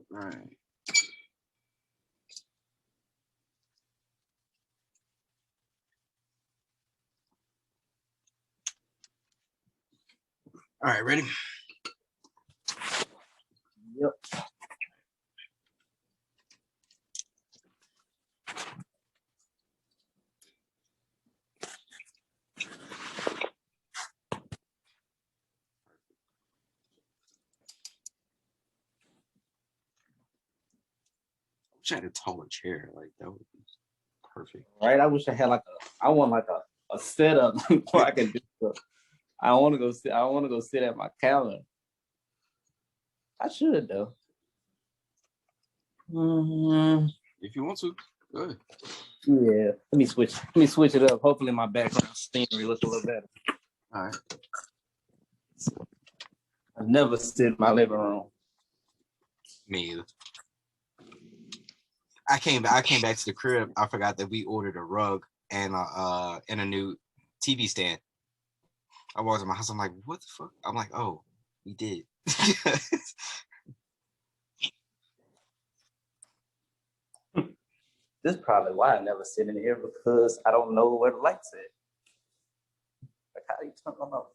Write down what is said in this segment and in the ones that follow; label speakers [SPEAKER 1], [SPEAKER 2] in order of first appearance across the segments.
[SPEAKER 1] Right. All right, ready?
[SPEAKER 2] Yep.
[SPEAKER 1] I wish I had a taller chair. Like that would be perfect.
[SPEAKER 2] Right. I wish I had I want a setup where I can do stuff. I want to go sit at my counter. I should though.
[SPEAKER 1] If you want to, go ahead.
[SPEAKER 2] Yeah. Let me switch it up. Hopefully my background scenery looks a little better.
[SPEAKER 1] All right.
[SPEAKER 2] I never sit in my living room.
[SPEAKER 1] Me either. I came back to the crib. I forgot that we ordered a rug and a new TV stand. I was in my house. I'm like, what the fuck? I'm like, oh, we did.
[SPEAKER 2] This is probably why I never sit in here, because I don't know where the lights at. Like, how do you turn them off?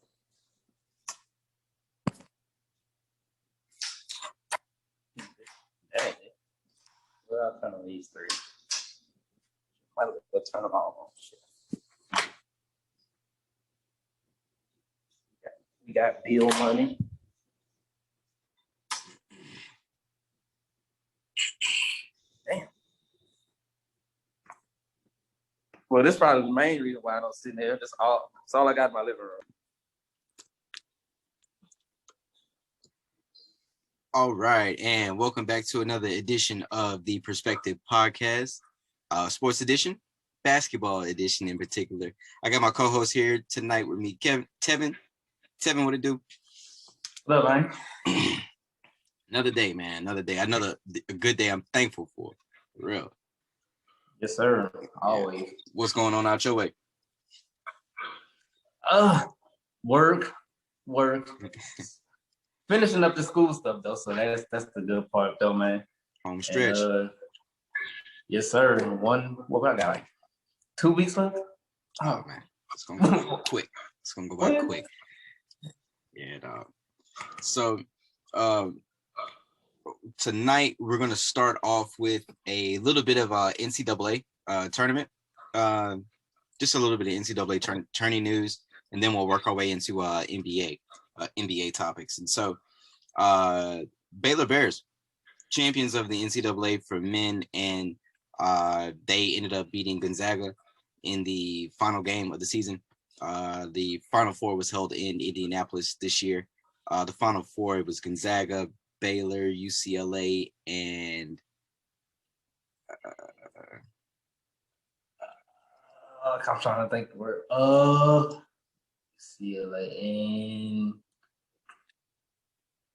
[SPEAKER 2] Dang it. Well, I'll turn on these three. Might as well turn them all on. Shit. We got bill money. Damn. Well, this is probably the main reason why I don't sit there. That's all I got in my living room.
[SPEAKER 1] All right, and welcome back to another edition of the Perspective Podcast, Sports Edition, Basketball Edition in particular. I got my co-host here tonight with me, Tevin. Tevin, what it do?
[SPEAKER 2] Look, man.
[SPEAKER 1] Another day, man. Another day. A good day I'm thankful for real.
[SPEAKER 2] Yes, sir. Always.
[SPEAKER 1] Yeah. What's going on out your way?
[SPEAKER 2] Work. Finishing up the school stuff though, so that's the good part though, man.
[SPEAKER 1] Home stretch.
[SPEAKER 2] And, yes, sir. What I got, like 2 weeks left?
[SPEAKER 1] Oh man, it's gonna go quick. It's gonna go by quick. Yeah, dog. So tonight we're gonna start off with a little bit of NCAA tournament. Just a little bit of NCAA tourney news, and then we'll work our way into NBA topics. And so Baylor Bears, champions of the NCAA for men, and they ended up beating Gonzaga in the final game of the season. The Final Four was held in Indianapolis this year. The Final Four, it was Gonzaga, Baylor, UCLA, and
[SPEAKER 2] I'm trying to think the word. UCLA and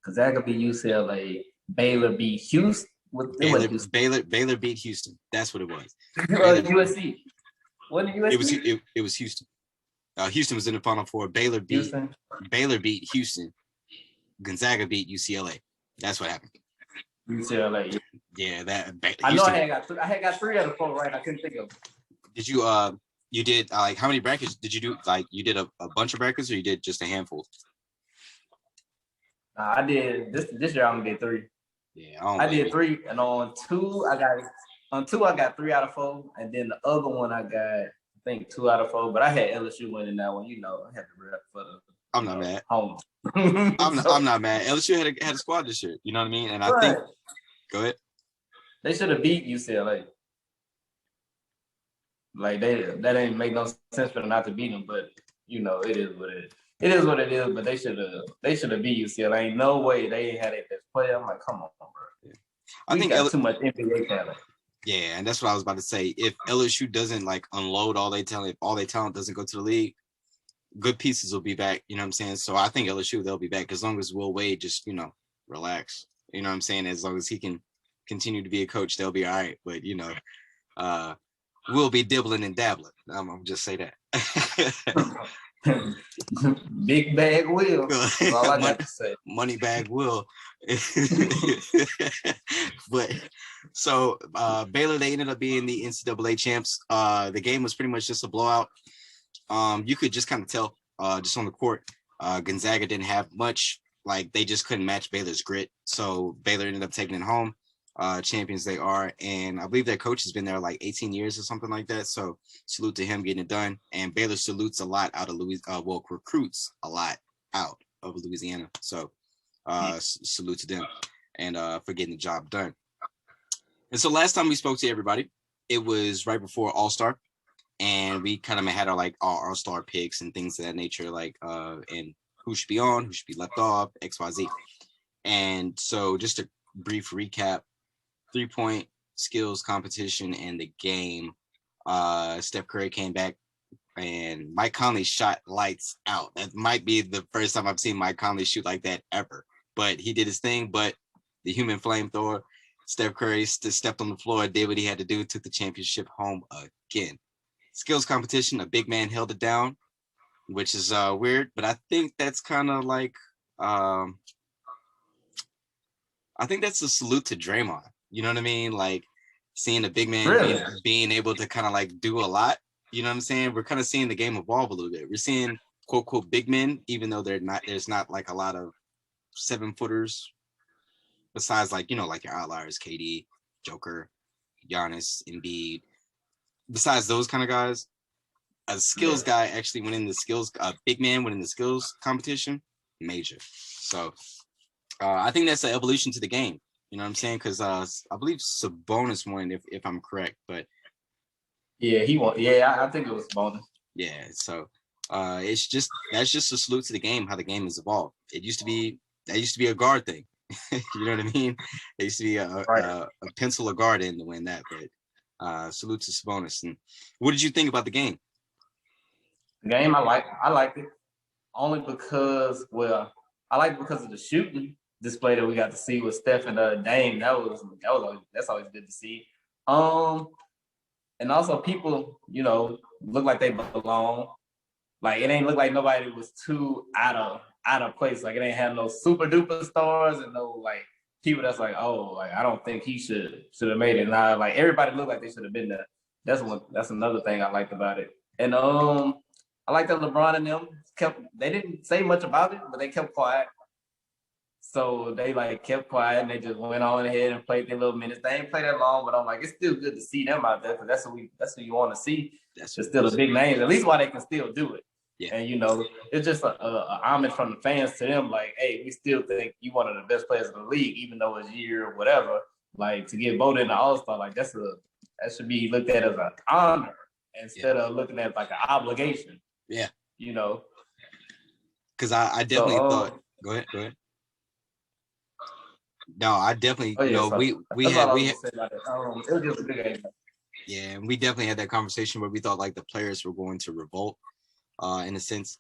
[SPEAKER 2] Gonzaga beat UCLA. Baylor beat Houston.
[SPEAKER 1] Baylor beat Houston. That's what it was.
[SPEAKER 2] USC. What did USC?
[SPEAKER 1] It was Houston. Houston was in the Final Four. Baylor beat Houston. Gonzaga beat UCLA. That's what happened.
[SPEAKER 2] UCLA.
[SPEAKER 1] Yeah, that.
[SPEAKER 2] I know I had got 3 out of 4 right. I couldn't think of them.
[SPEAKER 1] Did you you did like how many brackets did you do? Like you did a bunch of brackets, or you did just a handful?
[SPEAKER 2] I did this year. I only did 3.
[SPEAKER 1] Yeah,
[SPEAKER 2] I did 3, and on 2 I got 3 out of 4, and then the other one I got I think 2 out of 4. But I had LSU winning that one. You know, I had to rep for the.
[SPEAKER 1] I'm not mad.
[SPEAKER 2] Home.
[SPEAKER 1] I'm not mad. LSU had a squad this year. You know what I mean? And I think. Go ahead.
[SPEAKER 2] They should have beat UCLA. Like that ain't make no sense for them not to beat them, but you know it is what it is. It is what it is. But they should have beat UCLA. Ain't no way they ain't had their best player. I'm like, come on, bro. Yeah.
[SPEAKER 1] I think
[SPEAKER 2] got too much NBA talent.
[SPEAKER 1] Yeah, and that's what I was about to say. If LSU doesn't like unload all their talent, if all their talent doesn't go to the league, good pieces will be back. You know what I'm saying? So I think LSU they'll be back as long as Will Wade just relax. You know what I'm saying? As long as he can continue to be a coach, they'll be all right. But we'll be dibbling and dabbling. I'm just say that.
[SPEAKER 2] Big bag Will. That's all I got to say.
[SPEAKER 1] Money bag Will. But so Baylor, they ended up being the NCAA champs. The game was pretty much just a blowout. You could just kind of tell just on the court, Gonzaga didn't have much. Like they just couldn't match Baylor's grit. So Baylor ended up taking it home. Champions they are, and I believe their coach has been there like 18 years or something like that. So salute to him getting it done. And Baylor salutes a lot out of recruits a lot out of Louisiana. So salute to them and for getting the job done. And so last time we spoke to everybody, it was right before All-Star, and we kind of had our All-Star picks and things of that nature, like and who should be on, who should be left off, XYZ. And so just a brief recap. 3-point skills competition and the game. Steph Curry came back and Mike Conley shot lights out. That might be the first time I've seen Mike Conley shoot like that ever. But he did his thing. But the human flamethrower, Steph Curry stepped on the floor, did what he had to do, took the championship home again. Skills competition, a big man held it down, which is weird. But I think that's kind of like, I think that's a salute to Draymond. You know what I mean? Like seeing a big man being able to kind of like do a lot. You know what I'm saying? We're kind of seeing the game evolve a little bit. We're seeing quote unquote big men, even though there's not like a lot of 7-footers besides like, you know, like your outliers, KD, Joker, Giannis, Embiid. Besides those kind of guys, a skills guy actually went in the skills, big man went in the skills competition, major. So I think that's an evolution to the game. You know what I'm saying? Because I believe Sabonis won, if I'm correct. But
[SPEAKER 2] yeah, he won. Yeah, I think it was Sabonis.
[SPEAKER 1] Yeah, so that's just a salute to the game, how the game has evolved. That used to be a guard thing. You know what I mean? There used to be a pencil a guard in to win that. But salute to Sabonis. And what did you think about the game?
[SPEAKER 2] The game, I liked it only because I liked it because of the shooting display that we got to see with Steph and Dame. That's always good to see. And also people, you know, look like they belong. Like it ain't look like nobody was too out of place. Like it ain't have no super duper stars and no like people that's like, oh, like I don't think he should have made it. Now like everybody looked like they should have been there. That's another thing I liked about it. And I like that LeBron and them they didn't say much about it, but they kept quiet. So they like kept quiet and they just went on ahead and played their little minutes. They ain't played that long, but I'm like, it's still good to see them out there because that's what you want to see. It's still a big name, at least while they can still do it. Yeah. And you know, it's just a homage from the fans to them. Like, hey, we still think you one of the best players in the league, even though it's year or whatever. Like to get voted in the All-Star, like that should be looked at as an honor instead of looking at like an obligation.
[SPEAKER 1] Yeah.
[SPEAKER 2] You know.
[SPEAKER 1] Because I definitely thought. Go ahead. No, I definitely, we had it was just a good game. Yeah, and we definitely had that conversation where we thought like the players were going to revolt, in a sense,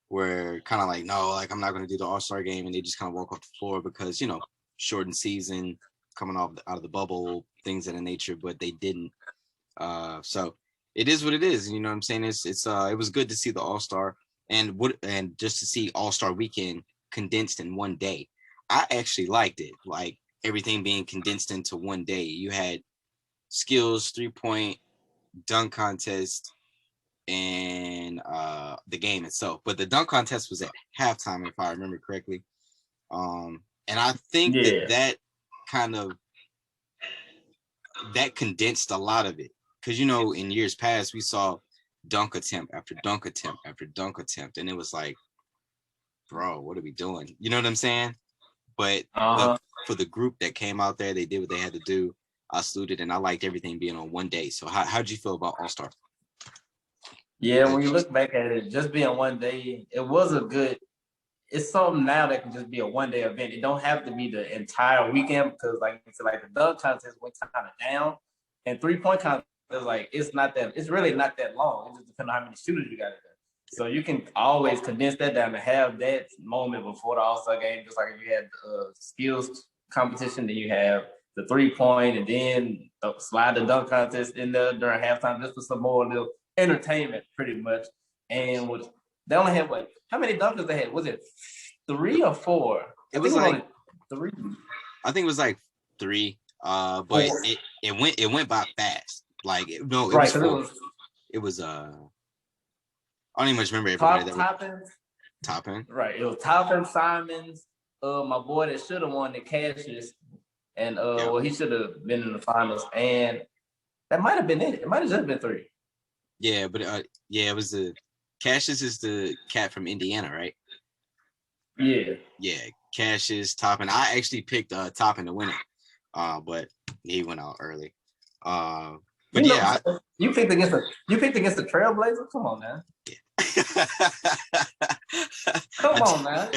[SPEAKER 1] where kind of like, no, like I'm not going to do the All-Star game, and they just kind of walk off the floor because, you know, shortened season, coming out of the bubble, things of that nature, but they didn't. So it is what it is. You know what I'm saying? It was good to see the All-Star and just to see All-Star weekend condensed in one day. I actually liked it, like everything being condensed into one day. You had skills, 3-point, dunk contest, and the game itself. But the dunk contest was at halftime, if I remember correctly. And I think that kind of condensed a lot of it. Because, you know, in years past, we saw dunk attempt after dunk attempt after dunk attempt. And it was like, bro, what are we doing? You know what I'm saying? But for the group that came out there, they did what they had to do. I saluted, and I liked everything being on one day. So how'd you feel about All-Star?
[SPEAKER 2] Yeah, when you look back at it, just being one day, it's something now that can just be a one-day event. It don't have to be the entire weekend because, like the dunk contest went kind of down, and 3-point contest, like, it's really not that long. It just depends on how many shooters you got there. So you can always condense that down to have that moment before the All-Star game, just like if you had skills competition, then you have the 3-point, and then slide the dunk contest in there during halftime just for some more little entertainment, pretty much. And with They only had what? How many dunkers they had? Was it 3 or 4?
[SPEAKER 1] It was like
[SPEAKER 2] only 3.
[SPEAKER 1] I think it was like 3. But it went by fast. Like it was 4. It was I don't even remember everybody that
[SPEAKER 2] Toppins.
[SPEAKER 1] Toppin.
[SPEAKER 2] Right. It was Toppin, Simons, my boy that should have won the Cassius. And well, he should have been in the finals. And that might have been it. It might have just been 3.
[SPEAKER 1] Yeah, but it was the Cassius is the cat from Indiana, right?
[SPEAKER 2] Yeah.
[SPEAKER 1] Yeah, Cassius, Toppin. I actually picked Toppin to win it. But he went out early. But
[SPEAKER 2] you picked against the Trailblazers? Come on, man. Yeah. Come on, man.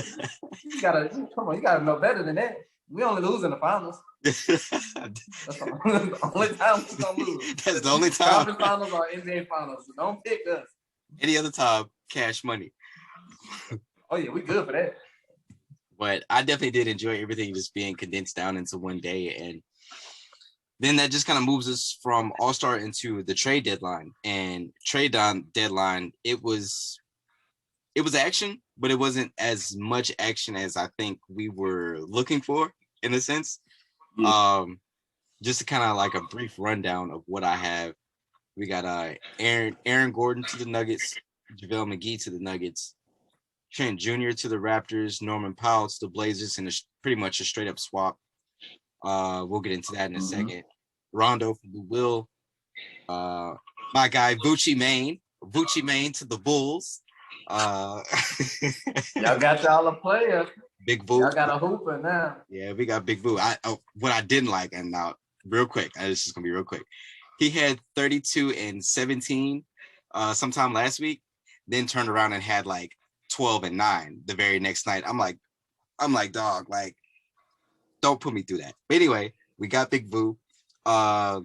[SPEAKER 2] You gotta know better than that. We only lose in the finals. That's the only time we're gonna lose.
[SPEAKER 1] That's the only time.
[SPEAKER 2] Conference finals or NBA finals. So don't pick us.
[SPEAKER 1] Any other time, cash money.
[SPEAKER 2] Oh yeah, we good for that.
[SPEAKER 1] But I definitely did enjoy everything just being condensed down into one day. And then that just kind of moves us from All-Star into the trade deadline. And deadline, it was action, but it wasn't as much action as I think we were looking for, in a sense. Yeah. Just to kind of like a brief rundown of what I have. We got Aaron Gordon to the Nuggets, JaVale McGee to the Nuggets, Trent Jr. to the Raptors, Norman Powell to the Blazers, and pretty much a straight up swap. We'll get into that in a second. Rondo from the Will. My guy Bucci Maine to the Bulls.
[SPEAKER 2] Y'all got y'all a player.
[SPEAKER 1] Big Boo.
[SPEAKER 2] Y'all got a hooper now.
[SPEAKER 1] Yeah, we got Big Boo. What I didn't like, and now real quick, this is gonna be real quick. He had 32 and 17 sometime last week, then turned around and had like 12 and 9 the very next night. I'm like, dog, like, don't put me through that. But anyway, we got Big Boo. Victor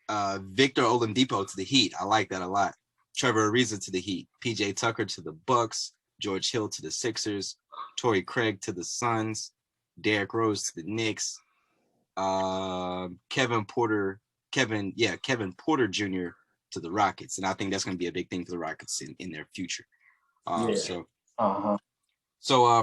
[SPEAKER 1] Oladipo to the Heat. I like that a lot. Trevor Ariza to the Heat. PJ Tucker to the Bucks. George Hill to the Sixers. Torrey Craig to the Suns. Derrick Rose to the Knicks. Kevin Porter Jr. to the Rockets. And I think that's going to be a big thing for the Rockets in their future. So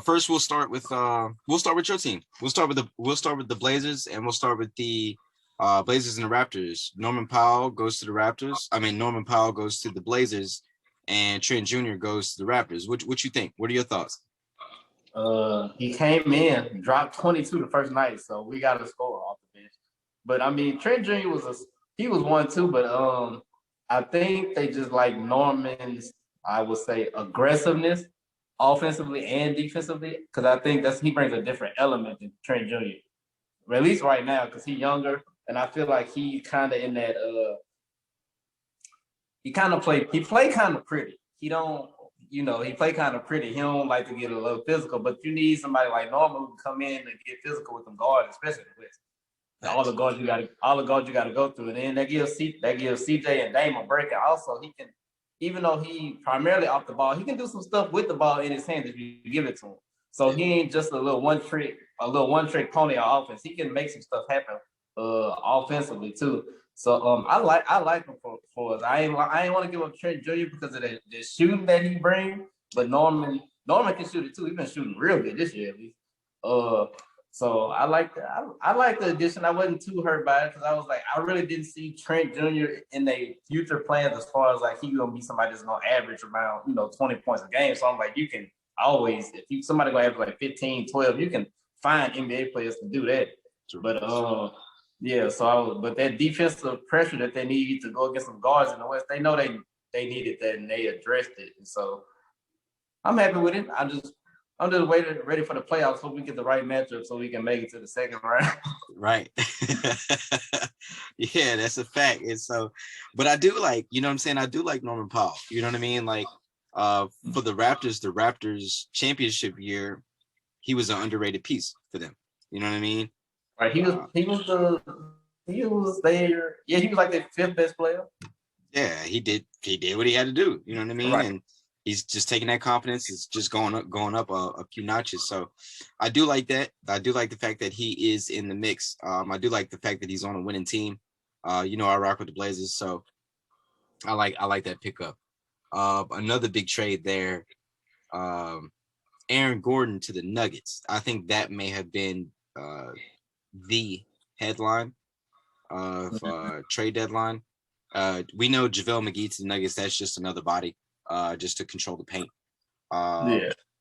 [SPEAKER 1] first we'll start with your team. We'll start with the Blazers, and we'll start with the Blazers and the Raptors. Norman Powell goes to the Blazers, and Trent Jr. goes to the Raptors. What you think? What are your thoughts?
[SPEAKER 2] He came in, dropped 22 the first night, so we got a score off the bench. But I mean, Trent Jr. was 1-2, but I think they just like Norman's, I would say, aggressiveness, offensively and defensively, because I think he brings a different element than Trent Jr. Or at least right now, because he's younger, and I feel like he kind of in that he play kind of pretty. He play kind of pretty. He don't like to get a little physical, but you need somebody like Norman who can come in and get physical with them guards, especially the West. All the guards you got to go through, and then that gives CJ and Dame a break. And also, he can, even though he primarily off the ball, he can do some stuff with the ball in his hands if you give it to him. So he ain't just a little one trick pony on offense. He can make some stuff happen offensively too. So I like him for us. I ain't want to give up Trent Jr. because of the shooting that he brings, but Norman can shoot it too. He's been shooting real good this year at least. So I like the addition. I wasn't too hurt by it because I was like, I really didn't see Trent Jr. in their future plans as far as like he's gonna be somebody that's gonna average around 20 points a game. So I'm like, you can always, if somebody gonna average like 15, 12, you can find NBA players to do that. But yeah, but that defensive pressure that they need to go against some guards in the West, they know they needed that and they addressed it. And so I'm happy with it. I'm just ready for the playoffs so we get the right matchup so we can make it to the second round.
[SPEAKER 1] Right. Yeah, that's a fact. And so, but I do like, you know what I'm saying? I do like Norman Powell. You know what I mean? Like for the Raptors championship year, he was an underrated piece for them. You know what I mean?
[SPEAKER 2] Right. He was there. Yeah, he was like their 5th best player.
[SPEAKER 1] Yeah, he did what he had to do. You know what I mean? Right. And he's just taking that confidence. It's just going up a few notches. So I do like that. I do like the fact that he is in the mix. I do like the fact that he's on a winning team. I rock with the Blazers, so I like that pickup. Another big trade there. Aaron Gordon to the Nuggets. I think that may have been the headline of trade deadline. We know JaVale McGee to the Nuggets. That's just another body, just to control the paint.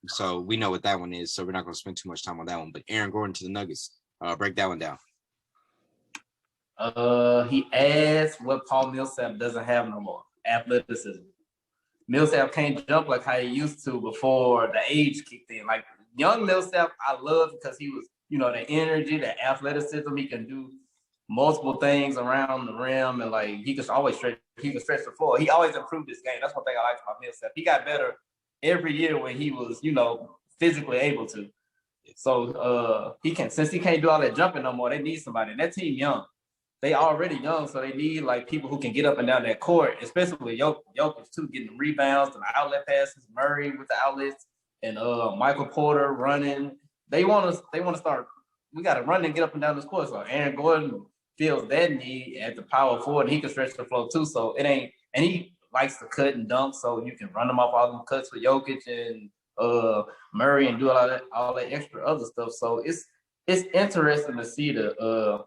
[SPEAKER 1] So we know what that one is. So we're not going to spend too much time on that one. But Aaron Gordon to the Nuggets. Break that one down.
[SPEAKER 2] He adds what Paul Millsap doesn't have no more: athleticism. Millsap can't jump like how he used to before the age kicked in. Like young Millsap, I love because he was, the energy, the athleticism. He can do multiple things around the rim, and like he could always stretch. He could stretch the floor. He always improved his game. That's one thing I like about Millsap. He got better every year when he was, physically able to. So since he can't do all that jumping no more, they need somebody. And that team young. They already young, so they need like people who can get up and down that court, especially with Jokic too, getting the rebounds and the outlet passes, Murray with the outlets, and Michael Porter running. They want to start. We got to run and get up and down this court. So Aaron Gordon feels that need at the power forward, and he can stretch the floor too. So it ain't, and he likes to cut and dunk, so you can run them off all them cuts with Jokic and Murray and do all that extra other stuff. So it's interesting to see the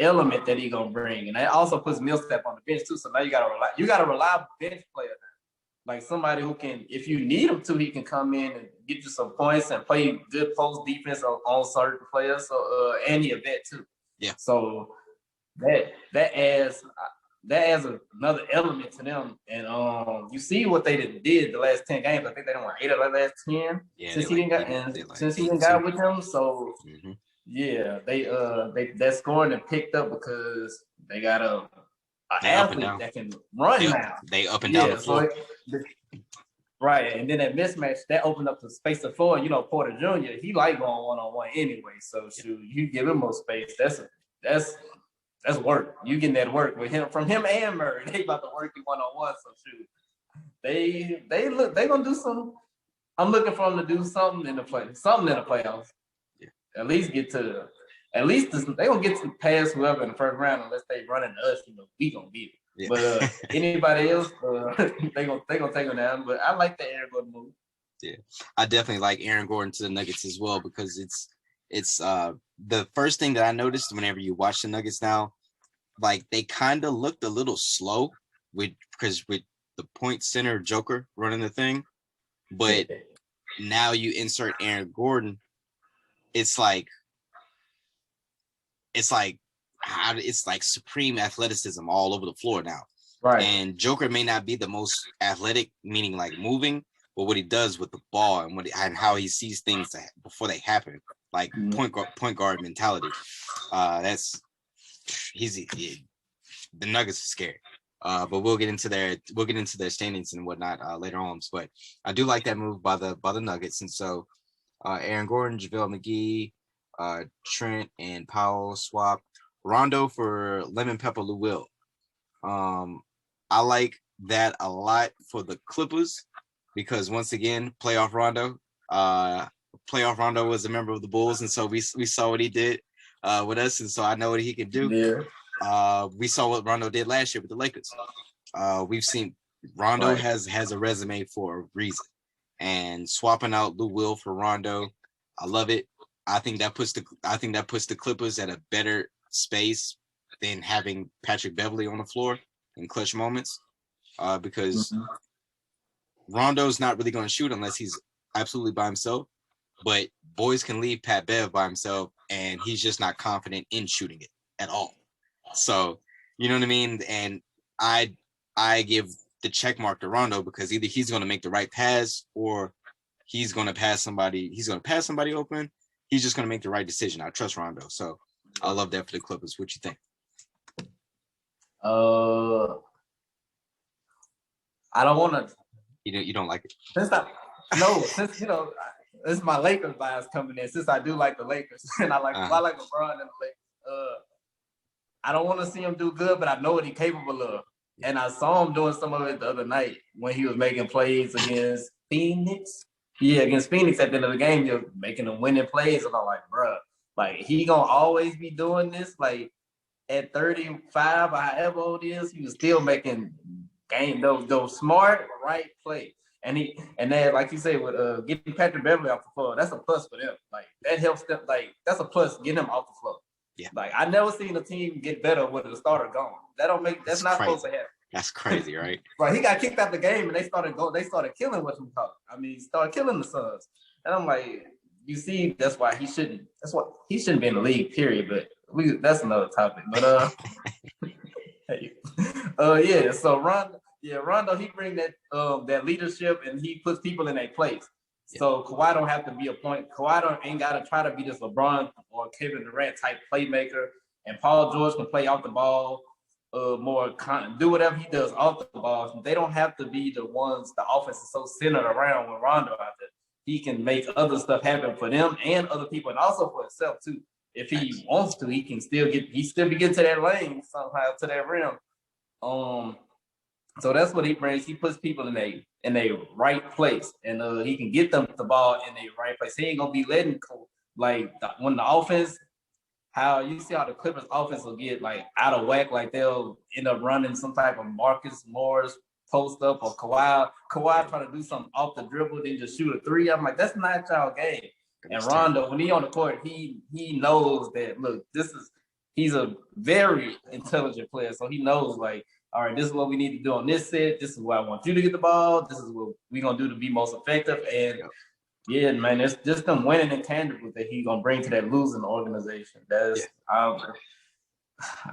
[SPEAKER 2] element that he gonna bring, and that also puts Millsap on the bench too. So now you got a reliable bench player now, like somebody who can, if you need him to, he can come in and get you some points and play good post defense on certain players. So and he a vet too.
[SPEAKER 1] Yeah.
[SPEAKER 2] So that adds another element to them. And you see what they did the last 10 games. I think they done won 8 of the last 10 since he didn't got with them. So. Mm-hmm. Yeah, they're scoring and picked up because they got an athlete that can run now.
[SPEAKER 1] They up and down the floor.
[SPEAKER 2] Right, and then that mismatch that opened up the space to floor. Porter Jr. He like going one-on-one anyway. So you give him more space. That's work. You getting that work with him from him and Murray. They about to work you one-on-one. So they gonna do some. I'm looking for them to do something in the playoffs. At least they gonna get to pass whoever in the first round unless they run into us. We gonna beat them. Yeah. But anybody else, they gonna take them down. But I like the Aaron Gordon move.
[SPEAKER 1] Yeah, I definitely like Aaron Gordon to the Nuggets as well because it's the first thing that I noticed whenever you watch the Nuggets now, like they kind of looked a little slow with the point center Joker running the thing, but now you insert Aaron Gordon. It's like supreme athleticism all over the floor now.
[SPEAKER 2] Right.
[SPEAKER 1] And Joker may not be the most athletic, meaning like moving, but what he does with the ball and how he sees things before they happen, like point guard mentality. The Nuggets are scary. But we'll get into their standings and whatnot later on. But I do like that move by the Nuggets, and so. Aaron Gordon, JaVale McGee, Trent, and Powell swap. Rondo for Lemon Pepper Lou Will. I like that a lot for the Clippers because once again, playoff Rondo. Playoff Rondo was a member of the Bulls, and so we saw what he did with us, and so I know what he can do.
[SPEAKER 2] Yeah.
[SPEAKER 1] We saw what Rondo did last year with the Lakers. We've seen Rondo has a resume for a reason. And swapping out Lou Will for Rondo, I love it. I think that puts the Clippers at a better space than having Patrick Beverley on the floor in clutch moments, because Rondo's not really going to shoot unless he's absolutely by himself. But boys can leave Pat Bev by himself, and he's just not confident in shooting it at all. So you know what I mean. And I give the check mark to Rondo because either he's going to make the right pass or he's going to pass somebody. He's going to pass somebody open. He's just going to make the right decision. I trust Rondo. So I love that for the Clippers. What you think?
[SPEAKER 2] I don't want to.
[SPEAKER 1] You don't like it?
[SPEAKER 2] Since it's my Lakers bias coming in. Since I do like the Lakers and I like LeBron and the Lakers. I don't want to see him do good, but I know what he's capable of. And I saw him doing some of it the other night when he was making plays against Phoenix. Yeah, against Phoenix at the end of the game, he was making them winning plays. And I'm like, bro, like he gonna always be doing this. Like at 35 or however old he is, he was still making those smart right plays. And then, like you say, with getting Patrick Beverly off the floor, that's a plus for them. Like that helps them. Like that's a plus getting him off the floor.
[SPEAKER 1] Yeah.
[SPEAKER 2] Like I never seen a team get better with the starter gone. That's not
[SPEAKER 1] crazy.
[SPEAKER 2] supposed to happen.
[SPEAKER 1] That's crazy, right?
[SPEAKER 2] But he got kicked out the game, and they started killing started killing the Suns. And I'm like, you see, that's why he shouldn't. That's what he shouldn't be in the league. Period. But that's another topic. But yeah. So Rondo, he bring that leadership, and he puts people in their place. Yeah. So Kawhi don't have to be a point. Kawhi ain't got to try to be this LeBron or Kevin Durant type playmaker. And Paul George can play off the ball. Do whatever he does off the ball. They don't have to be the ones. The offense is so centered around with Rondo out there. He can make other stuff happen for them and other people, and also for himself too. If he wants to, he can still be getting to that lane somehow, to that rim. So that's what he brings. He puts people in a right place, and he can get them the ball in a right place. He ain't gonna be letting when the offense. How you see how the Clippers offense will get like out of whack, like they'll end up running some type of Marcus Morris post up or Kawhi trying to do something off the dribble, then just shoot a three. I'm like, that's not y'all game. And Rondo, when he on the court, he knows that. Look, he's a very intelligent player, so he knows like, all right, this is what we need to do on this set. This is where I want you to get the ball. This is what we're gonna do to be most effective. And yeah, man, it's just them winning intangibles that he's gonna bring to that losing organization. That's what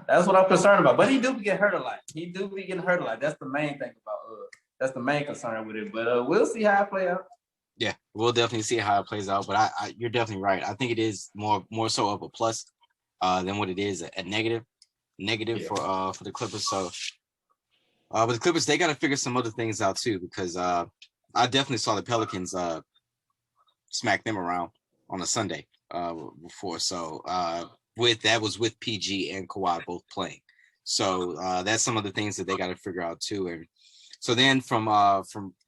[SPEAKER 2] I'm concerned about. But he do get hurt a lot. That's the main thing about that's the main concern with it. But we'll see how it plays out.
[SPEAKER 1] Yeah, we'll definitely see how it plays out. But I you're definitely right. I think it is more so of a plus than what it is a negative for the Clippers. So but the Clippers, they got to figure some other things out too, because I definitely saw the Pelicans smack them around on a Sunday before. So was with PG and Kawhi both playing. So that's some of the things that they got to figure out too. And so then from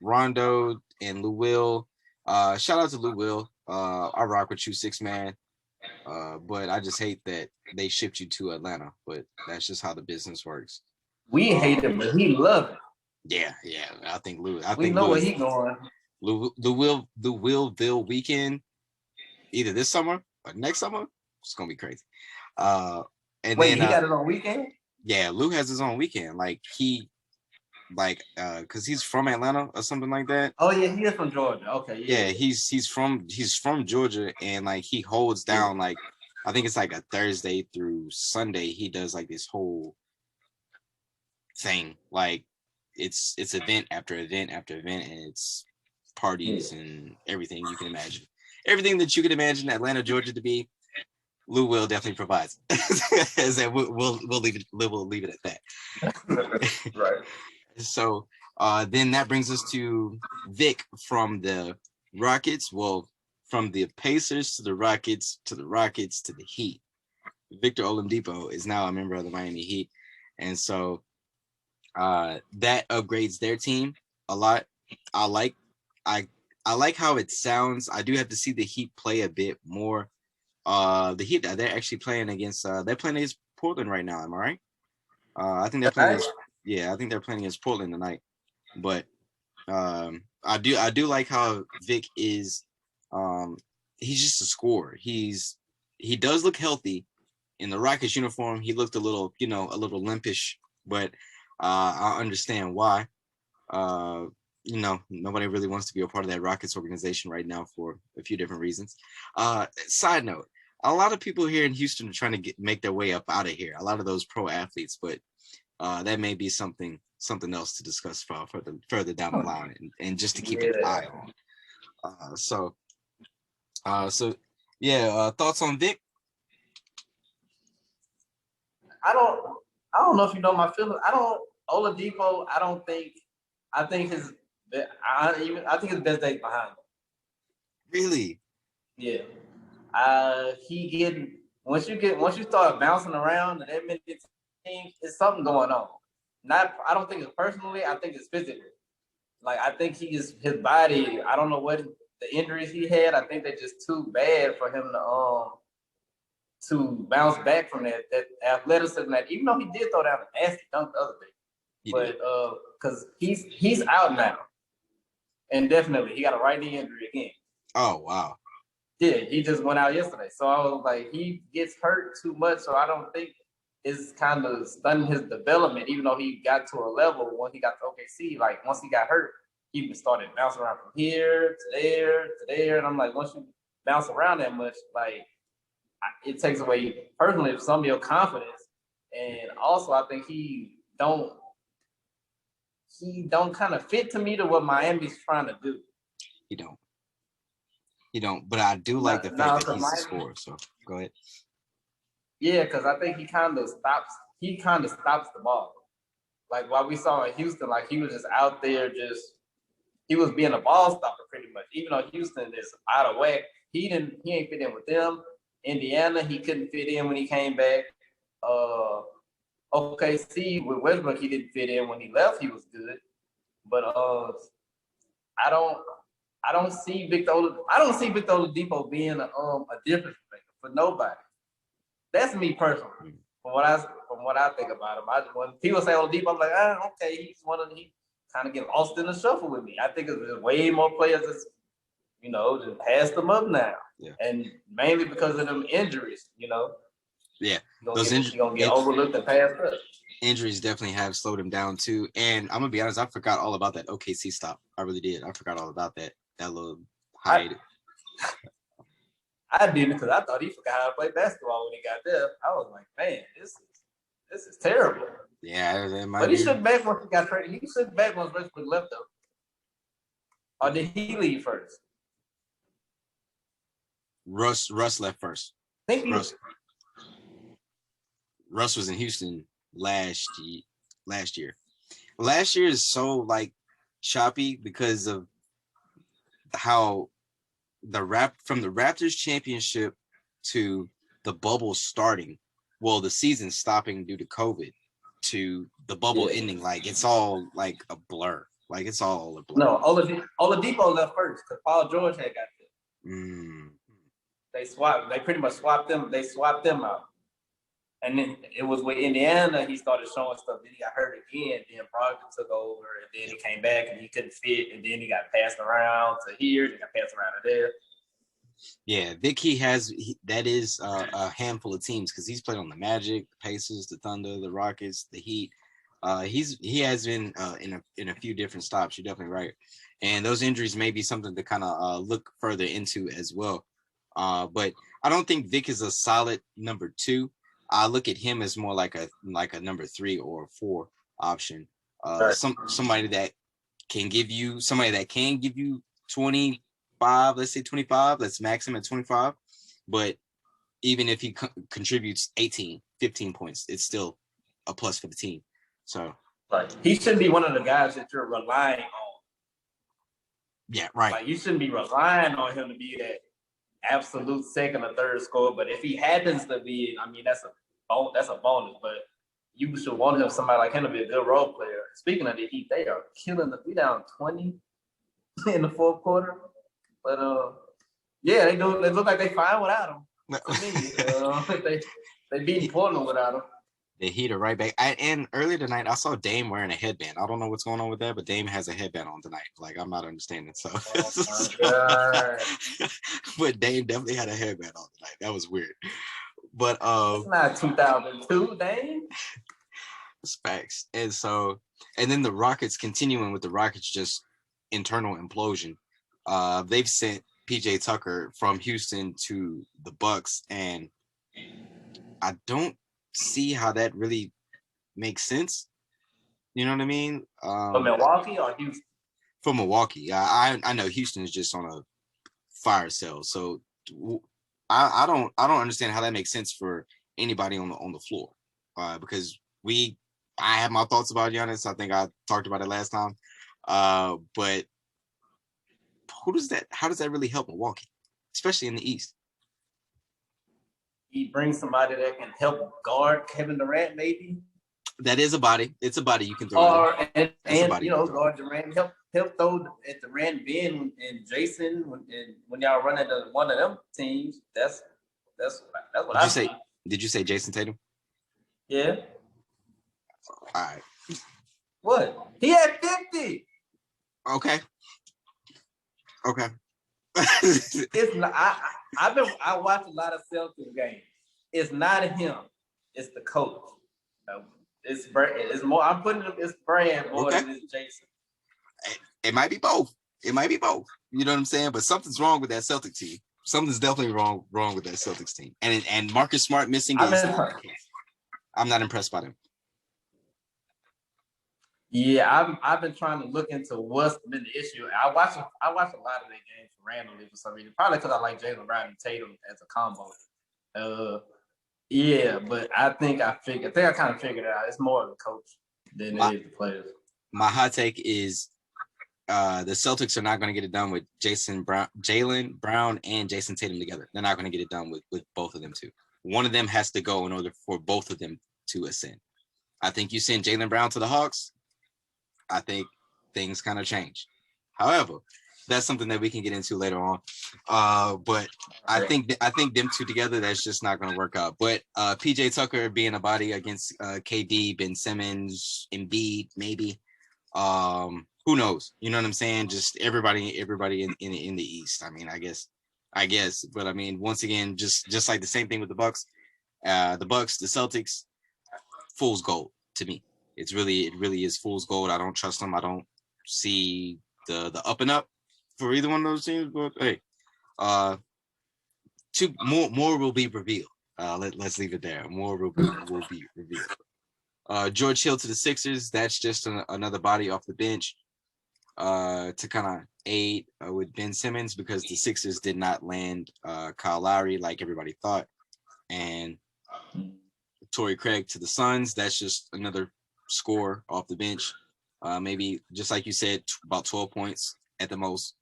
[SPEAKER 1] Rondo and Lou Will, shout out to Lou Will. I rock with you, 6-man. But I just hate that they shipped you to Atlanta. But that's just how the business works.
[SPEAKER 2] We hate him, but he loves it.
[SPEAKER 1] Yeah. I think Lou.
[SPEAKER 2] We know where he's going.
[SPEAKER 1] The Willville weekend, either this summer or next summer, it's gonna be crazy. And
[SPEAKER 2] he got his own weekend.
[SPEAKER 1] Yeah, Lou has his own weekend. Because he's from Atlanta or something like that.
[SPEAKER 2] Oh yeah, he is from Georgia. Okay.
[SPEAKER 1] Yeah, he's from Georgia, and like he holds down I think it's like a Thursday through Sunday. He does like this whole thing, like it's event after event after event, and it's parties and everything you can imagine. Everything that you can imagine Atlanta, Georgia to be, Lou Will definitely provides. we'll leave it at that.
[SPEAKER 2] Right.
[SPEAKER 1] So then that brings us to Vic from the Rockets. Well, from the Pacers to the Rockets to the Heat. Victor Oladipo is now a member of the Miami Heat, and so that upgrades their team a lot. I like how it sounds. I do have to see the Heat play a bit more. The Heat, they're actually playing against Portland right now. Am I right? I think they're playing. I think they're playing against Portland tonight. But I do like how Vic is. He's just a scorer. He does look healthy. In the Rockets uniform, he looked a little limpish, but I understand why. Nobody really wants to be a part of that Rockets organization right now for a few different reasons. Side note, a lot of people here in Houston are trying to make their way up out of here. A lot of those pro athletes, but that may be something else to discuss further down the line, and just to keep an eye on. Thoughts on Vic?
[SPEAKER 2] I don't know if you know my feelings. Oladipo, I think his best days behind him.
[SPEAKER 1] Really?
[SPEAKER 2] Yeah. Once you start bouncing around and that many teams, it's something going on. I don't think it's personally, I think it's physically. Like I think his body, I don't know what the injuries he had, I think they're just too bad for him to bounce back from that athleticism. That even though he did throw down a nasty dunk the other day, but because he's out now. indefinitely. He got a right knee injury again.
[SPEAKER 1] Oh, wow.
[SPEAKER 2] Yeah, he just went out yesterday. So I was like, he gets hurt too much, so I don't think it's kind of stunning his development, even though he got to a level when he got to OKC. Like, once he got hurt, he started bouncing around from here to there to there. And I'm like, once you bounce around that much, like, it takes away, personally, some of your confidence. And also, I think he don't kind of fit to me to what Miami's trying to do.
[SPEAKER 1] He don't. But I do like the fact that he's a scorer. So go ahead.
[SPEAKER 2] Yeah, because I think he kind of stops the ball. Like what we saw in Houston, like he was just out there, he was being a ball stopper pretty much. Even though Houston is out of whack, he ain't fit in with them. Indiana, he couldn't fit in when he came back. OKC with Westbrook, he didn't fit in when he left. He was good, but I don't see Victor Oladipo being a difference maker for nobody. That's me personally. From what I think about him, when people say Oladipo, I'm like, okay, he kind of get lost in the shuffle with me. I think there's way more players that's, just passed them up now, and mainly because of them injuries,
[SPEAKER 1] Yeah,
[SPEAKER 2] he's gonna get overlooked and passed up.
[SPEAKER 1] Injuries definitely have slowed him down too. And I'm gonna be honest, I forgot all about that OKC stop. I really did. I forgot all about that little hide.
[SPEAKER 2] I didn't, because I thought he forgot how to play basketball when he got there. I was like, man, this is terrible.
[SPEAKER 1] Yeah, that might
[SPEAKER 2] but he shook back once he got traded. He shook back once Westbrook left, though. Or did he leave first?
[SPEAKER 1] Russ left first. Russ was in Houston last year. Last year is so like choppy because of how from the Raptors championship to the bubble starting, the season stopping due to COVID, to the bubble ending, like it's all like a blur. Like it's all a blur.
[SPEAKER 2] No, Oladipo left first because Paul George had got there. They pretty much swapped them. They swapped them out. And then it was with Indiana, he started showing stuff. Then he got hurt again. Then Brogdon took over, and then he came back and he couldn't fit. And then he got passed around to here. He got passed around to there.
[SPEAKER 1] Yeah, Vic, that is a handful of teams because he's played on the Magic, the Pacers, the Thunder, the Rockets, the Heat. He has been in a few different stops. You're definitely right, and those injuries may be something to kind of look further into as well. But I don't think Vic is a solid number 2. I look at him as more like a number 3 or 4 option. Somebody that can give you 25, let's say 25, let's max him at 25. But even if he contributes 18, 15 points, it's still a plus for the team. So
[SPEAKER 2] he shouldn't be one of the guys that you're relying on.
[SPEAKER 1] Yeah, right.
[SPEAKER 2] Like you shouldn't be relying on him to be that absolute second or third scorer. But if he happens to be, I mean, that's a bonus. But you should want him, somebody like him, to be a good role player. Speaking of the Heat, they are killing the. We down 20 in the fourth quarter, but yeah, they do. They look like they fine without him. To me, they beat Portland without him.
[SPEAKER 1] The Heat are right back. And earlier tonight, I saw Dame wearing a headband. I don't know what's going on with that, but Dame has a headband on tonight. Like, I'm not understanding. So, but Dame definitely had a headband on tonight. That was weird. But
[SPEAKER 2] it's not 2002, Dame.
[SPEAKER 1] It's facts. And then the Rockets, continuing with the Rockets, just internal implosion. They've sent PJ Tucker from Houston to the Bucks, and I don't see how that really makes sense. You know what I mean?
[SPEAKER 2] From Milwaukee or Houston?
[SPEAKER 1] From Milwaukee. I know Houston is just on a fire sale, so I don't understand how that makes sense for anybody on the floor, because I have my thoughts about Giannis. I think I talked about it last time, but how does that really help Milwaukee, especially in the East?
[SPEAKER 2] He brings somebody that can help guard Kevin Durant, maybe.
[SPEAKER 1] That is a body. It's a body you can throw.
[SPEAKER 2] And guard Durant, help throw at Durant, Ben, and Jason when y'all run into one of them teams. That's what I say.
[SPEAKER 1] Did you say Jason Tatum?
[SPEAKER 2] Yeah.
[SPEAKER 1] All right.
[SPEAKER 2] What? He had 50.
[SPEAKER 1] Okay. Okay.
[SPEAKER 2] It's not. I watch a lot of Celtics games. It's not him. It's the coach. It's more. I'm putting it's brand more than it's Jason.
[SPEAKER 1] It might be both. It might be both. You know what I'm saying? But something's wrong with that Celtics team. Something's definitely wrong with that Celtics team. And Marcus Smart missing is. I'm not impressed by them.
[SPEAKER 2] Yeah, I've been trying to look into what's been the issue. I watch a lot of their games randomly for some reason. Probably because I like Jaylen Brown and Tatum as a combo. Yeah, but I think I kind of figured it out. It's more of the coach than it is the players.
[SPEAKER 1] My hot take is the Celtics are not going to get it done with Jaylen Brown and Jason Tatum together. They're not going to get it done with both of them too. One of them has to go in order for both of them to ascend. I think you send Jaylen Brown to the Hawks, I think things kind of change. However, that's something that we can get into later on. But I think them two together, that's just not going to work out. But PJ Tucker being a body against KD, Ben Simmons, Embiid, maybe. Who knows? You know what I'm saying? Just everybody in the East. I mean, I guess. But I mean, once again, just like the same thing with the Bucks, the Celtics, fool's gold to me. It really is fool's gold. I don't trust them. I don't see the up and up for either one of those teams. But hey, more will be revealed. Let's leave it there. More will be revealed. George Hill to the Sixers. That's just another body off the bench to kind of aid with Ben Simmons because the Sixers did not land Kyle Lowry like everybody thought. And Torrey Craig to the Suns. That's just another score off the bench. Maybe just like you said, about 12 points at the most.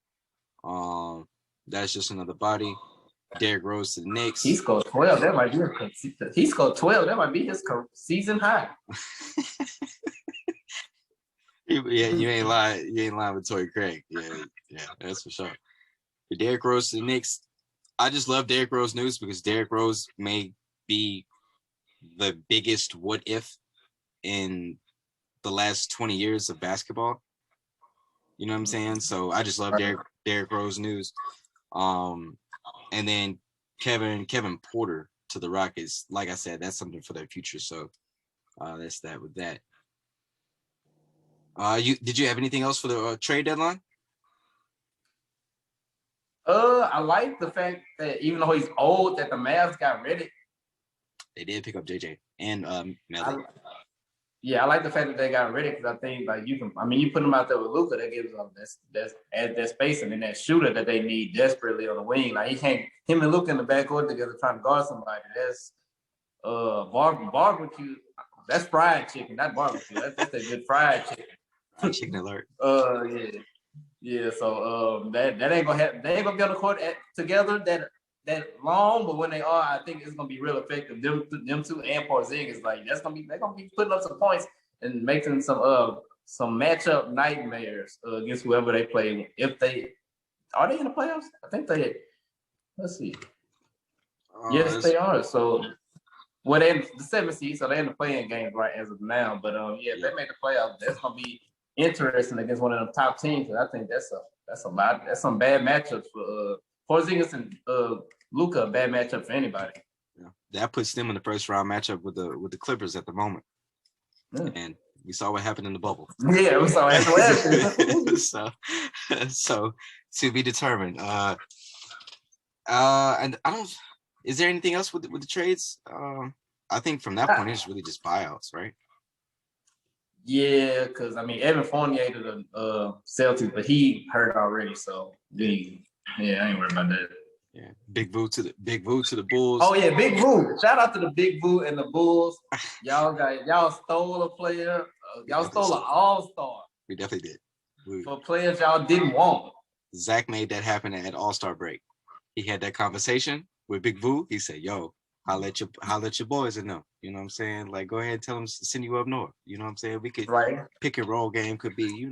[SPEAKER 1] That's just another body. Derrick Rose to the Knicks.
[SPEAKER 2] He scored 12. That might be his season high.
[SPEAKER 1] Yeah, you ain't lying. You ain't lying with Torrey Craig. Yeah, that's for sure. The Derrick Rose to the Knicks. I just love Derrick Rose news because Derrick Rose may be the biggest what if in the last 20 years of basketball. You know what I'm saying? So I just love Derrick Rose news. And then Kevin Porter to the Rockets. Like I said, that's something for their future. So that's that with that. Did you have anything else for the trade deadline?
[SPEAKER 2] I like the fact that even though he's old, that the Mavs got Redick.
[SPEAKER 1] They did pick up JJ and Melly.
[SPEAKER 2] I like the fact that they got Redick because I think like you put him out there with Luka, that gives them that spacing and that shooter that they need desperately on the wing. Like him and Luka in the backcourt together trying to guard somebody. That's barbecue. That's fried chicken, not barbecue. That's a good fried chicken.
[SPEAKER 1] Fried chicken alert.
[SPEAKER 2] Yeah. So that ain't gonna happen. They ain't gonna be on the court together that long, but when they are, I think it's gonna be real effective. Them two and Porzingis, like they're gonna be putting up some points and making some matchup nightmares against whoever they play. If they are they in the playoffs? I think they. Let's see. Yes, they are. So, they're in the 7th seed, so they're in the playing game right as of now. But if they make the playoffs, that's gonna be interesting against one of the top teams. And I think that's a lot. That's some bad matchups for Porzingis and Luka. Bad matchup for anybody.
[SPEAKER 1] Yeah, that puts them in the first round matchup with the Clippers at the moment. And we saw what happened in the bubble.
[SPEAKER 2] Yeah, we saw what happened.
[SPEAKER 1] so to be determined. And I don't. Is there anything else with the trades? I think from that point it's really just buyouts, right?
[SPEAKER 2] Yeah, because Evan Fournier to the Celtics, but he hurt already, so I ain't worried about that.
[SPEAKER 1] Yeah, Big Voo to the Bulls.
[SPEAKER 2] Oh yeah, Big Voo! Shout out to the Big Voo and the Bulls. Y'all stole a player. Y'all stole an all-star.
[SPEAKER 1] We definitely did.
[SPEAKER 2] For players y'all didn't want.
[SPEAKER 1] Zach made that happen at All-Star break. He had that conversation with Big Voo. He said, "Yo, I'll let your boys know. You know what I'm saying? Like, go ahead and tell them to send you up north. You know what I'm saying? We could pick and roll game could be,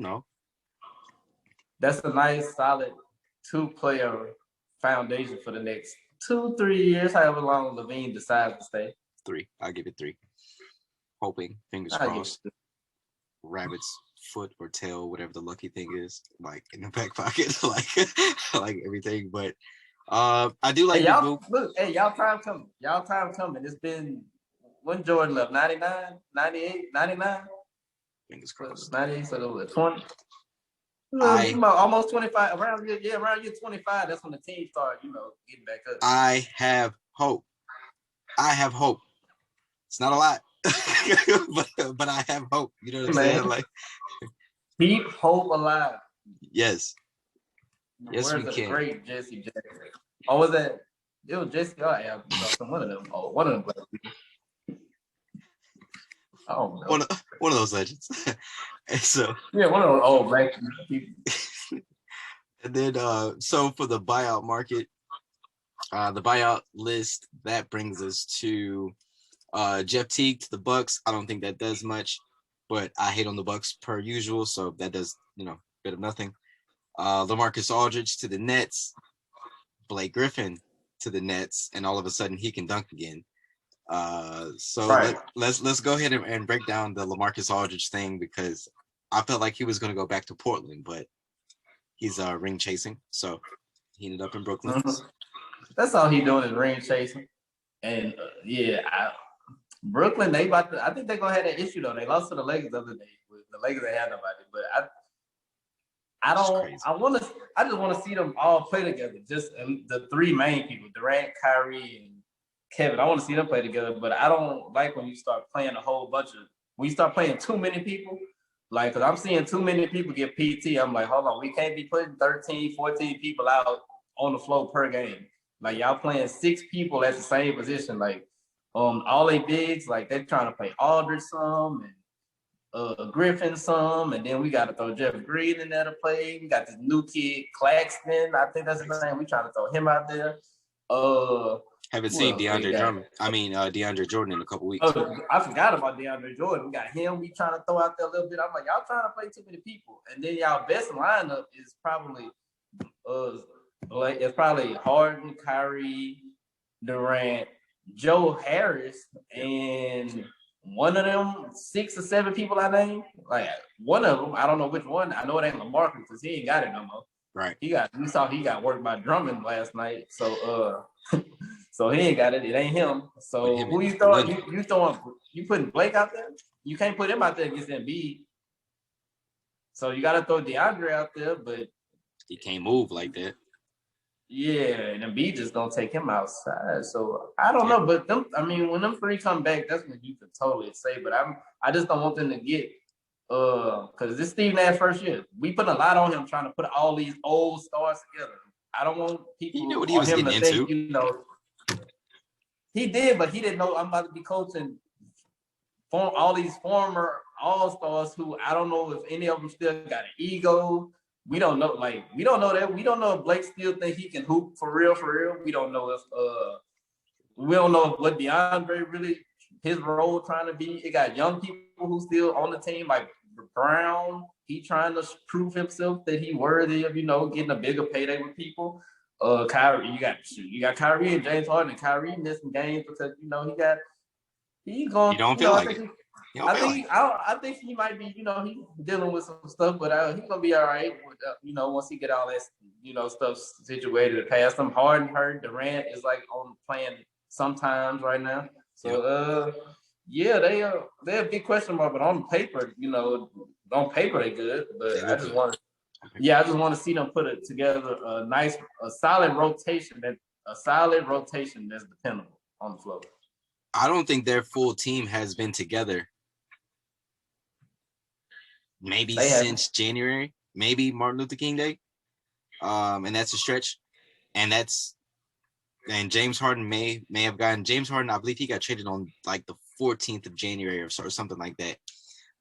[SPEAKER 2] That's a nice, solid 2-player foundation for the next 2-3 years, however long Levine decides to stay.
[SPEAKER 1] 3. I'll give it 3. Hoping, fingers crossed. rabbit's foot or tail, whatever the lucky thing is, like in the back pocket, like everything. But I do like
[SPEAKER 2] Hey,
[SPEAKER 1] the
[SPEAKER 2] y'all
[SPEAKER 1] move.
[SPEAKER 2] look. Hey, y'all time coming. Y'all time coming. It's been when Jordan left 99, 98, 99.
[SPEAKER 1] Fingers crossed.
[SPEAKER 2] 98, so 20.
[SPEAKER 1] I
[SPEAKER 2] Almost 25. Around year 25. That's when the team started, getting back up.
[SPEAKER 1] I have hope. I have hope. It's not a lot, but I have hope. You know what I'm saying? Like,
[SPEAKER 2] keep hope alive.
[SPEAKER 1] yes, yes,
[SPEAKER 2] Words
[SPEAKER 1] we
[SPEAKER 2] of the
[SPEAKER 1] can.
[SPEAKER 2] great Jesse Jackson. Or was that? It was Jesse or Al. One of them. Oh, one of them black people. I don't know.
[SPEAKER 1] One of those legends. And so
[SPEAKER 2] yeah, one of those old black people.
[SPEAKER 1] And then so for the buyout market, the buyout list, that brings us to Jeff Teague to the Bucks. I don't think that does much, but I hate on the Bucks per usual, so that does bit of nothing. LaMarcus Aldridge to the Nets, Blake Griffin to the Nets, and all of a sudden he can dunk again. So
[SPEAKER 2] Right.
[SPEAKER 1] let's go ahead and break down the LaMarcus Aldridge thing, because I felt like he was going to go back to Portland, but he's ring chasing, so he ended up in Brooklyn.
[SPEAKER 2] Mm-hmm. That's all he doing is ring chasing, and Brooklyn, I think they're gonna have that issue though. They lost to the Lakers the other day. The Lakers they had nobody, but I just want to see them all play together. Just the three main people, Durant, Kyrie, and Kevin. I want to see them play together, but I don't like when you start playing when you start playing too many people. Like, because I'm seeing too many people get PT. I'm like, hold on, we can't be putting 13, 14 people out on the floor per game. Like, y'all playing 6 people at the same position. Like, all they bigs, like, they're trying to play Aldridge some and Griffin some, and then we got to throw Jeff Green in there to play. We got this new kid, Claxton. I think that's his name. We trying to throw him out there.
[SPEAKER 1] Haven't seen DeAndre Jordan in a couple weeks.
[SPEAKER 2] Oh, I forgot about DeAndre Jordan. We got him. We trying to throw out there a little bit. I'm like, y'all trying to play too many people, and then y'all best lineup is probably Harden, Kyrie, Durant, Joe Harris, and one of them 6 or 7 people I named. Like, one of them, I don't know which one. I know it ain't LaMarcus because he ain't got it no more.
[SPEAKER 1] Right.
[SPEAKER 2] He got worked by Drummond last night. So so he ain't got it. It ain't him. So who you throwing? You putting Blake out there? You can't put him out there against Embiid. So you gotta throw DeAndre out there, but
[SPEAKER 1] he can't move like that.
[SPEAKER 2] Yeah, and Embiid just don't take him outside. So I don't know, but when them 3 come back, that's when you can totally say. But I just don't want them to get because this Steve Nash first year. We put a lot on him trying to put all these old stars together. I don't want people.
[SPEAKER 1] You know what he was getting into.
[SPEAKER 2] He did, but he didn't know I'm about to be coaching all these former all-stars who I don't know if any of them still got an ego. We don't know. We don't know that. We don't know if Blake still think he can hoop for real. We don't know if what DeAndre really his role trying to be. It got young people who still on the team, like Brown. He trying to prove himself that he worthy of getting a bigger payday with people. Kyrie, you got Kyrie and James Harden. Kyrie missing games because he's going.
[SPEAKER 1] You don't feel like it.
[SPEAKER 2] I think he might be, he's dealing with some stuff, but he's gonna be all right. Once he get all that, stuff situated to pass him. Harden hurt. Durant is like on playing sometimes right now. So they're a big question mark. But on paper, they good. But I just want to see them put it together a solid rotation that's dependable on the floor.
[SPEAKER 1] I don't think their full team has been together. Maybe since January, maybe Martin Luther King Day, and that's a stretch. And James Harden may have gotten James Harden. I believe he got traded on like the 14th of January or something like that.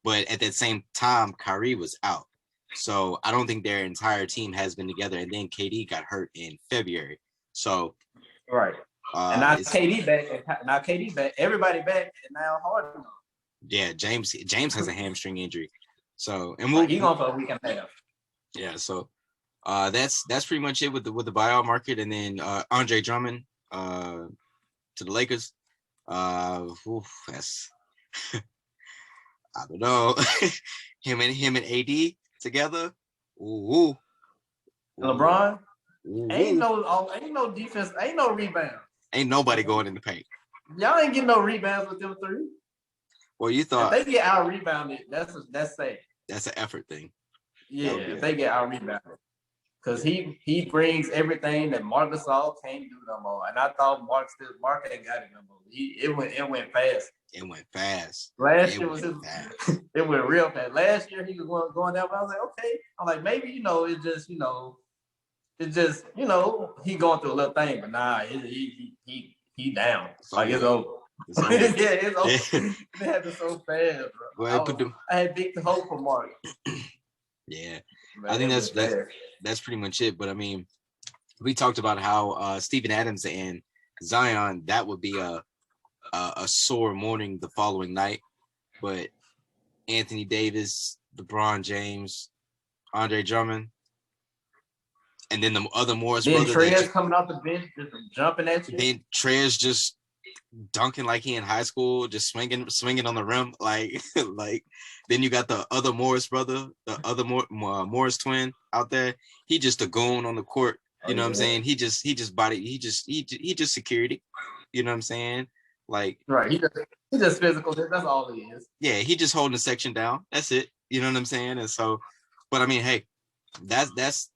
[SPEAKER 1] But at that same time, Kyrie was out, so I don't think their entire team has been together. And then KD got hurt in February, so
[SPEAKER 2] right. And now KD back. Everybody back, and now Harden.
[SPEAKER 1] Yeah, James has a hamstring injury. So
[SPEAKER 2] he's gone for a week and a half.
[SPEAKER 1] Yeah, so that's pretty much it with the buyout market, and then Andre Drummond to the Lakers. That's I don't know. him and AD together. Ooh.
[SPEAKER 2] LeBron
[SPEAKER 1] Ooh.
[SPEAKER 2] ain't no defense, ain't no rebound.
[SPEAKER 1] Ain't nobody going in the paint.
[SPEAKER 2] Y'all ain't getting no rebounds with them three.
[SPEAKER 1] Well, you thought
[SPEAKER 2] if they get out rebounded, that's sad.
[SPEAKER 1] That's an effort thing.
[SPEAKER 2] Yeah, if they get out rebounded. Because he brings everything that Marc Gasol can't do no more. And I thought Marc ain't got it no more. It went fast.
[SPEAKER 1] It went fast.
[SPEAKER 2] Last year was it went real fast. Last year he was going down, but I was like, okay. I'm like, maybe, he going through a little thing, but nah, he down. It's over.
[SPEAKER 1] It's over.
[SPEAKER 2] It's over. It happened so fast, bro.
[SPEAKER 1] Well,
[SPEAKER 2] I had big hope for Marc.
[SPEAKER 1] Yeah.
[SPEAKER 2] Man,
[SPEAKER 1] I think that's pretty much it. But I mean, we talked about how Steven Adams and Zion, that would be a sore morning the following night. But Anthony Davis, LeBron James, Andre Drummond, and then the other Morris brothers.
[SPEAKER 2] Then Trez coming off the bench, just jumping at you.
[SPEAKER 1] Then Trez just dunking like he in high school, just swinging on the rim, like then you got the other Morris brother, the other Morris twin out there. He just a goon on the court. You know what I'm saying? He just security. You know what I'm saying? Like,
[SPEAKER 2] right. He just physical. That's all he is.
[SPEAKER 1] Yeah, he just holding the section down. That's it. You know what I'm saying? And so, but I mean, hey, that's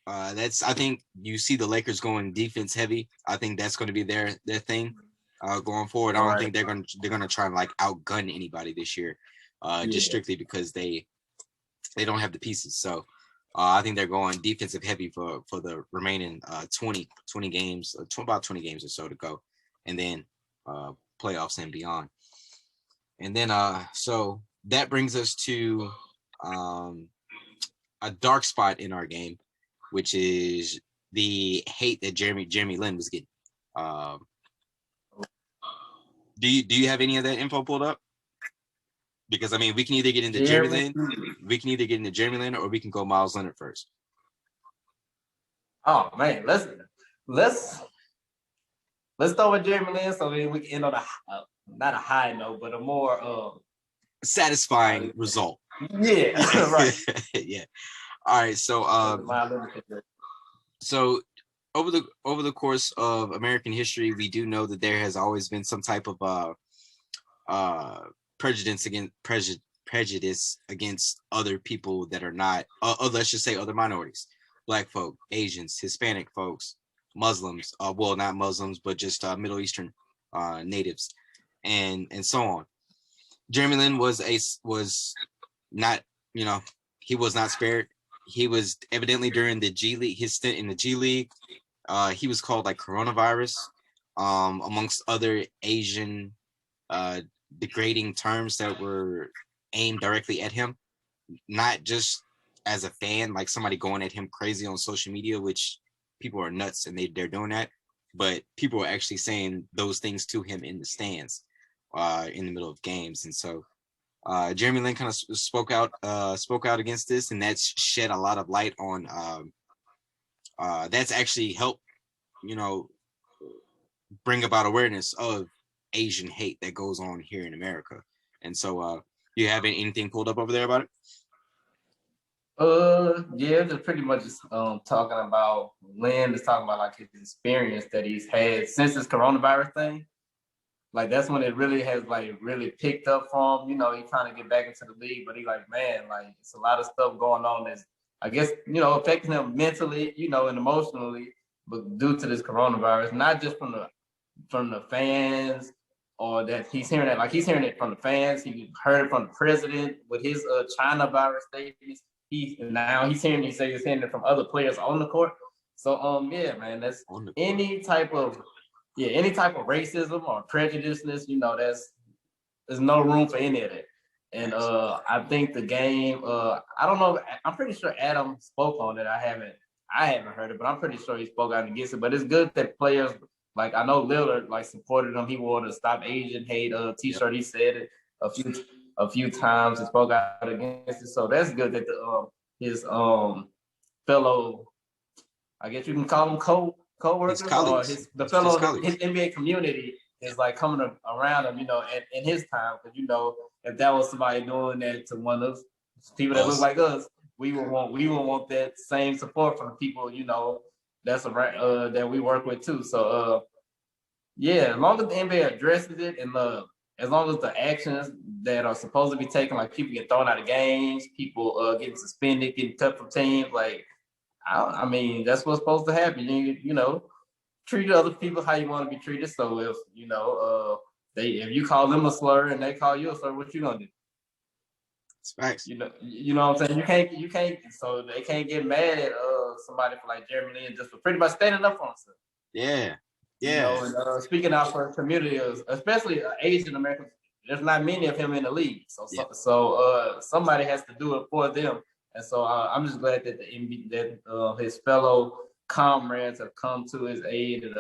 [SPEAKER 1] I think you see the Lakers going defense heavy. I think that's going to be their thing. Going forward, I don't think they're gonna try and like outgun anybody this year, just strictly because they don't have the pieces. So I think they're going defensive heavy for the remaining 20 games, about 20 games or so to go, and then playoffs and beyond. And then so that brings us to a dark spot in our game, which is the hate that Jeremy Lin was getting. Do you have any of that info pulled up? Because I mean, we can either get into Jeremy Lin, or we can go Miles Leonard first.
[SPEAKER 2] Oh man, let's start with Jeremy Lin, so we can end on not a high note, but a more
[SPEAKER 1] satisfying result.
[SPEAKER 2] Yeah, right.
[SPEAKER 1] Yeah. All right. So over the course of American history, we do know that there has always been some type of prejudice against other people that are not, let's just say other minorities, Black folk, Asians, Hispanic folks, Muslims, well, not Muslims, but just Middle Eastern natives, and so on. Jeremy Lin was not, he was not spared. He was evidently during the G League, his stint in the G League, he was called like coronavirus, amongst other Asian degrading terms that were aimed directly at him, not just as a fan, like somebody going at him crazy on social media, which people are nuts and they're doing that, but people are actually saying those things to him in the stands, in the middle of games. And so Jeremy Lin kind of spoke out against this, and that's shed a lot of light on that's actually helped, bring about awareness of Asian hate that goes on here in America. And so you have anything pulled up over there about it?
[SPEAKER 2] Yeah, just pretty much just talking about Lin, just talking about like his experience that he's had since this coronavirus thing. Like that's when it really has like really picked up for him. He trying to get back into the league, but he like, man, like it's a lot of stuff going on that's, I guess, affecting him mentally, and emotionally, but due to this coronavirus, not just from the fans, or that he's hearing that, like he's hearing it from the fans. He heard it from the president with his China virus statements. He's hearing it from other players on the court. So yeah, man, that's any type of racism or prejudiceness, there's no room for any of that. And I think the game, I don't know, I'm pretty sure Adam spoke on it. I haven't heard it, but I'm pretty sure he spoke out against it. But it's good that players, like I know Lillard like supported him. He wore the Stop Asian Hate t-shirt. He said it a few times and spoke out against it. So that's good that his fellow, I guess you can call them co-workers, or his NBA community is like coming around him, in his time, because if that was somebody doing that to one of people that look like us, we would want that same support from the people, that's around, that we work with too. So yeah, as long as the NBA addresses it, and as long as the actions that are supposed to be taken, like people get thrown out of games, people getting suspended, getting cut from teams, like I mean, that's what's supposed to happen. Treat other people how you want to be treated. So if if you call them a slur and they call you a slur, what you gonna do?
[SPEAKER 1] It's facts.
[SPEAKER 2] You know what I'm saying? You can't. So they can't get mad at somebody for like Jeremy Lin just for pretty much standing up for himself.
[SPEAKER 1] Yeah.
[SPEAKER 2] And speaking out for community, especially Asian Americans, there's not many of him in the league. So somebody has to do it for them. And so I'm just glad that his fellow comrades have come to his aid. And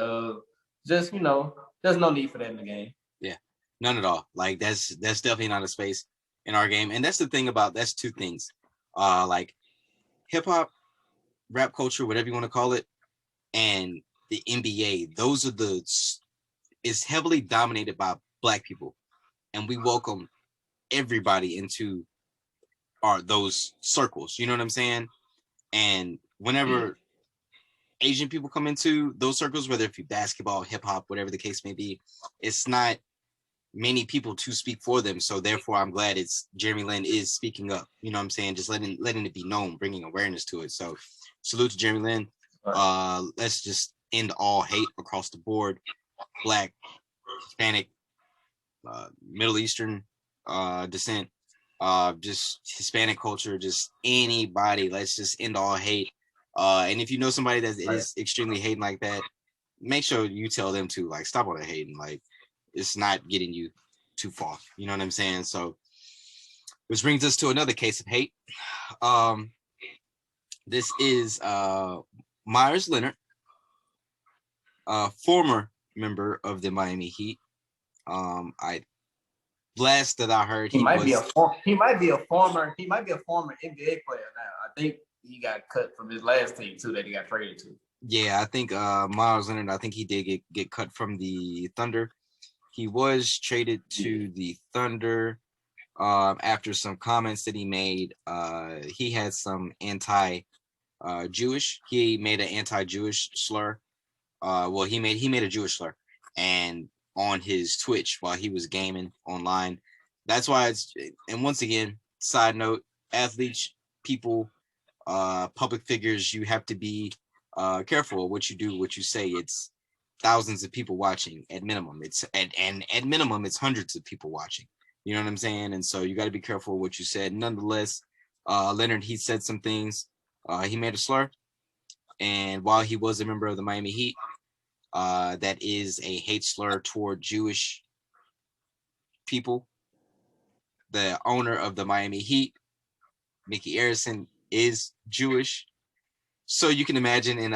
[SPEAKER 2] there's no need for that in the game.
[SPEAKER 1] Yeah, none at all. Like that's definitely not a space in our game. And that's the thing that's two things. Like hip hop, rap culture, whatever you want to call it, and the NBA. Those are is heavily dominated by Black people, and we welcome everybody into those circles. You know what I'm saying? And whenever Asian people come into those circles, whether it be basketball, hip hop, whatever the case may be, it's not many people to speak for them. So therefore, I'm glad Jeremy Lin is speaking up. You know what I'm saying? Just letting it be known, bringing awareness to it. So salute to Jeremy Lin. Let's just end all hate across the board. Black, Hispanic, Middle Eastern descent, just Hispanic culture, just anybody. Let's just end all hate. And if you know somebody that is extremely hating like that, make sure you tell them to stop all that hating. Like it's not getting you too far. You know what I'm saying? So, which brings us to another case of hate. This is Myers Leonard, former member of the Miami Heat. Last that I heard,
[SPEAKER 2] he might be a former NBA player now. I think he got cut from his last team too that he got traded to.
[SPEAKER 1] Yeah, I think Myers Leonard, I think he did get cut from the Thunder. He was traded to the Thunder after some comments that he made. He had some anti-Jewish. He made an anti-Jewish slur. He made a Jewish slur, and on his Twitch while he was gaming online. That's why and once again, side note, athletes, people, public figures, you have to be careful of what you do, what you say. It's thousands of people watching at minimum. It's at minimum, it's hundreds of people watching. You know what I'm saying? And so you got to be careful of what you said. Nonetheless, Leonard, he said some things. He made a slur. And while he was a member of the Miami Heat, that is a hate slur toward Jewish people. The owner of the Miami Heat, Mickey Arison, is Jewish. So you can imagine in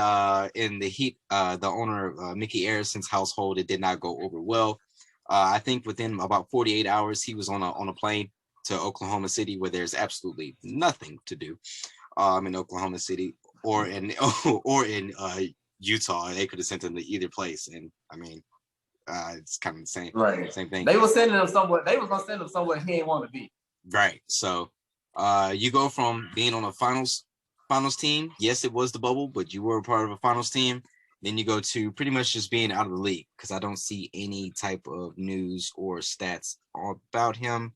[SPEAKER 1] the Heat, the owner of Mickey Arison's household, it did not go over well. I think within about 48 hours, he was on a plane to Oklahoma City, where there's absolutely nothing to do in Oklahoma City or in Utah. They could have sent him to either place, and I mean, it's kind of the same thing.
[SPEAKER 2] They were sending him somewhere. They were gonna send him somewhere he didn't want to be.
[SPEAKER 1] Right. So, you go from being on a finals team. Yes, it was the bubble, but you were a part of a finals team. Then you go to pretty much just being out of the league, because I don't see any type of news or stats about him.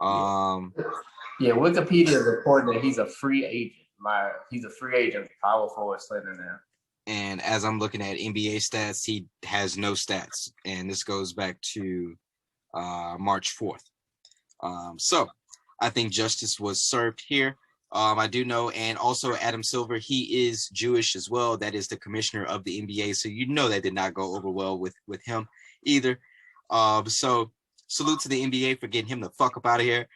[SPEAKER 2] Wikipedia reported that he's a free agent. He's a free agent, power forward center now.
[SPEAKER 1] And as I'm looking at NBA stats, he has no stats, and this goes back to March 4th. So I think justice was served here. I do know, and also Adam Silver, he is Jewish as well. That is the commissioner of the NBA, so that did not go over well with him either. So salute to the NBA for getting him the fuck up out of here.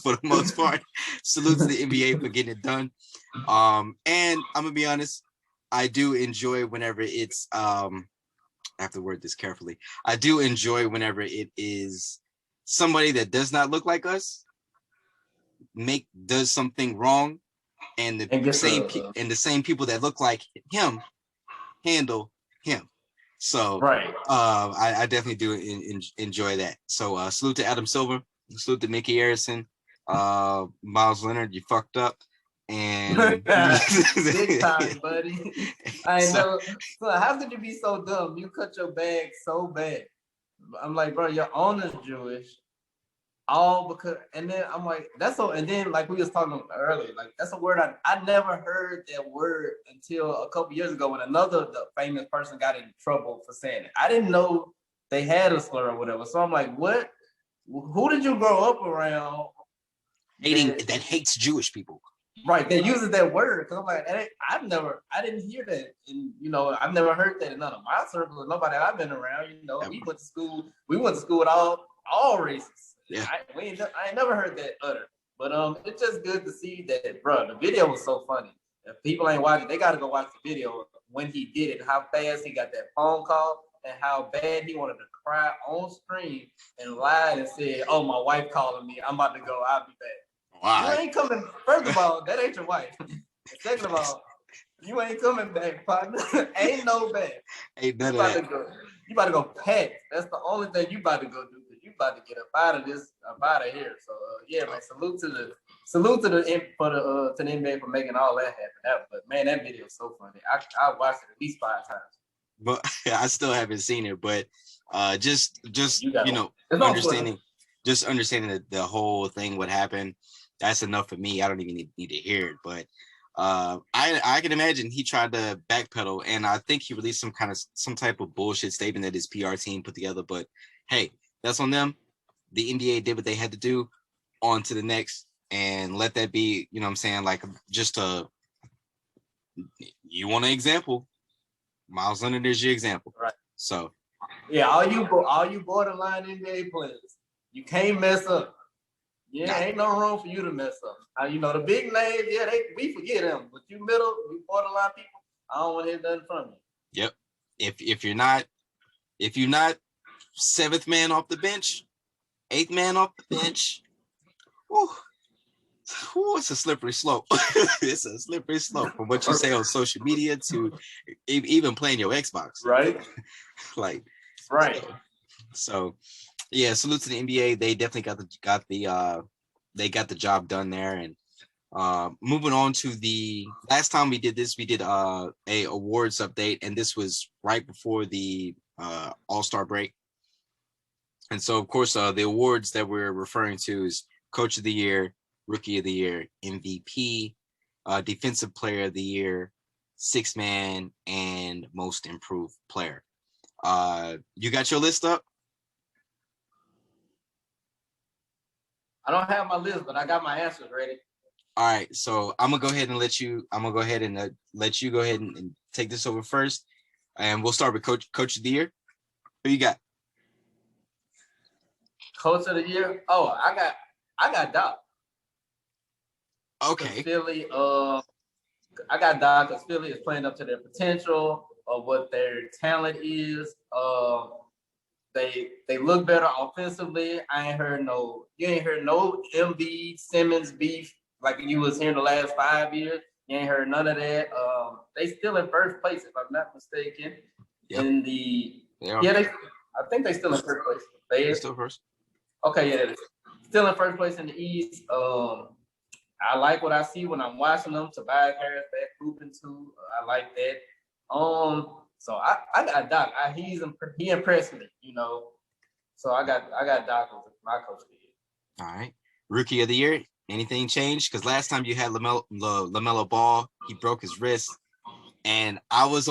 [SPEAKER 1] For the most part, salute to the NBA for getting it done. And I'm gonna be honest, I do enjoy whenever it's I have to word this carefully. I do enjoy whenever it is somebody that does not look like us does something wrong, and the same people that look like him handle him. So
[SPEAKER 2] Right.
[SPEAKER 1] I definitely do enjoy that. So salute to Adam Silver, salute to Mickey Harrison, Miles Leonard, you fucked up. And
[SPEAKER 2] big time, buddy. I
[SPEAKER 1] so,
[SPEAKER 2] know. So how could you be so dumb? You cut your bag so bad. I'm like, bro, your owner's Jewish. All because, and then I'm like, that's so. And then like we was talking earlier, like that's a word I never heard that word until a couple years ago when the famous person got in trouble for saying it. I didn't know they had a slur or whatever. So I'm like, what? Who did you grow up around?
[SPEAKER 1] that hates Jewish people.
[SPEAKER 2] Right, they uses that word because I'm like, I didn't hear that, and I've never heard that in none of my circles. Nobody I've been around, we went to school with all races.
[SPEAKER 1] Yeah,
[SPEAKER 2] I ain't never heard that uttered, but it's just good to see that, bro. The video was so funny. If people ain't watching, they got to go watch the video when he did it, how fast he got that phone call, and how bad he wanted to cry on screen and lied and said, "Oh, my wife calling me. I'm about to go. I'll be back."
[SPEAKER 1] Why?
[SPEAKER 2] You ain't coming. First of all, that ain't your wife. Second of all, you ain't coming back, partner. Ain't no back.
[SPEAKER 1] Ain't none of that.
[SPEAKER 2] You about to go pack. That's the only thing you about to go do because you about to get up out of here. So yeah, man. Salute to the NBA for making all that happen. But man, that video is so funny. I watched it at least 5 times.
[SPEAKER 1] But I still haven't seen it. But just understanding that the whole thing would happen. That's enough for me. I don't even need to hear it, but I can imagine he tried to backpedal, and I think he released some type of bullshit statement that his PR team put together. But hey, that's on them. The NBA did what they had to do. On to the next, and let that be. You know what I'm saying? Like just you want an example? Miles Leonard is your example,
[SPEAKER 2] right?
[SPEAKER 1] So
[SPEAKER 2] yeah, all you borderline NBA players, you can't mess up. Yeah, ain't no room for you to mess up. The big names, we forget them, but you borderline people, I don't want to hear nothing from you.
[SPEAKER 1] Yep. If you're not 7th man off the bench, 8th man off the bench, it's a slippery slope. It's a slippery slope from what you say on social media to even playing your Xbox.
[SPEAKER 2] Right.
[SPEAKER 1] Like.
[SPEAKER 2] Right.
[SPEAKER 1] So yeah, salute to the NBA. They definitely got the job done there. And moving on to the last time we did this, we did a awards update, and this was right before the All-Star break. And so of course the awards that we're referring to is Coach of the Year, Rookie of the Year, MVP, Defensive Player of the Year, Sixth Man, and Most Improved Player. You got your list up?
[SPEAKER 2] I don't have my list, but I got my answers ready.
[SPEAKER 1] All right, so I'm gonna go ahead and let you go ahead and take this over first, and we'll start with Coach of the Year. Who you got?
[SPEAKER 2] Coach of the Year? Oh, I got Doc.
[SPEAKER 1] Okay.
[SPEAKER 2] Philly, I got Doc because Philly is playing up to their potential of what their talent is. They look better offensively. You ain't heard no MB Simmons beef like you was hearing the last 5 years. You ain't heard none of that. They still in first place, if I'm not mistaken.
[SPEAKER 1] Yep.
[SPEAKER 2] I think they still in first place.
[SPEAKER 1] They're still first.
[SPEAKER 2] Okay, yeah, still in first place in the East. I like what I see when I'm watching them. Tobias Harris back hooping too. I like that. So I got Doc. He impressed me, So I got Doc as my coach of the year.
[SPEAKER 1] All right. Rookie of the Year. Anything changed? Because last time you had LaMelo Ball, he broke his wrist, and I was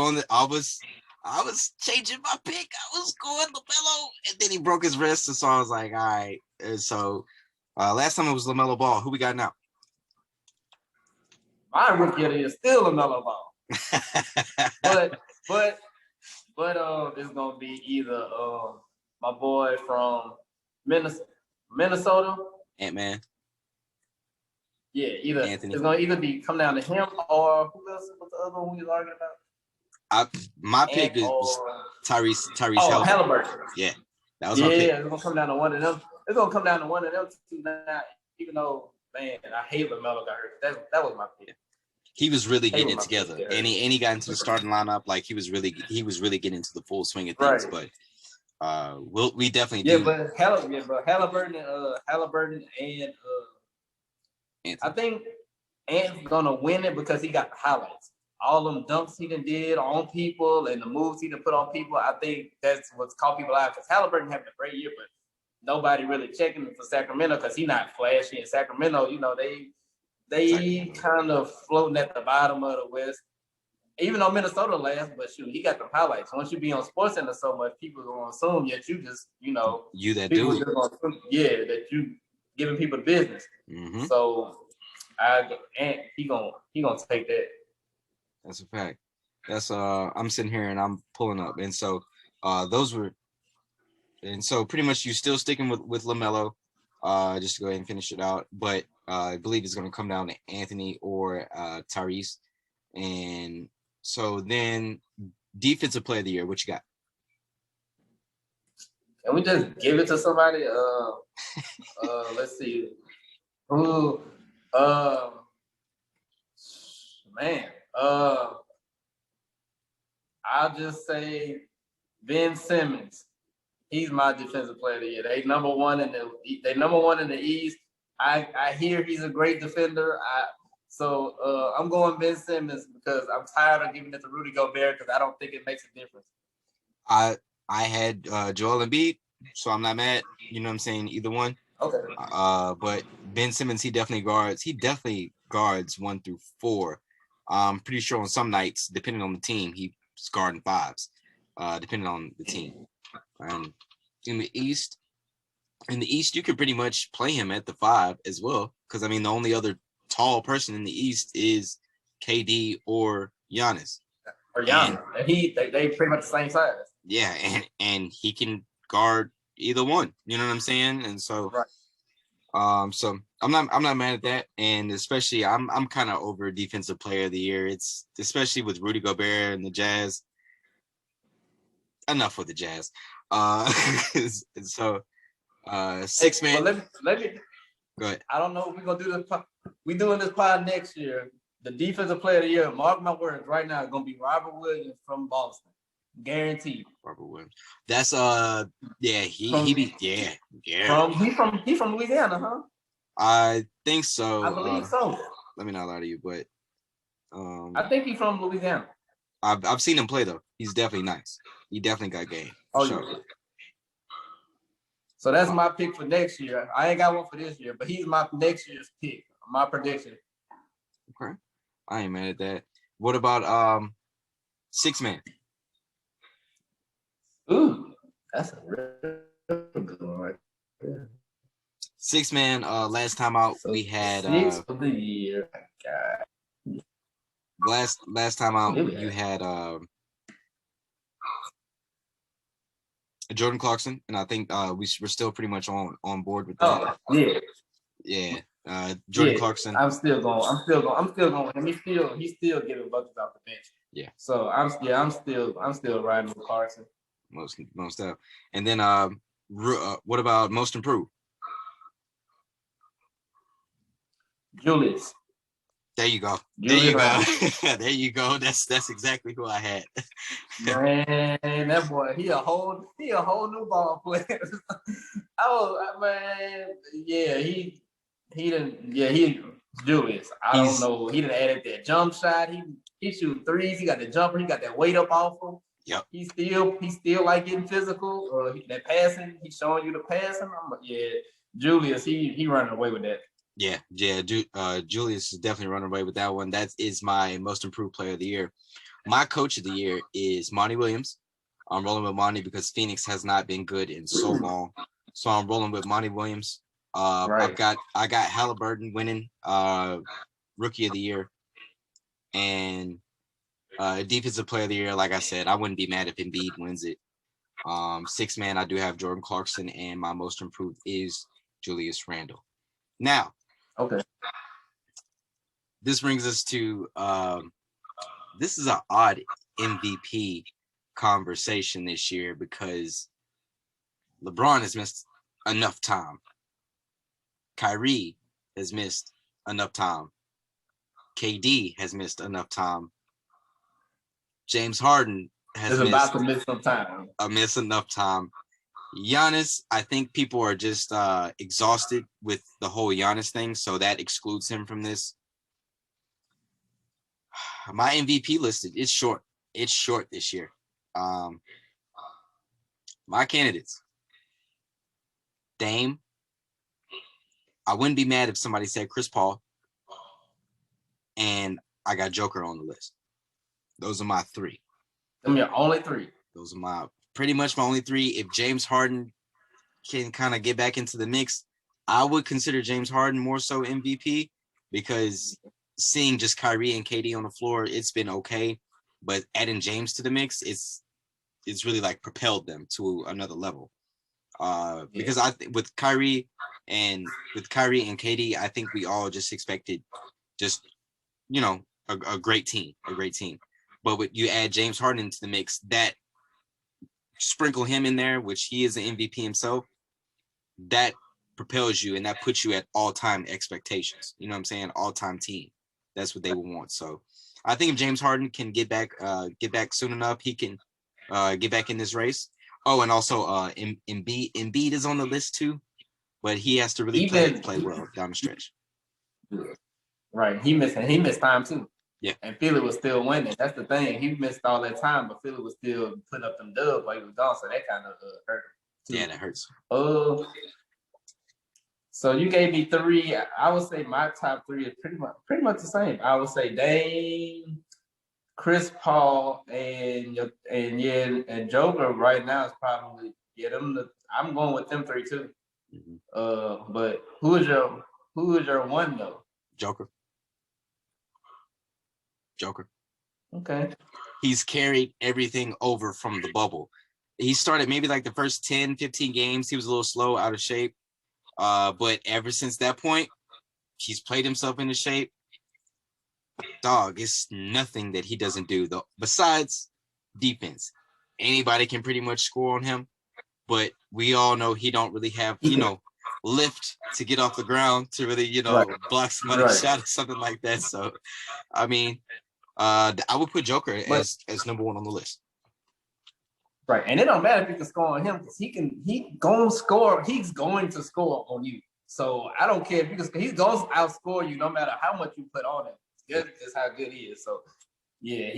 [SPEAKER 1] changing my pick. I was going LaMelo, and then he broke his wrist, and so I was like, all right. And so last time it was LaMelo Ball. Who we got now?
[SPEAKER 2] My rookie of the year is still LaMelo Ball, but it's gonna be either my boy from Minnesota,
[SPEAKER 1] Ant-Man.
[SPEAKER 2] Yeah,
[SPEAKER 1] Anthony.
[SPEAKER 2] It's gonna either come down to him or who else? What's the other one we was arguing about?
[SPEAKER 1] My pick is Tyrese.
[SPEAKER 2] Oh, Halliburton.
[SPEAKER 1] Yeah, that was my pick.
[SPEAKER 2] Yeah, it's gonna come down to one of them. It's gonna come down to one of them two now. Even though, man, I hate LaMelo got hurt. That was my pick.
[SPEAKER 1] he was really getting it
[SPEAKER 2] my
[SPEAKER 1] together,
[SPEAKER 2] pick there.
[SPEAKER 1] and he got into the starting lineup. Like he was really getting into the full swing of things.
[SPEAKER 2] Right.
[SPEAKER 1] But we definitely
[SPEAKER 2] Yeah,
[SPEAKER 1] do.
[SPEAKER 2] but Halliburton and
[SPEAKER 1] Anthony.
[SPEAKER 2] I think Ant's gonna win it because he got the highlights. All them dunks he done did on people and the moves he done put on people. I think that's what's caught people out because Halliburton having a great year, but nobody really checking him for Sacramento because he's not flashy. In Sacramento, you know, they kind of floating at the bottom of the West. Even though Minnesota last, but shoot, he got the highlights. Once you be on SportsCenter so much, people are gonna assume that you just, you know,
[SPEAKER 1] you that
[SPEAKER 2] people
[SPEAKER 1] dude.
[SPEAKER 2] just gonna assume, that you giving people the business.
[SPEAKER 1] Mm-hmm.
[SPEAKER 2] So he gonna take that.
[SPEAKER 1] That's a fact. That's I'm sitting here and I'm pulling up, and so those were, and so pretty much you still sticking with LaMelo, just to go ahead and finish it out. But I believe it's going to come down to Anthony or Tyrese, and so then defensive player of the year. What you got?
[SPEAKER 2] Can we just give it to somebody? Let's see. Who? Man. I'll just say Ben Simmons. He's my defensive player of the year. They number one in the East. I hear he's a great defender. So I'm going Ben Simmons because I'm tired of giving it to Rudy Gobert because I don't think it makes a difference.
[SPEAKER 1] I had Joel Embiid, so I'm not mad. You know what I'm saying? Either one.
[SPEAKER 2] Okay.
[SPEAKER 1] But Ben Simmons, he definitely guards 1 through 4. I'm pretty sure on some nights, depending on the team, he's guarding 5s, depending on the team. And in the East, you could pretty much play him at the 5 as well, because I mean the only other tall person in the East is KD or Giannis.
[SPEAKER 2] Or Giannis, and they pretty much the same size.
[SPEAKER 1] Yeah, and he can guard either one. You know what I'm saying? And so,
[SPEAKER 2] right.
[SPEAKER 1] So I'm not mad at that, and especially I'm kind of over defensive player of the year. It's especially with Rudy Gobert and the Jazz. Enough with the Jazz. So 6 man.
[SPEAKER 2] Well, let me.
[SPEAKER 1] Go ahead.
[SPEAKER 2] I don't know if we're gonna do this. We doing this pod next year. The defensive player of the year, mark my words, right now, is gonna be Robert Williams from Boston, guaranteed.
[SPEAKER 1] Robert Williams. That's
[SPEAKER 2] He's from Louisiana, huh?
[SPEAKER 1] I think so.
[SPEAKER 2] I believe so.
[SPEAKER 1] Let me not lie to you, but
[SPEAKER 2] I think he's from Louisiana.
[SPEAKER 1] I've seen him play though. He's definitely nice. He definitely got game.
[SPEAKER 2] Oh,
[SPEAKER 1] sure.
[SPEAKER 2] Yeah. So that's my pick for next year. I ain't got one for this year, but he's my next year's pick. My prediction.
[SPEAKER 1] Okay. I ain't mad at that. What about 6 man?
[SPEAKER 2] Ooh, that's a real good one right there.
[SPEAKER 1] 6 man, last time out we had
[SPEAKER 2] 6 of the year. God.
[SPEAKER 1] Last time out you had Jordan Clarkson, and I think we're still pretty much on board with that.
[SPEAKER 2] Oh, yeah.
[SPEAKER 1] Yeah. Jordan Clarkson.
[SPEAKER 2] I'm still going with him. He's still getting buckets off the bench.
[SPEAKER 1] Yeah.
[SPEAKER 2] So I'm still riding with Clarkson.
[SPEAKER 1] Most of. And then what about most improved?
[SPEAKER 2] Julius.
[SPEAKER 1] There you go. There you go. There you go. That's exactly who I had.
[SPEAKER 2] Man, that boy, he a whole new ball player. He Julius. I don't know. He done added that jump shot. He shooting threes. He got the jumper. He got that weight up off him.
[SPEAKER 1] Yep.
[SPEAKER 2] He still like getting physical. That passing. He's showing you the passing. Julius. He running away with that.
[SPEAKER 1] Yeah. Julius is definitely running away with that one. That is my most improved player of the year. My coach of the year is Mardy Williams. I'm rolling with Mardy because Phoenix has not been good in so long. So I'm rolling with Mardy Williams. Right. I got Halliburton winning rookie of the year, and defensive player of the year. Like I said, I wouldn't be mad if Embiid wins it. 6 man, I do have Jordan Clarkson, and my most improved is Julius Randle. Now,
[SPEAKER 2] okay,
[SPEAKER 1] this brings us to this is an odd MVP conversation this year because LeBron has missed enough time. Kyrie has missed enough time. KD has missed enough time. James Harden has
[SPEAKER 2] about to miss some time.
[SPEAKER 1] Missed enough time. Giannis, I think people are just exhausted with the whole Giannis thing, so that excludes him from this. My MVP listed, it's short. It's short this year. My candidates. Dame. I wouldn't be mad if somebody said Chris Paul. And I got Joker on the list. Those are my three.
[SPEAKER 2] Them your only three.
[SPEAKER 1] Those are pretty much my only three. If James Harden can kind of get back into the mix, I would consider James Harden more so MVP, because seeing just Kyrie and KD on the floor, it's been okay. But adding James to the mix, it's really like propelled them to another level. Because I think with Kyrie and KD, I think we all just expected just, a great team. But when you add James Harden into the mix, that sprinkle him in there, which he is an MVP himself, that propels you and that puts you at all-time expectations. You know what I'm saying? All-time team. That's what they would want. So I think if James Harden can get back soon enough, he can get back in this race. Oh, and also Embiid is on the list too, but he has to really play well down the stretch.
[SPEAKER 2] Right. He missed time too.
[SPEAKER 1] Yeah.
[SPEAKER 2] And Philly was still winning. That's the thing. He missed all that time, but Philly was still putting up them dubs while he was gone. So that kind of hurt too.
[SPEAKER 1] Yeah, that hurts.
[SPEAKER 2] So you gave me three. I would say my top three is pretty much the same. I would say Dame, Chris Paul, and Joker right now is probably I'm going with them three too. Mm-hmm. But who is your one though?
[SPEAKER 1] Joker.
[SPEAKER 2] Okay.
[SPEAKER 1] He's carried everything over from the bubble. He started maybe like the first 10, 15 games. He was a little slow, out of shape. But ever since that point, he's played himself into shape. Dog, it's nothing that he doesn't do though. Besides defense, anybody can pretty much score on him. But we all know he don't really have, lift to get off the ground to really, block somebody's shot or something like that. So, I mean, I would put Joker as number one on the list.
[SPEAKER 2] Right, and it don't matter if you can score on him because he's going to score on you. So I don't care if you can. He's going to outscore you no matter how much you put on him. That's how good he is. So yeah,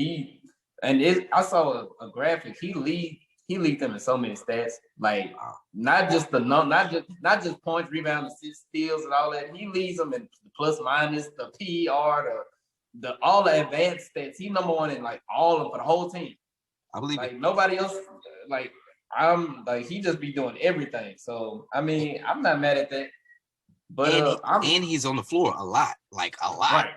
[SPEAKER 2] I saw a graphic. He leads them in so many stats. Like not just points, rebounds, assists, steals, and all that. He leads them in the plus minus, the PER, the all the advanced stats. He's number one in like all of them for the whole team.
[SPEAKER 1] I believe
[SPEAKER 2] like nobody else. He just be doing everything. So I mean, I'm not mad at that. But
[SPEAKER 1] and he's on the floor a lot, like a lot. Right.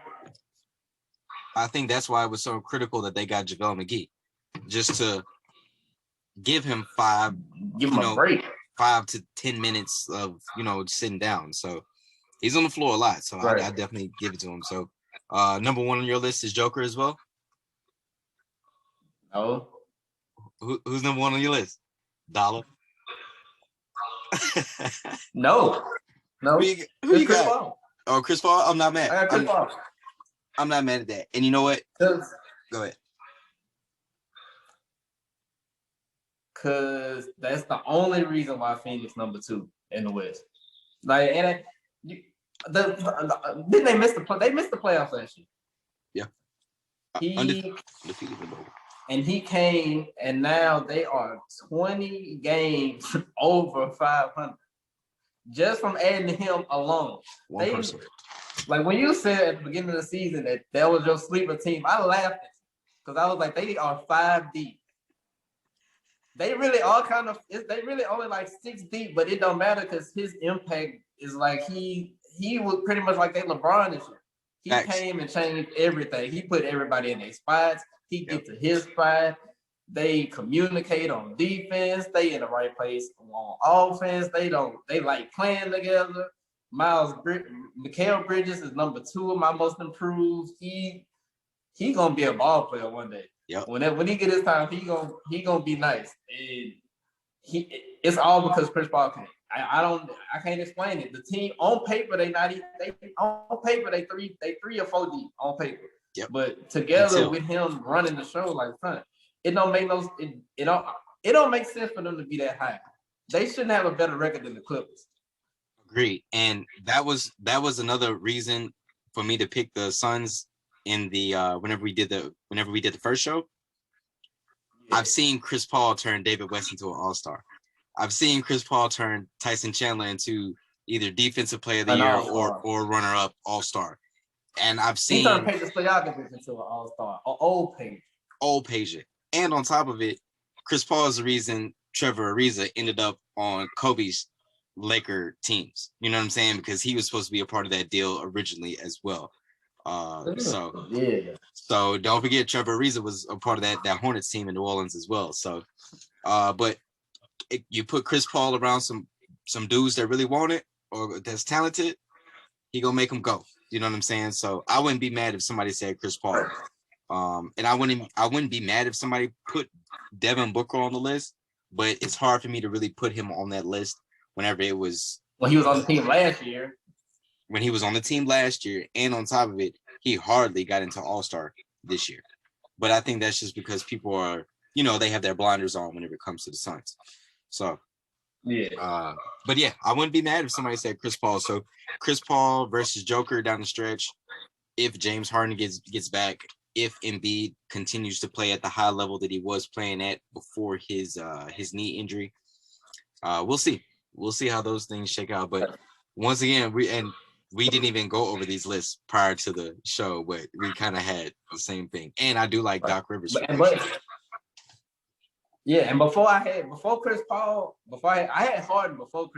[SPEAKER 1] I think that's why it was so critical that they got JaVale McGee, just to give him a break, 5 to 10 minutes of sitting down. So he's on the floor a lot. So I definitely give it to him. So number one on your list is Joker as well.
[SPEAKER 2] No.
[SPEAKER 1] Who's number one on your list? Dollar.
[SPEAKER 2] No.
[SPEAKER 1] Who you got? Paul. Oh, Chris Paul. I'm not mad.
[SPEAKER 2] I got Chris Paul.
[SPEAKER 1] I'm not mad at that. And you know what? Go ahead.
[SPEAKER 2] Because that's the only reason why Phoenix number 2 in the West. Like, and didn't they miss the play? They missed the playoffs last year.
[SPEAKER 1] Yeah.
[SPEAKER 2] And he came, and now they are 20 games over 500. Just from adding him alone.
[SPEAKER 1] One person.
[SPEAKER 2] Like when you said at the beginning of the season that was your sleeper team, I laughed because I was like, they are 5 deep. They really they really only like 6 deep, but it don't matter because his impact is like he was pretty much like that LeBron this year. He came and changed everything. He put everybody in their spots. He get to his spot. They communicate on defense. They in the right place on offense. They like playing together. Mikal Bridges is number 2 of my most improved. He gonna be a ball player one day.
[SPEAKER 1] Yep.
[SPEAKER 2] When he get his time, he gonna be nice. And it's all because Chris Paul came. I can't explain it. The team on paper they not they on paper they three or four deep on paper.
[SPEAKER 1] Yep.
[SPEAKER 2] But together with him running the show, like son, it don't make sense for them to be that high. They shouldn't have a better record than the Clippers.
[SPEAKER 1] Agreed. And that was another reason for me to pick the Suns in the whenever we did the first show. Yeah. I've seen Chris Paul turn David West into an all-star. I've seen Chris Paul turn Tyson Chandler into either defensive player of the year or runner-up all-star. And I've seen...
[SPEAKER 2] He turned Peja Stojakovic into an all-star, or old Peja.
[SPEAKER 1] And on top of it, Chris Paul is the reason Trevor Ariza ended up on Kobe's Laker teams. You know what I'm saying? Because he was supposed to be a part of that deal originally as well. So don't forget Trevor Ariza was a part of that Hornets team in New Orleans as well. So, but you put Chris Paul around some dudes that really want it or that's talented, he gonna make them go. You know what I'm saying? So I wouldn't be mad if somebody said Chris Paul. And I wouldn't be mad if somebody put Devin Booker on the list, but it's hard for me to really put him on that list whenever it was.
[SPEAKER 2] Well, he was on the team last year.
[SPEAKER 1] When he was on the team last year, and on top of it, he hardly got into All-Star this year. But I think that's just because people are, they have their blinders on whenever it comes to the Suns. So,
[SPEAKER 2] yeah.
[SPEAKER 1] But yeah, I wouldn't be mad if somebody said Chris Paul. So Chris Paul versus Joker down the stretch. If James Harden gets back, if Embiid continues to play at the high level that he was playing at before his knee injury, we'll see. We'll see how those things shake out. But once again, we didn't even go over these lists prior to the show, but we kind of had the same thing. And I do like Doc Rivers.
[SPEAKER 2] And before Chris Paul, I had Harden before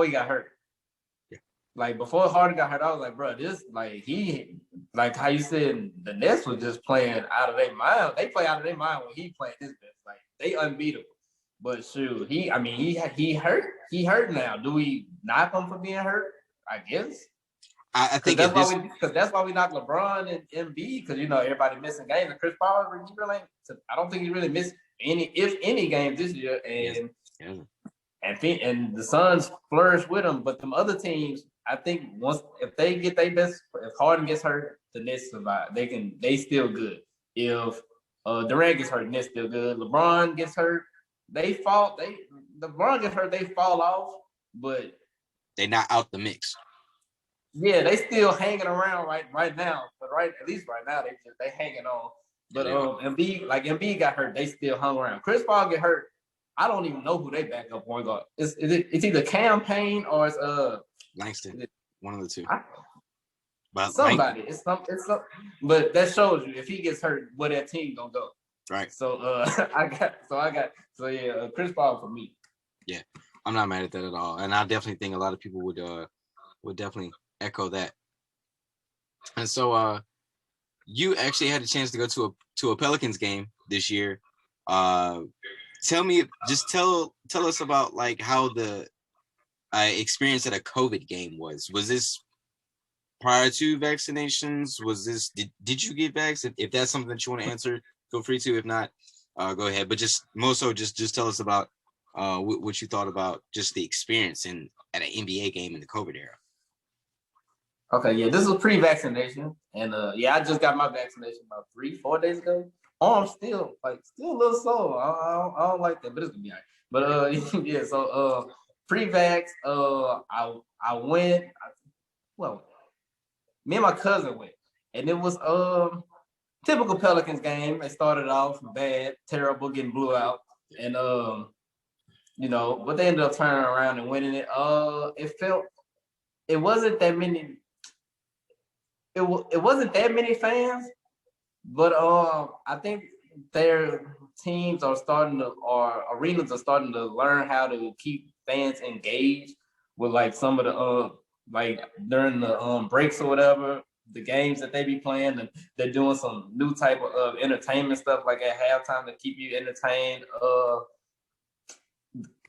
[SPEAKER 2] he got hurt.
[SPEAKER 1] Yeah.
[SPEAKER 2] Like before Harden got hurt, I was like, bro, this like how you said the Nets was just playing out of their mind. They play out of their mind when he playing this best. Like they unbeatable. But shoot, he hurt. He hurt now. Do we knock him for being hurt? I guess.
[SPEAKER 1] I think
[SPEAKER 2] that's why we knock LeBron and Embiid because everybody missing games. And Chris Paul, I don't think he really missed any games this year. And and the Suns flourish with him. But them other teams, I think if they get their best, if Harden gets hurt, the Nets survive. They still good. If Durant gets hurt, the Nets still good. LeBron gets hurt, LeBron gets hurt, they fall off. But
[SPEAKER 1] they're not out the mix.
[SPEAKER 2] Yeah, they still hanging around right now. But at least right now they hanging on. But Embiid got hurt, they still hung around. Chris Paul get hurt, I don't even know who they backup point guard. It's either Campaign or it's
[SPEAKER 1] Langston. One of the two.
[SPEAKER 2] But somebody. It's some. But that shows you if he gets hurt, where that team gonna go.
[SPEAKER 1] Right.
[SPEAKER 2] So Chris Paul for me.
[SPEAKER 1] Yeah, I'm not mad at that at all, and I definitely think a lot of people would definitely echo that. And so you actually had a chance to go to a Pelicans game this year. Tell us about like how the experience at a COVID game was. Was this prior to vaccinations? Was this did you get vaccinated? If that's something that you want to answer, feel free to. If not, go ahead. But just tell us about what you thought about just the experience at an NBA game in the COVID era.
[SPEAKER 2] Okay, yeah, this was pre-vaccination, and I just got my vaccination about 3-4 days ago. Arm's still a little sore. I don't like that, but it's gonna be all right. But yeah, so pre-vax, I went. Me and my cousin went, and it was typical Pelicans game. They started off bad, terrible, getting blew out, and but they ended up turning around and winning it. It wasn't that many. It wasn't that many fans, but I think their teams are arenas are starting to learn how to keep fans engaged with like some of the like during the breaks or whatever, the games that they be playing, and they're doing some new type of entertainment stuff like at halftime to keep you entertained.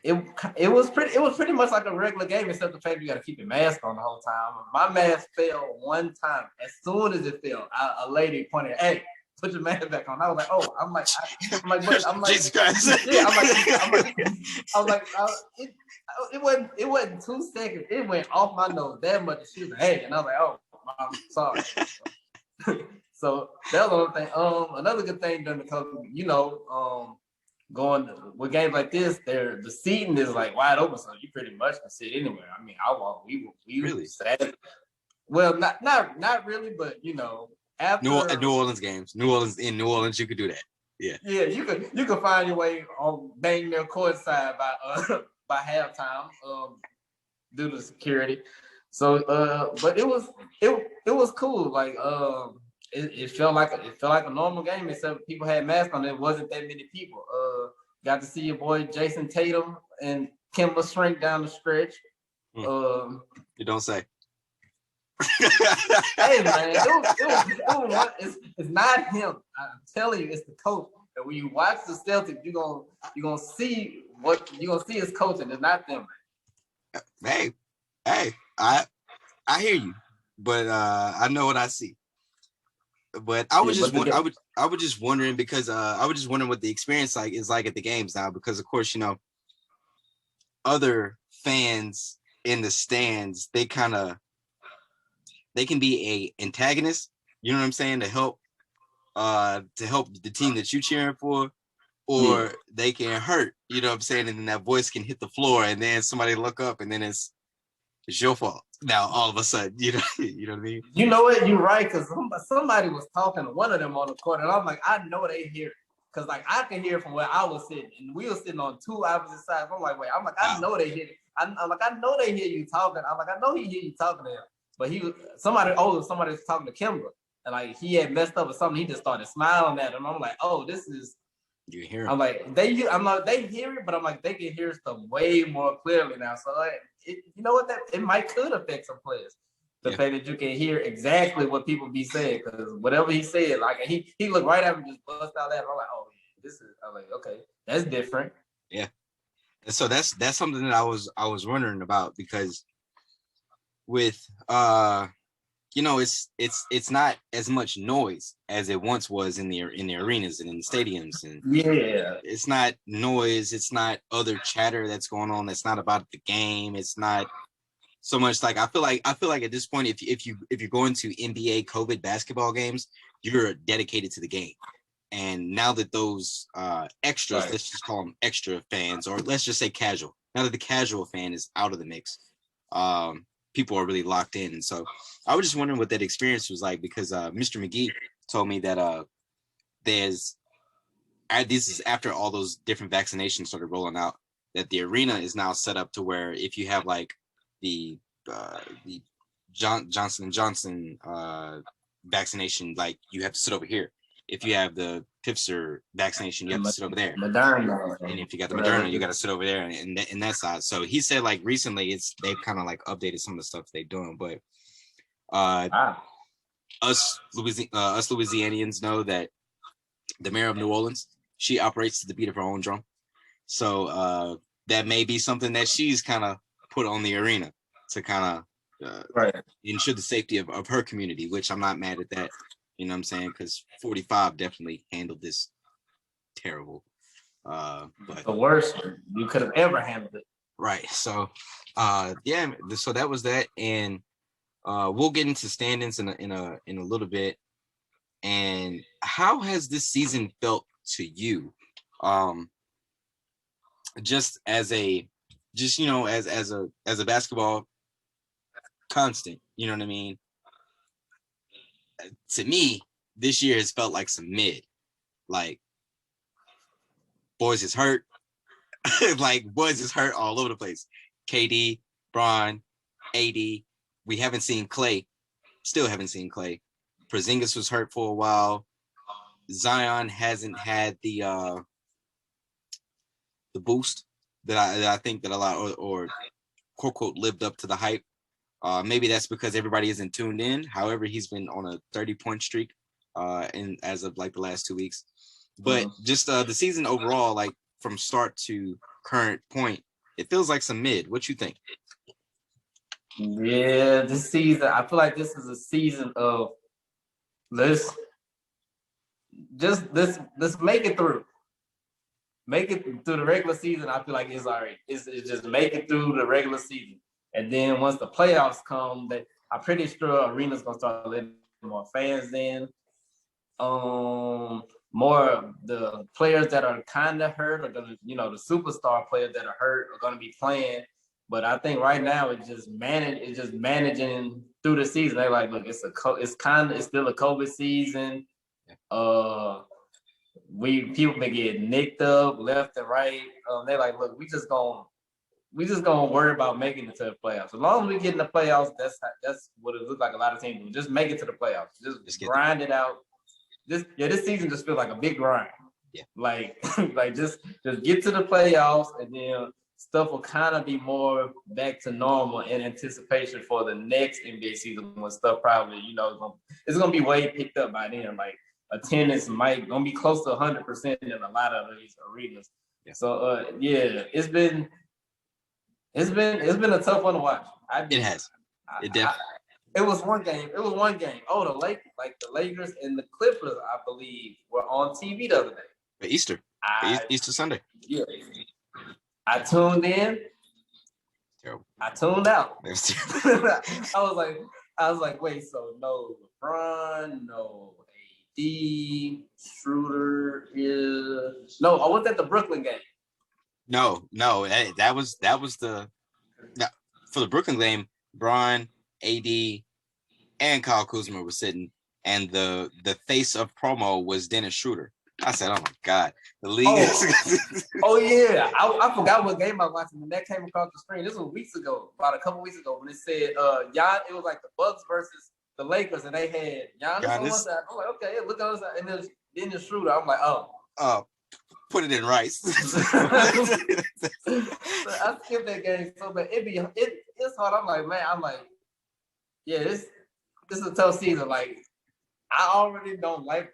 [SPEAKER 2] It was pretty much like a regular game, except the fact you got to keep your mask on the whole time. My mask fell one time. As soon as it fell, a lady pointed, "Hey, put your mask back on. I was like, oh,
[SPEAKER 1] Jesus Christ.
[SPEAKER 2] Yeah, it wasn't 2 seconds. It went off my nose that much. She was like, hey, and I was like, oh, I'm sorry. So that was the other thing. Another good thing during the COVID, going with games like this, the seating is like wide open, so you pretty much can sit anywhere. I mean, we
[SPEAKER 1] Really
[SPEAKER 2] sat. Well, not really, but after
[SPEAKER 1] New Orleans games, New Orleans, you could do that. Yeah,
[SPEAKER 2] you could find your way on dang near courtside by halftime due to security. So, but it was cool. Like it felt like a normal game, except people had masks on. It wasn't that many people. Got to see your boy Jason Tatum and Kemba shrink down the stretch.
[SPEAKER 1] You don't say.
[SPEAKER 2] Hey man, it's not him. I'm telling you, it's the coach. And when you watch the Celtics, you're gonna see his coaching. It's not them.
[SPEAKER 1] Hey, I hear you, but I know what I see. But I was just wondering because I was just wondering what the experience is like at the games now, because of course other fans in the stands, they can be a antagonist, you know what I'm saying, to help the team that you cheering for, or they can hurt, you know what I'm saying, and then that voice can hit the floor, and then somebody look up, and then it's your fault. Now all of a sudden, you know what I mean?
[SPEAKER 2] You know what? You're right, because somebody was talking to one of them on the court, and I'm like, I know they hear it, because like I can hear from where I was sitting, and we were sitting on two opposite sides. I'm like, wait, I know they hear it. I'm like, I know they hear you talking. I'm like, I know he hear you talking to him. But somebody was talking to Kimber, and like he had messed up or something. He just started smiling at him. I'm like, oh, this is.
[SPEAKER 1] You hear?
[SPEAKER 2] I'm like, they hear it, but I'm like, they can hear stuff way more clearly now. So like, you know what? It might affect some players. The fact that you can hear exactly what people be saying, because whatever he said, like he looked right at him, just bust out laughing. I'm like, oh yeah, this is. I'm like, okay, that's different.
[SPEAKER 1] Yeah. So that's something that I was wondering about, because with it's not as much noise as it once was in the arenas and in the stadiums, and it's not noise, it's not other chatter that's going on that's not about the game. It's not so much like I feel like at this point, if you're going to NBA COVID basketball games, you're dedicated to the game. And now that those extras, let's just call them extra fans, or let's just say casual, now that the casual fan is out of the mix, people are really locked in. And so I was just wondering what that experience was like, because Mr. McGee told me that this is after all those different vaccinations started rolling out, that the arena is now set up to where if you have like the Johnson & Johnson vaccination, like you have to sit over here. If you have the Pfizer vaccination, you have to sit over there.
[SPEAKER 2] Moderna.
[SPEAKER 1] And if you got the Moderna, you got to sit over there and that side. So he said like recently they've kind of like updated some of the stuff they're doing. But us Louisianians know that the mayor of New Orleans, she operates to the beat of her own drum. So that may be something that she's kind of put on the arena to kind of ensure the safety of her community, which I'm not mad at that. You know what I'm saying? Because 45 definitely handled this terrible. But
[SPEAKER 2] the worst you could have ever handled it.
[SPEAKER 1] Right. So, so that was that, and we'll get into standings in a little bit. And how has this season felt to you? Just as a basketball constant, you know what I mean? To me, this year has felt like some mid. Like, boys is hurt. Like, boys is hurt all over the place. KD, Bron, AD. We haven't seen Clay. Still haven't seen Clay. Porzingis was hurt for a while. Zion hasn't had the boost that I think that a lot, or quote unquote, lived up to the hype. Maybe that's because everybody isn't tuned in. However, he's been on a 30-point streak as of like the last 2 weeks. But just the season overall, like from start to current point, it feels like some mid. What you think?
[SPEAKER 2] Yeah, this season, I feel like this is a season of let's just let's make it through. Make it through the regular season. I feel like it's all right. It's just make it through the regular season, and then once the playoffs come, that I'm pretty sure arena's gonna start letting more fans in. More of the players that are kind of hurt are gonna, the superstar players that are hurt are gonna be playing. But I think right now it's just managing through the season. They're like, look, it's still a COVID season. People been getting nicked up left and right. They're like, look, we just gonna worry about making it to the playoffs. As long as we get in the playoffs, that's what it looks like. A lot of teams do. Just make it to the playoffs. Just grind it out. This season just feels like a big grind.
[SPEAKER 1] Yeah.
[SPEAKER 2] Like just get to the playoffs, and then stuff will kind of be more back to normal in anticipation for the next NBA season, when stuff probably, it's gonna be way picked up by then. Like attendance gonna be close to 100% in a lot of these arenas. Yeah. So it's been a tough one to watch.
[SPEAKER 1] It has. It definitely.
[SPEAKER 2] It was one game. Oh, the Lakers and the Clippers, I believe, were on TV the other day.
[SPEAKER 1] Easter Sunday.
[SPEAKER 2] Yeah. I tuned in.
[SPEAKER 1] Terrible.
[SPEAKER 2] I tuned out. I was like, wait, so no LeBron, no AD, Schroeder is no. I was at the Brooklyn game.
[SPEAKER 1] No, that was for the Brooklyn game. Bron, AD, and Kyle Kuzma were sitting, and the face of promo was Dennis Schroeder. I said, "Oh my God, the league!"
[SPEAKER 2] Oh yeah, I forgot what game I was watching when that came across the screen. This was about a couple weeks ago, when it said, it was like the Bucks versus the Lakers, and they had Giannis on one side. I'm like, okay, look on the side, and there's Dennis Schroeder. I'm like, oh.
[SPEAKER 1] Put it in rice.
[SPEAKER 2] So I skipped that game so bad. It's hard. I'm like, yeah, this is a tough season. Like, I already don't like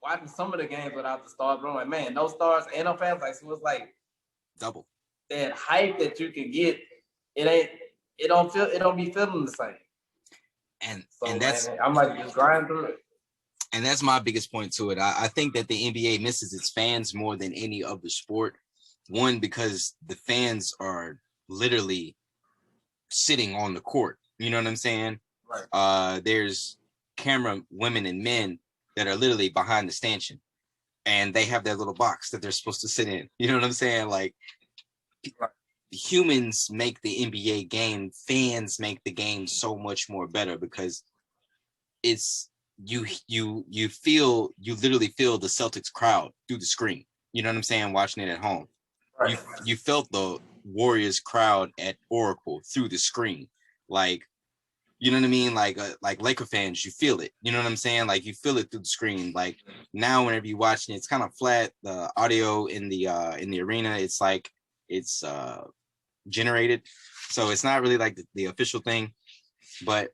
[SPEAKER 2] watching some of the games without the stars, but I'm like, man, no stars and no fans. Like, so it's like
[SPEAKER 1] double
[SPEAKER 2] that hype that you can get. It don't be feeling the same.
[SPEAKER 1] And
[SPEAKER 2] that's, man, I'm like, just grind through it.
[SPEAKER 1] And that's my biggest point to it. I think that the NBA misses its fans more than any other sport. One, because the fans are literally sitting on the court. You know what I'm saying?
[SPEAKER 2] Right.
[SPEAKER 1] There's camera women and men that are literally behind the stanchion, and they have their little box that they're supposed to sit in. You know what I'm saying? Like, humans make the NBA game, fans make the game so much more better, because it's you literally feel the Celtics crowd through the screen. You know what I'm saying? Watching it at home. Right. You felt the Warriors crowd at Oracle through the screen. Like, you know what I mean? Like Laker fans, you feel it. You know what I'm saying? Like, you feel it through the screen. Like, now whenever you're watching it, it's kind of flat. The audio in the arena, it's like it's generated. So it's not really like the official thing. But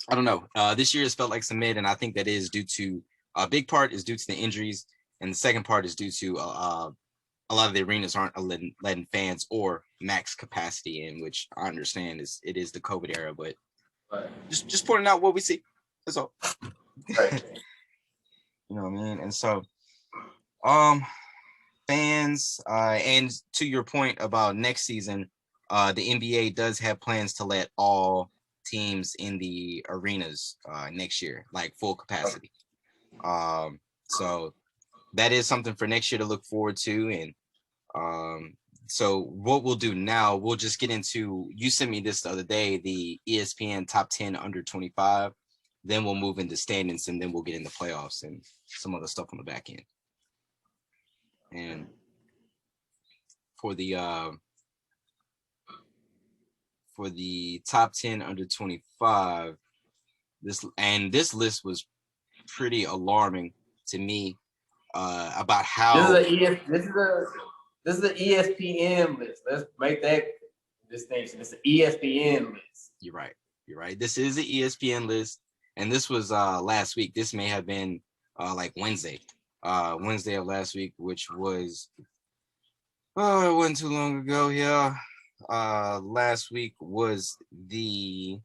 [SPEAKER 1] I don't know. This year has felt like some mid, and I think that is due to a big part is due to the injuries, and the second part is due to a lot of the arenas aren't letting fans or max capacity in, which I understand it is the COVID era, but just pointing out what we see. That's all.
[SPEAKER 2] Right.
[SPEAKER 1] You know what I mean? And so, fans, and to your point about next season, the NBA does have plans to let all teams in the arenas next year, like full capacity. So that is something for next year to look forward to. And so what we'll do now, we'll just get into, you sent me this the other day, the ESPN top 10 under 25. Then we'll move into standings, and then we'll get into playoffs and some other stuff on the back end. And for the top 10 under 25, this list was pretty alarming to me about how
[SPEAKER 2] this is the ESPN list. Let's make that distinction. It's the ESPN list.
[SPEAKER 1] You're right. This is the ESPN list, and this was last week. This may have been like Wednesday of last week, which was it wasn't too long ago. Yeah. Last week was the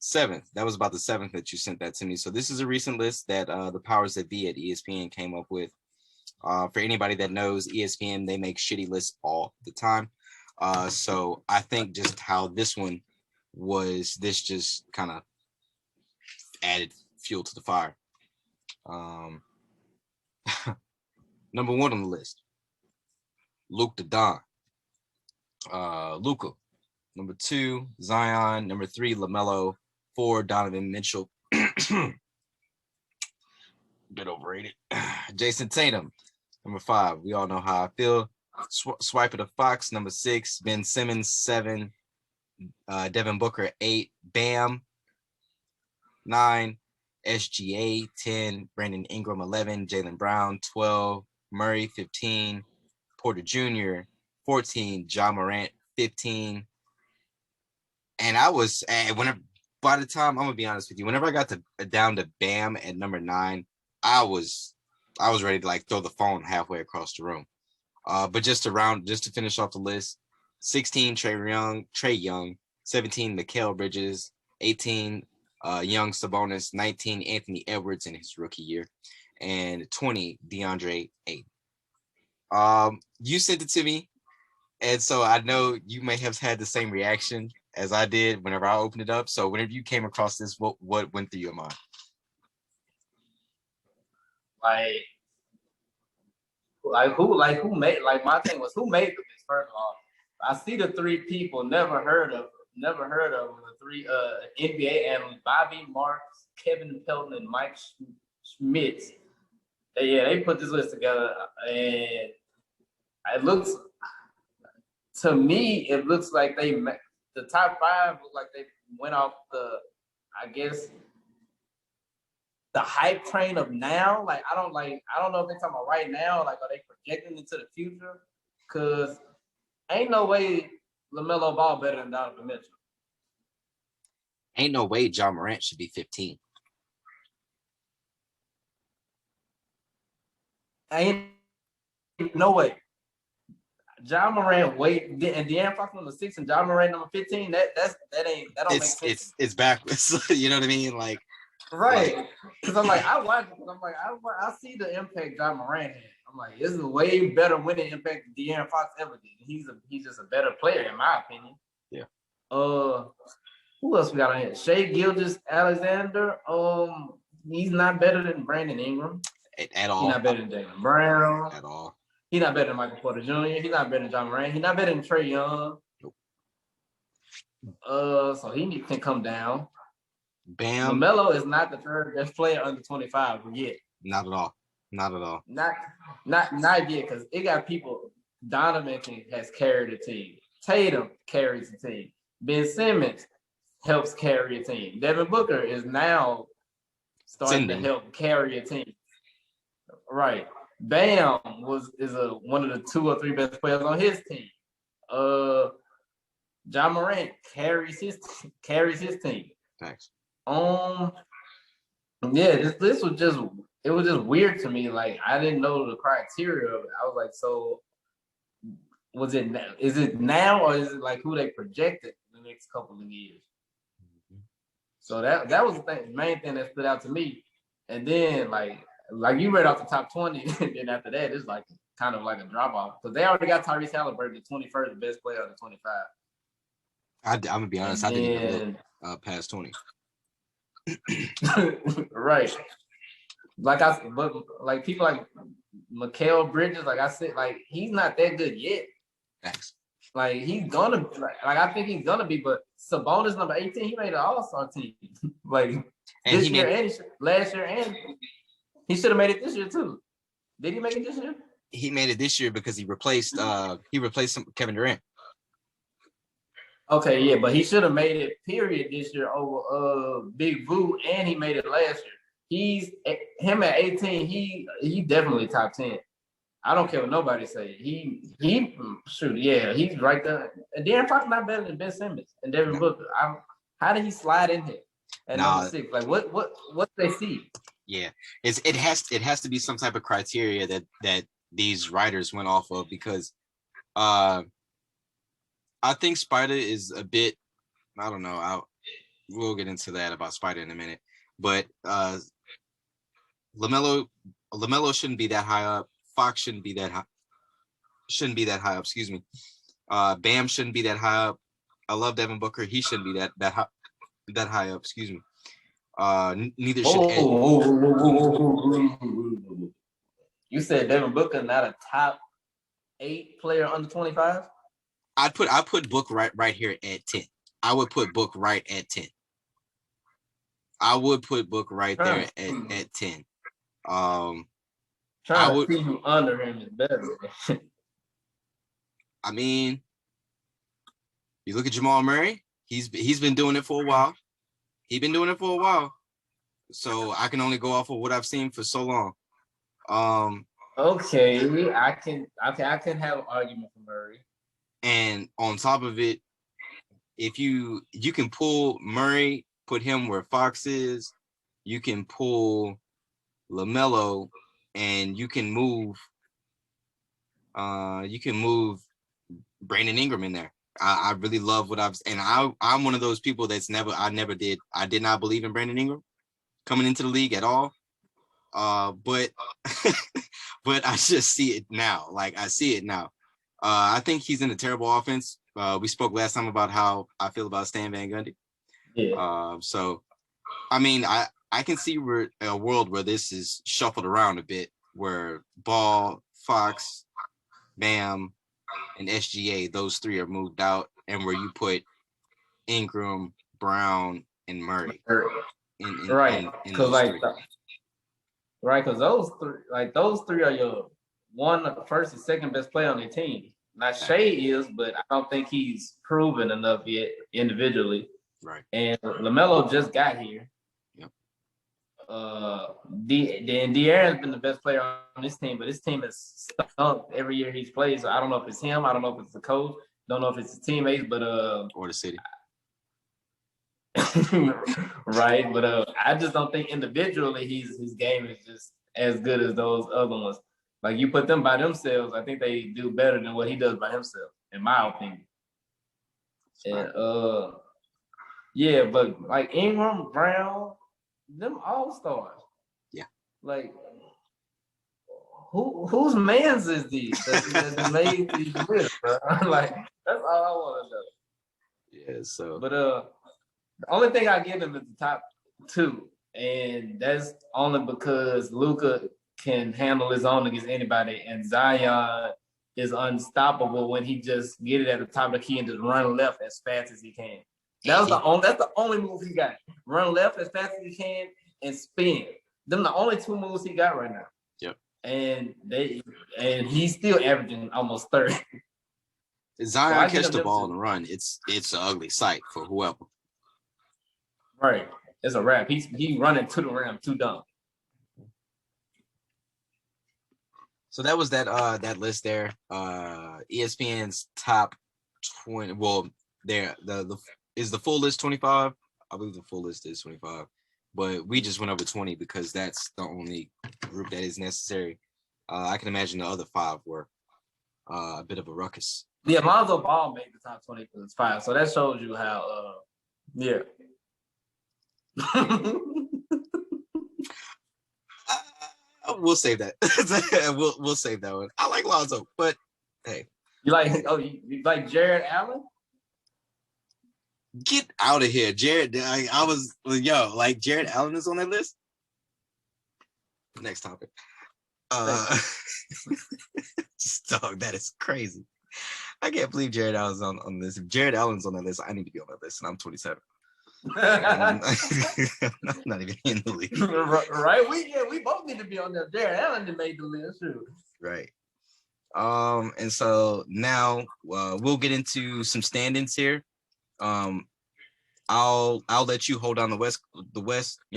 [SPEAKER 1] 7th. That was about the 7th that you sent that to me. So this is a recent list that the powers that be at ESPN came up with. For anybody that knows ESPN, they make shitty lists all the time. So I think just how this one was, this just kind of added fuel to the fire. Number 1 on the list, Luke the Don. Luka. Number 2, Zion. Number 3, LaMelo. 4, Donovan Mitchell. Bit overrated. Jason Tatum. Number 5, we all know how I feel. Swiper the Fox. Number 6, Ben Simmons. 7, Devin Booker. 8, Bam. 9, SGA. 10, Brandon Ingram. 11, Jaylen Brown. 12, Murray. 15, Porter Jr. 14, Ja Morant. 15, and I was by the time, I'm gonna be honest with you, whenever I got down to Bam at number 9, I was ready to like throw the phone halfway across the room. But just to finish off the list, 16, Trae Young. 17, Mikal Bridges. 18, Young Sabonis. 19, Anthony Edwards in his rookie year, and 20, DeAndre Ayton. You sent it to me, and so I know you may have had the same reaction as I did whenever I opened it up. So whenever you came across this, what went through your mind?
[SPEAKER 2] Who made, like, my thing was, who made the list? First of all, I see the 3 people never heard of the 3 NBA analysts: Bobby Marks, Kevin Pelton, and Mike Schmitz. They put this list together, and it looks like the top 5 look like they went off I guess the hype train of now. Like, I don't know if they're talking about right now, like, are they projecting into the future? Because ain't no way LaMelo Ball better than Donovan Mitchell.
[SPEAKER 1] Ain't no way Ja Morant should be 15.
[SPEAKER 2] Ain't no way. Ja Morant and De'Aaron Fox number 6 and Ja Morant number 15. That don't make sense.
[SPEAKER 1] It's backwards. You know what I mean? Like,
[SPEAKER 2] right. Because I'm like, I see the impact Ja Morant had. I'm like, this is a way better winning impact than De'Aaron Fox ever did. He's just a better player, in my opinion.
[SPEAKER 1] Yeah.
[SPEAKER 2] Who else we got on here? Shai Gilgeous-Alexander. He's not better than Brandon Ingram.
[SPEAKER 1] At all.
[SPEAKER 2] He's not better than Jaylen Brown.
[SPEAKER 1] At all.
[SPEAKER 2] He's not better than Michael Porter Jr. He's not better than Ja Morant. He's not better than Trae Young. Nope. So he can come down.
[SPEAKER 1] Bam.
[SPEAKER 2] LaMelo is not the 3rd best player under 25 yet.
[SPEAKER 1] Not at all. Not at all.
[SPEAKER 2] Not yet, because it got people. Donovan has carried a team. Tatum carries a team. Ben Simmons helps carry a team. Devin Booker is now starting to help carry a team. Right. Bam is one of the 2 or 3 best players on his team. Ja Morant carries his team.
[SPEAKER 1] Thanks.
[SPEAKER 2] This was just weird to me. Like, I didn't know the criteria of it. I was like, so is it now, or is it like who they projected in the next couple of years? Mm-hmm. So that was the main thing that stood out to me. And then like you read off the top 20, and then after that, it's like kind of like a drop off, because they already got Tyrese Halliburton, the 21st, the best player of the 25.
[SPEAKER 1] I'm gonna be honest, I didn't even look past 20.
[SPEAKER 2] Right. But people like Mikal Bridges, like I said, like, he's not that good yet.
[SPEAKER 1] Thanks.
[SPEAKER 2] Like, he's gonna I think he's gonna be, but Sabonis number 18, he made an all-star team. Like, and this year and last year, and he should have made it this year too. Did he make it this year?
[SPEAKER 1] He made it this year because he replaced Kevin Durant.
[SPEAKER 2] Okay, yeah, but he should have made it, period, this year over Big Boo, and he made it last year. Him at 18, he definitely top 10. I don't care what nobody say. He's right there. And De'Aaron Fox not better than Ben Simmons and Devin Booker. How did he slide in here at number 6? Like, what do they see?
[SPEAKER 1] Yeah, it has to be some type of criteria that these writers went off of, because I think Spider is a bit, I don't know, we'll get into that about Spider in a minute. But LaMelo shouldn't be that high up. Fox shouldn't be that high. Up. Excuse me. Bam shouldn't be that high up. I love Devin Booker. He shouldn't be that high up. Excuse me. Neither should.
[SPEAKER 2] You said Devin Booker not a top 8 player under 25?
[SPEAKER 1] I put Book right here at 10. I would put Book right at 10. I would put Book right there at 10.
[SPEAKER 2] Trying to see who under him is better.
[SPEAKER 1] I mean, you look at Jamal Murray. He's been doing it for a while. So I can only go off of what I've seen for so long.
[SPEAKER 2] Okay, I can have an argument for Murray.
[SPEAKER 1] And on top of it, if you can pull Murray, put him where Fox is, you can pull LaMelo, and you can move Brandon Ingram in there. I really love what I'm one of those people that's I did not believe in Brandon Ingram coming into the league at all. But but I just see it now. Like, I see it now. I think he's in a terrible offense. We spoke last time about how I feel about Stan Van Gundy.
[SPEAKER 2] Yeah.
[SPEAKER 1] So, I mean, I can see a world where this is shuffled around a bit, where Ball, Fox, Bam, and SGA, those three are moved out, and where you put Ingram, Brown, and Murray.
[SPEAKER 2] Right. Because those three are your first and second best player on their team. Now Shea is, but I don't think he's proven enough yet individually.
[SPEAKER 1] Right.
[SPEAKER 2] And LaMelo just got here.
[SPEAKER 1] Yep.
[SPEAKER 2] De'Aaron's been the best player on this team, but this team has stunk every year he's played. So I don't know if it's him. I don't know if it's the coach. Don't know if it's the teammates, but
[SPEAKER 1] or the city.
[SPEAKER 2] Right, but I just don't think individually his game is just as good as those other ones. Like, you put them by themselves, I think they do better than what he does by himself, in my opinion. And yeah, but like Ingram, Brown, them all-stars.
[SPEAKER 1] Yeah.
[SPEAKER 2] Like, whose man's is these that made these lists, bro? Like, that's all I want to know.
[SPEAKER 1] Yeah, so.
[SPEAKER 2] But the only thing I give him is the top 2, and that's only because Luka can handle his own against anybody, and Zion is unstoppable when he just get it at the top of the key and just run left as fast as he can. That's the only move he got. Run left as fast as he can and spin. Them the only 2 moves he got right now.
[SPEAKER 1] Yep.
[SPEAKER 2] And he's still averaging almost 30.
[SPEAKER 1] Zion catch the ball and run. It's an ugly sight for whoever.
[SPEAKER 2] Right. It's a wrap. He running to the rim, too dumb.
[SPEAKER 1] So that was that list there. ESPN's top 20. Well, there is the full list 25. I believe the full list is 25, but we just went over 20 because that's the only group that is necessary. I can imagine the other 5 were a bit of a ruckus.
[SPEAKER 2] Yeah, Lonzo Ball made the top 20 because it's 5, so that shows you how. Yeah.
[SPEAKER 1] We'll save that. we'll save that one. I like Lonzo, but hey,
[SPEAKER 2] you like Jared Allen?
[SPEAKER 1] Get out of here, Jared. Jared Allen is on that list. Next topic. Dog, that is crazy. I can't believe Jared Allen's on this. If Jared Allen's on that list, I need to be on that list, and I'm 27. I'm not even in the league.
[SPEAKER 2] Right? We both need to be on there. Jared Allen that made the list too.
[SPEAKER 1] Right. And so now we'll get into some standings here. I'll let you hold on the West, you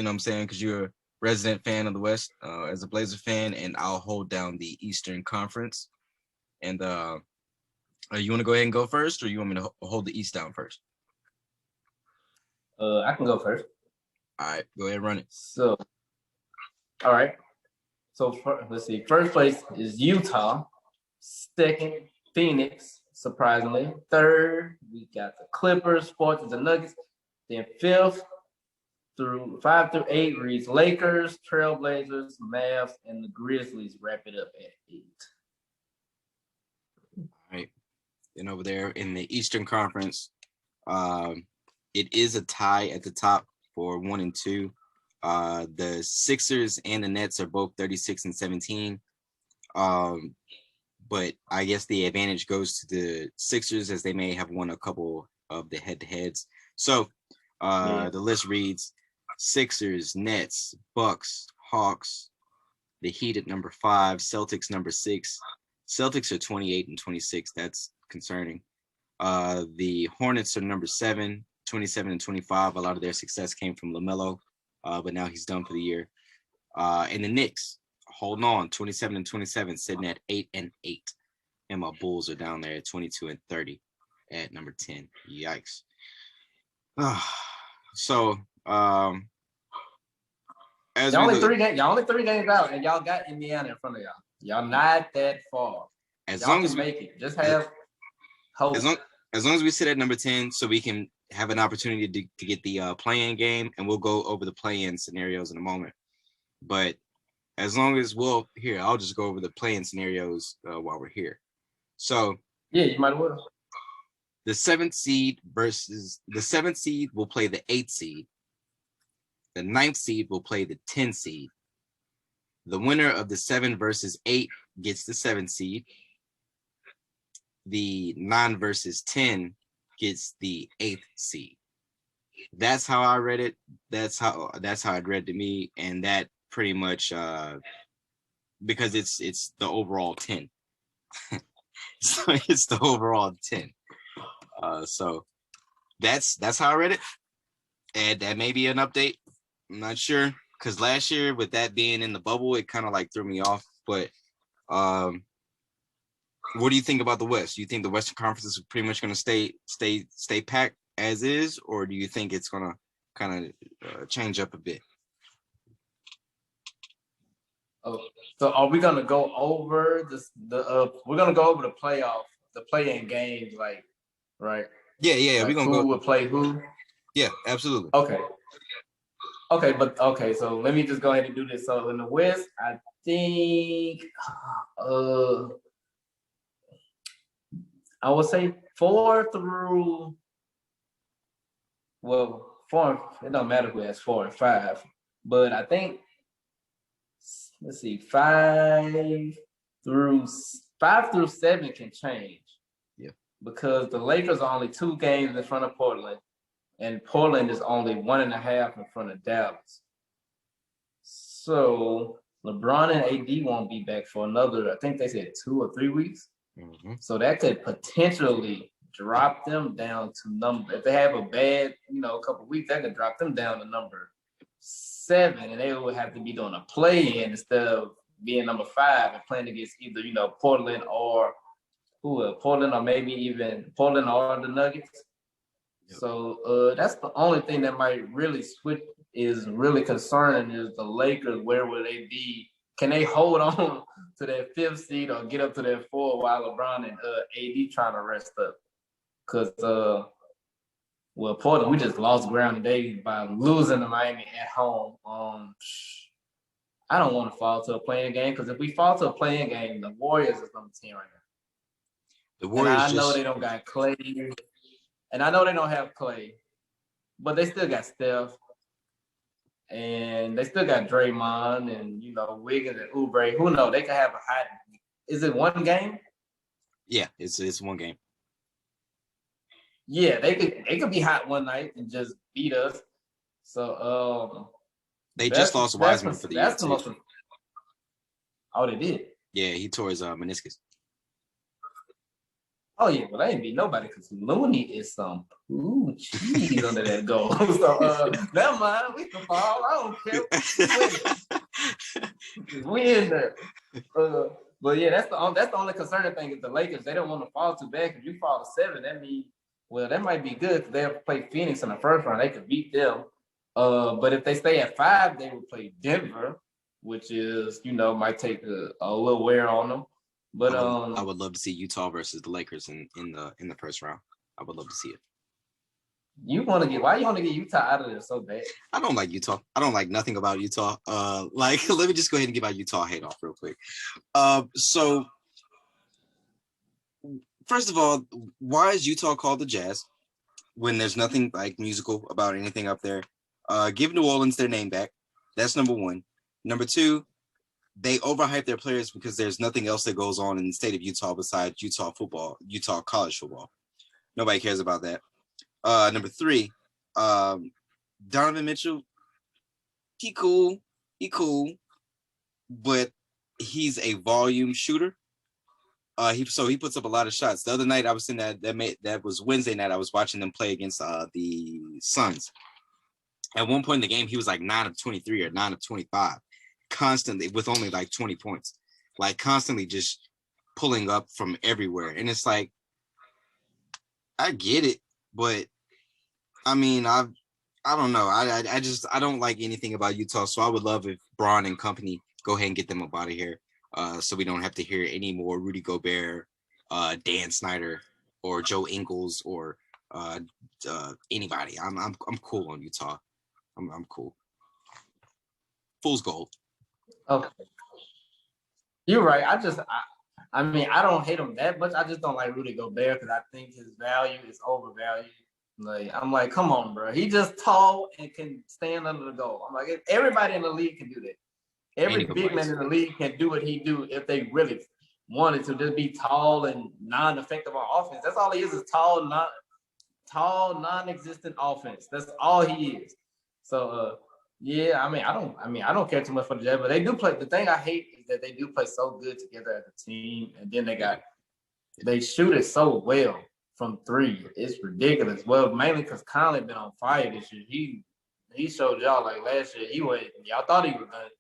[SPEAKER 1] know what I'm saying, because you're a resident fan of the West, as a Blazer fan, and I'll hold down the Eastern Conference. And you want to go ahead and go first, or you want me to hold the East down first?
[SPEAKER 2] I can go first.
[SPEAKER 1] All right, go ahead and run it.
[SPEAKER 2] So, all right. So let's see. First place is Utah. Second, Phoenix, surprisingly. Third, we got the Clippers. Fourth is the Nuggets. Then 5 through 8 reads Lakers, Trailblazers, Mavs, and the Grizzlies wrap it up at 8.
[SPEAKER 1] All right. And over there in the Eastern Conference, it is a tie at the top for 1 and 2. The Sixers and the Nets are both 36 and 17. But I guess the advantage goes to the Sixers as they may have won a couple of the head-to-heads. So the list reads Sixers, Nets, Bucks, Hawks, the Heat at number 5, Celtics number 6. Celtics are 28 and 26. That's concerning. The Hornets are number 7, 27 and 25. A lot of their success came from LaMelo, but now he's done for the year. And the Knicks, holding on, 27 and 27, sitting at 8 and 8. And my Bulls are down there at 22 and 30 at number 10. Yikes. So, as
[SPEAKER 2] y'all only 3 games out, and y'all got Indiana in front of y'all. Y'all not that far.
[SPEAKER 1] As
[SPEAKER 2] y'all
[SPEAKER 1] long
[SPEAKER 2] can
[SPEAKER 1] as
[SPEAKER 2] make it, just have hope.
[SPEAKER 1] As long as we sit at number 10, so we can have an opportunity to get the play-in game, and we'll go over the play-in scenarios in a moment. But as long as I'll just go over the play-in scenarios while we're here. So
[SPEAKER 2] yeah, you might as well.
[SPEAKER 1] The 7th seed will play the 8th seed. The 9th seed will play the 10th seed. The winner of the 7 versus 8 gets the 7th seed. The 9 versus 10 gets the 8th seed. That's how I read it. That's how it read to me, and that pretty much because it's the overall 10. So it's the overall 10. So that's how I read it, and that may be an update. I'm not sure, because last year with that being in the bubble, it kind of like threw me off. But what do you think about the West? Do you think the Western Conference is pretty much going to stay packed as is, or do you think it's going to kind of change up a bit?
[SPEAKER 2] Oh, so are we going to go over we're going to go over the play-in games, like, right?
[SPEAKER 1] Yeah.
[SPEAKER 2] Like
[SPEAKER 1] we're going
[SPEAKER 2] to
[SPEAKER 1] to go.
[SPEAKER 2] Who will play who?
[SPEAKER 1] Yeah, absolutely.
[SPEAKER 2] Okay. So let me just go ahead and do this. So in the West, I think I would say 4 through, well, 4, it don't matter who has 4 and 5, but I think, let's see, 5 through 7 can change.
[SPEAKER 1] Yeah.
[SPEAKER 2] Because the Lakers are only 2 games in front of Portland, and Portland is only 1.5 in front of Dallas. So LeBron and AD won't be back for another, I think they said 2 or 3 weeks.
[SPEAKER 1] Mm-hmm.
[SPEAKER 2] So that could potentially drop them down to number. If they have a bad, couple of weeks, that could drop them down to number 7, and they would have to be doing a play-in instead of being number 5 and playing against either Portland or maybe even Portland or the Nuggets. Yep. So that's the only thing that might really switch is really concerning is the Lakers. Where will they be? Can they hold on to that 5th seed or get up to that 4 while LeBron and AD trying to rest up? Because Portland, we just lost ground today by losing to Miami at home. I don't want to fall to a play-in game, because if we fall to a play-in game, the Warriors is number 10 right now.
[SPEAKER 1] The Warriors.
[SPEAKER 2] And I know they don't got Clay, and I know they don't have Clay, but they still got Steph, and they still got Draymond and Wiggins and Oubre. Who knows? They could have a hot. Is it 1 game?
[SPEAKER 1] Yeah, it's 1 game.
[SPEAKER 2] Yeah, they could be hot one night and just beat us. So
[SPEAKER 1] they just lost Wiseman for the year too.
[SPEAKER 2] Oh, they did?
[SPEAKER 1] Yeah, he tore his meniscus.
[SPEAKER 2] Oh yeah, well, they ain't beat nobody because Looney is some cheese under that goal. So never mind, we can fall. I don't care. We in there. But yeah, that's the only concerning thing is the Lakers. They don't want to fall too bad. If you fall to 7, that means that might be good because they'll play Phoenix in the first round. They could beat them. But if they stay at 5, they would play Denver, which is might take a little wear on them. But
[SPEAKER 1] I would love to see Utah versus the Lakers in the first round. I would love to see it.
[SPEAKER 2] Why you want to get Utah out of there so bad?
[SPEAKER 1] I don't like Utah. I don't like nothing about Utah. Let me just go ahead and get my Utah hate off real quick. So first of all, why is Utah called the Jazz when there's nothing like musical about anything up there? Give New Orleans their name back. That's number one. Number two, they overhype their players because there's nothing else that goes on in the state of Utah besides Utah football, Utah college football. Nobody cares about that. Number three, Donovan Mitchell, he cool, but he's a volume shooter. He puts up a lot of shots. The other night I was in that was Wednesday night. I was watching them play against the Suns. At one point in the game, he was like 9 of 23 or 9 of 25, constantly with only like 20 points, like constantly just pulling up from everywhere. And it's like, I get it, but I mean, I don't know. I don't like anything about Utah. So I would love if Braun and company go ahead and get them up out of here. So we don't have to hear any more Rudy Gobert, Dan Snyder, or Joe Ingles, or anybody. I'm cool on Utah. I'm cool. Fool's gold.
[SPEAKER 2] Okay, you're right. I mean, I don't hate him that much. I just don't like Rudy Gobert because I think his value is overvalued. Like, I'm like, come on, bro. He just tall and can stand under the goal. I'm like, everybody in the league can do that. Every big man in the league can do what he do if they really wanted to just be tall and non-effective on offense. That's all he is tall, non-existent offense. That's all he is. So yeah, I don't care too much for the Jazz, but they do play. The thing I hate is that they do play so good together as a team, and then they shoot it so well from three. It's ridiculous. Well, mainly because Conley been on fire this year. He showed y'all like last year. Y'all thought he was done.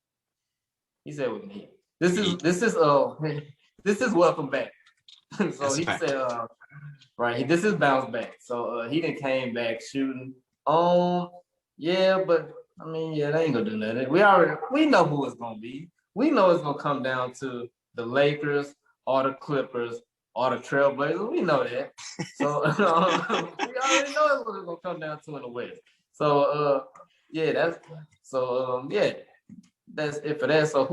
[SPEAKER 2] He said with me. This is welcome back. So he said right, this is bounce back. So he done came back shooting. Yeah, but I mean, yeah, they ain't gonna do nothing. We know who it's gonna be. We know it's gonna come down to the Lakers or the Clippers or the Trailblazers. We know that. So we already know it's what it's gonna come down to in the West. So yeah, that's it for that. So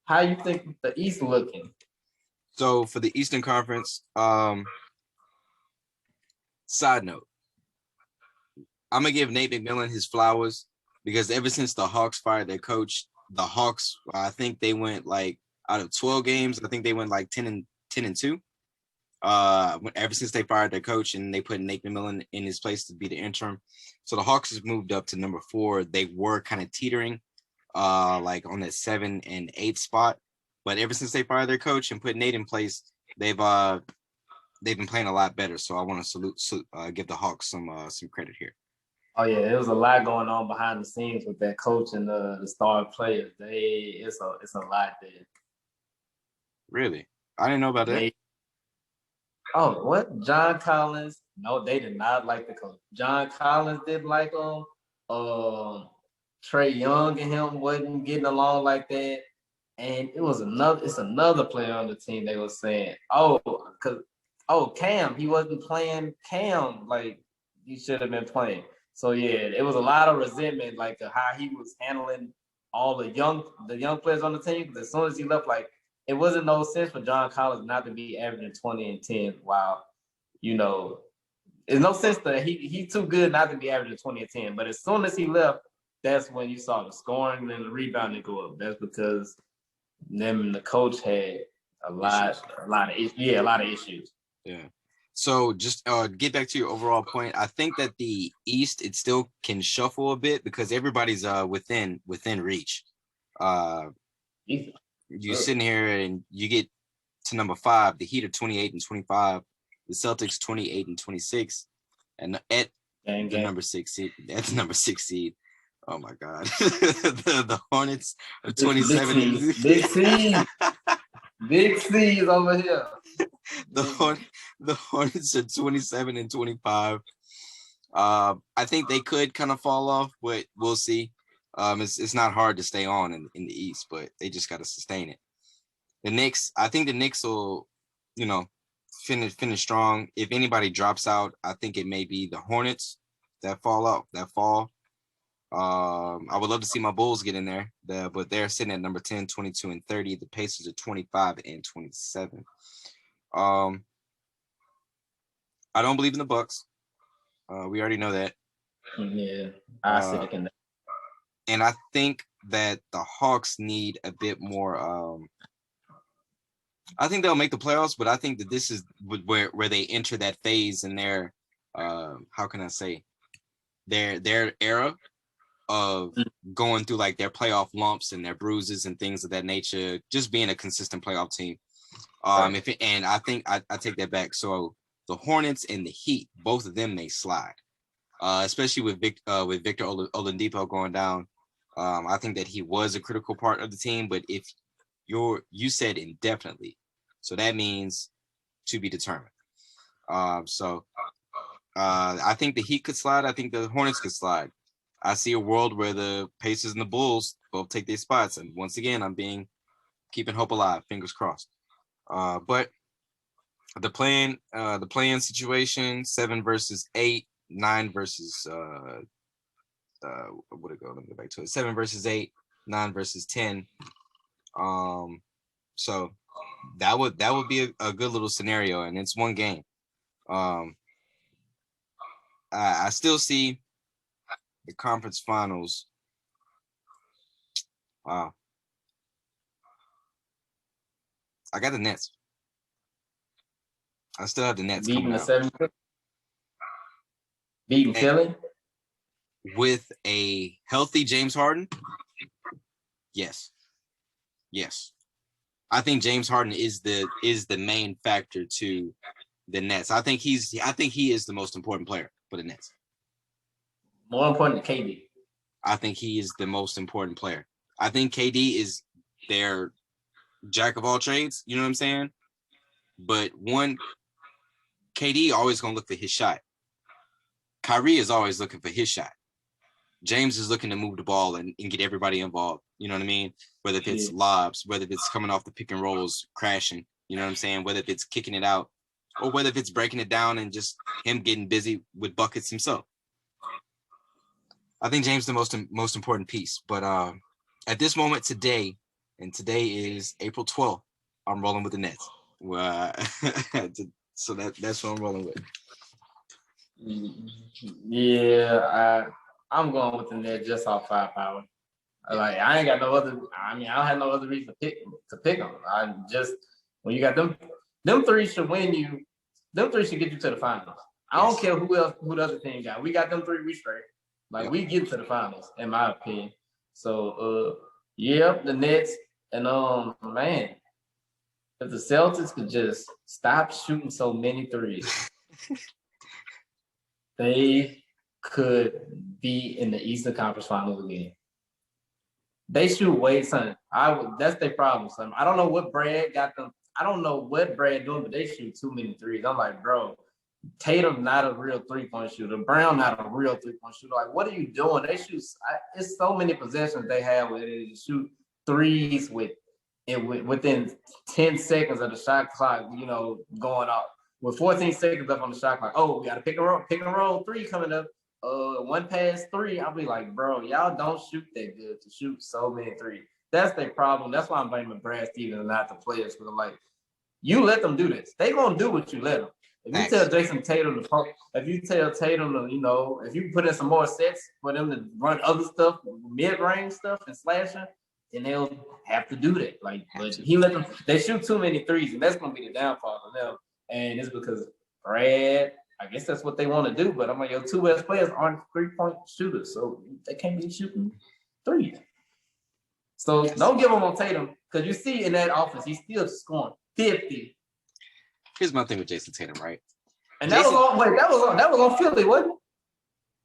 [SPEAKER 2] how you think the East looking?
[SPEAKER 1] So for the Eastern Conference, side note, I'm gonna give Nate McMillan his flowers because ever since the Hawks fired their coach, the Hawks, I think they went like out of 12 games, I think they went like 10-2. Ever since they fired their coach and they put Nate McMillan in his place to be the interim. So the Hawks has moved up to number 4. They were kind of teetering like on that 7 and 8 spot. But ever since they fired their coach and put Nate in place, they've been playing a lot better. So I want to give the Hawks some credit here.
[SPEAKER 2] Oh yeah, there was a lot going on behind the scenes with that coach and the star players. It's a lot there.
[SPEAKER 1] Really? I didn't know about that.
[SPEAKER 2] Oh, what? John Collins? No, they did not like the coach. John Collins didn't like him. Trae Young and him wasn't getting along like that. And it's another player on the team. They were saying, Cam, he wasn't playing Cam like he should have been playing. So yeah, it was a lot of resentment, like how he was handling all the young players on the team. As soon as he left, like it wasn't no sense for John Collins not to be averaging 20 and 10. While there's no sense that he's too good not to be averaging 20 and 10. But as soon as he left, that's when you saw the scoring and the rebounding go up. That's because them and the coach had a lot of issues.
[SPEAKER 1] Yeah. So just get back to your overall point. I think that the East, it still can shuffle a bit because everybody's within reach. You're sitting here and you get to number 5. The Heat are 28 and 25. The Celtics 28 and 26, and at the number 6 seed. That's number 6 seed. Oh my God, the Hornets are 27.
[SPEAKER 2] Big C's over here.
[SPEAKER 1] The Hornets are 27 and 25. I think they could kind of fall off, but we'll see. It's not hard to stay on in the East, but they just got to sustain it. The Knicks, I think the Knicks will, finish strong. If anybody drops out, I think it may be the Hornets. fall. I would love to see my Bulls get in there, but they're sitting at number 10, 22, and 30. The Pacers are 25 and 27. I don't believe in the Bucks. We already know that.
[SPEAKER 2] Yeah, I second that.
[SPEAKER 1] And I think that the Hawks need a bit more. I think they'll make the playoffs, but I think that this is where they enter that phase in their how can I say their era of going through like their playoff lumps and their bruises and things of that nature, just being a consistent playoff team. And I think I take that back. So the Hornets and the Heat, both of them may slide, especially with Victor Oladipo going down. I think that he was a critical part of the team, but if you said indefinitely, so that means to be determined. So I think the Heat could slide. I think the Hornets could slide. I see a world where the Pacers and the Bulls both take their spots, and once again, I'm keeping hope alive. Fingers crossed. But the play-in situation: 7 versus 8, 9 versus what it go? Let me go back to it. 7 versus 8, 9 versus 10. So that would be a good little scenario, and it's one game. I still see the conference finals. Wow. I got the Nets. I still have the Nets
[SPEAKER 2] beating
[SPEAKER 1] coming
[SPEAKER 2] the
[SPEAKER 1] out.
[SPEAKER 2] 7. Beating Philly?
[SPEAKER 1] With a healthy James Harden? Yes. I think James Harden is the main factor to the Nets. I think he is the most important player for the Nets.
[SPEAKER 2] More important than KD.
[SPEAKER 1] I think he is the most important player. I think KD is their jack of all trades, you know what I'm saying? But KD always gonna look for his shot. Kyrie is always looking for his shot. James is looking to move the ball and get everybody involved. You know what I mean? Whether it's lobs, whether it's coming off the pick and rolls, crashing, you know what I'm saying? Whether it's kicking it out, or whether it's breaking it down and just him getting busy with buckets himself. I think James is the most important piece. But at this moment today, and today is April 12th, I'm rolling with the Nets. So that's what I'm rolling with.
[SPEAKER 2] Yeah, I'm going with the Nets just off firepower. Like I ain't got no other. I mean, I don't have no other reason to pick them. I just when you got them 3 should win you. Them 3 should get you to the finals. I don't care who the other team got. We got them 3. We straight. Like we get to the finals, in my opinion. So the Nets and man, if the Celtics could just stop shooting so many threes, they could be in the Eastern Conference Finals again. They shoot way, son. That's their problem, son. I don't know what Brad got them. I don't know what Brad doing, but they shoot too many threes. I'm like, bro, Tatum not a real 3-point shooter. Brown not a real 3-point shooter. Like, what are you doing? They shoot. It's so many possessions they have where they shoot threes within 10 seconds of the shot clock. You know, going off with 14 seconds up on the shot clock. Oh, we got a pick and roll 3 coming up. 1 pass 3. I'll be like, bro, y'all don't shoot that good to shoot so many threes. That's their problem. That's why I'm blaming Brad Stevens and not the players. Because I'm like, you let them do this. They gonna do what you let them. If you tell Jason Tatum if you put in some more sets for them to run other stuff, mid-range stuff and slashing, then they'll have to do that. Like, but he let them. They shoot too many threes, and that's gonna be the downfall for them. And it's because Brad. I guess that's what they want to do, but I'm like, your 2 best players aren't 3-point shooters, so they can't be shooting threes. So don't give them on Tatum, because you see in that offense, he's still scoring 50.
[SPEAKER 1] Here's my thing with Jason Tatum, right?
[SPEAKER 2] And that was on Philly, wasn't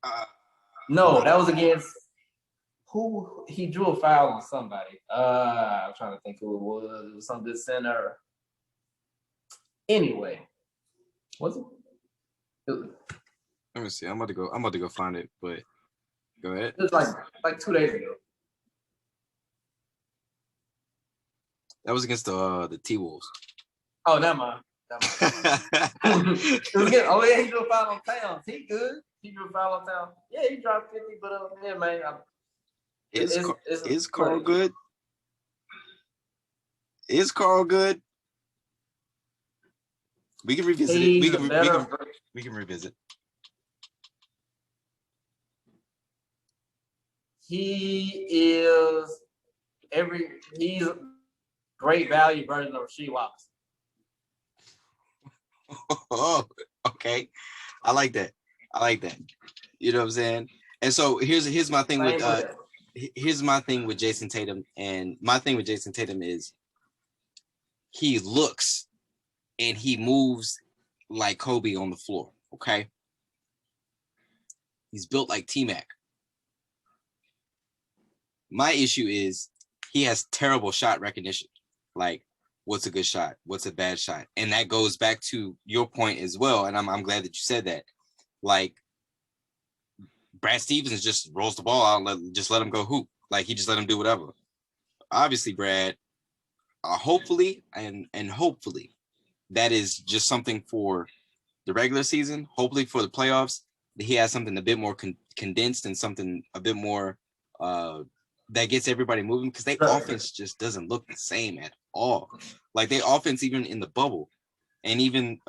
[SPEAKER 2] it? No, that was against who he drew a foul on somebody. I'm trying to think who it was. It was some good center. Anyway, was it?
[SPEAKER 1] Let me see. I'm about to go find it, but go ahead.
[SPEAKER 2] It was like 2 days ago.
[SPEAKER 1] That was against the T-Wolves.
[SPEAKER 2] Oh, never mind. Oh yeah, he drew a foul on Towns. He good. He drew a foul on Towns. Yeah, he dropped 50, but yeah, man.
[SPEAKER 1] Is Carl good? Is Carl good? We can revisit it. We can revisit.
[SPEAKER 2] He's great value version of Rasheed Wallace.
[SPEAKER 1] Oh, okay. I like that. You know what I'm saying? And so here's my thing with Jason Tatum, and my thing with Jason Tatum is he looks and he moves like Kobe on the floor. Okay, he's built like T-Mac. My issue is he has terrible shot recognition. Like, what's a good shot? What's a bad shot? And that goes back to your point as well. And I'm glad that you said that. Like, Brad Stevens just rolls the ball out and let him go hoop. Like, he just let him do whatever. Obviously, Brad, hopefully that is just something for the regular season. Hopefully for the playoffs, he has something a bit more condensed and something a bit more that gets everybody moving, because their offense just doesn't look the same at all. Like, their offense, even in the bubble and even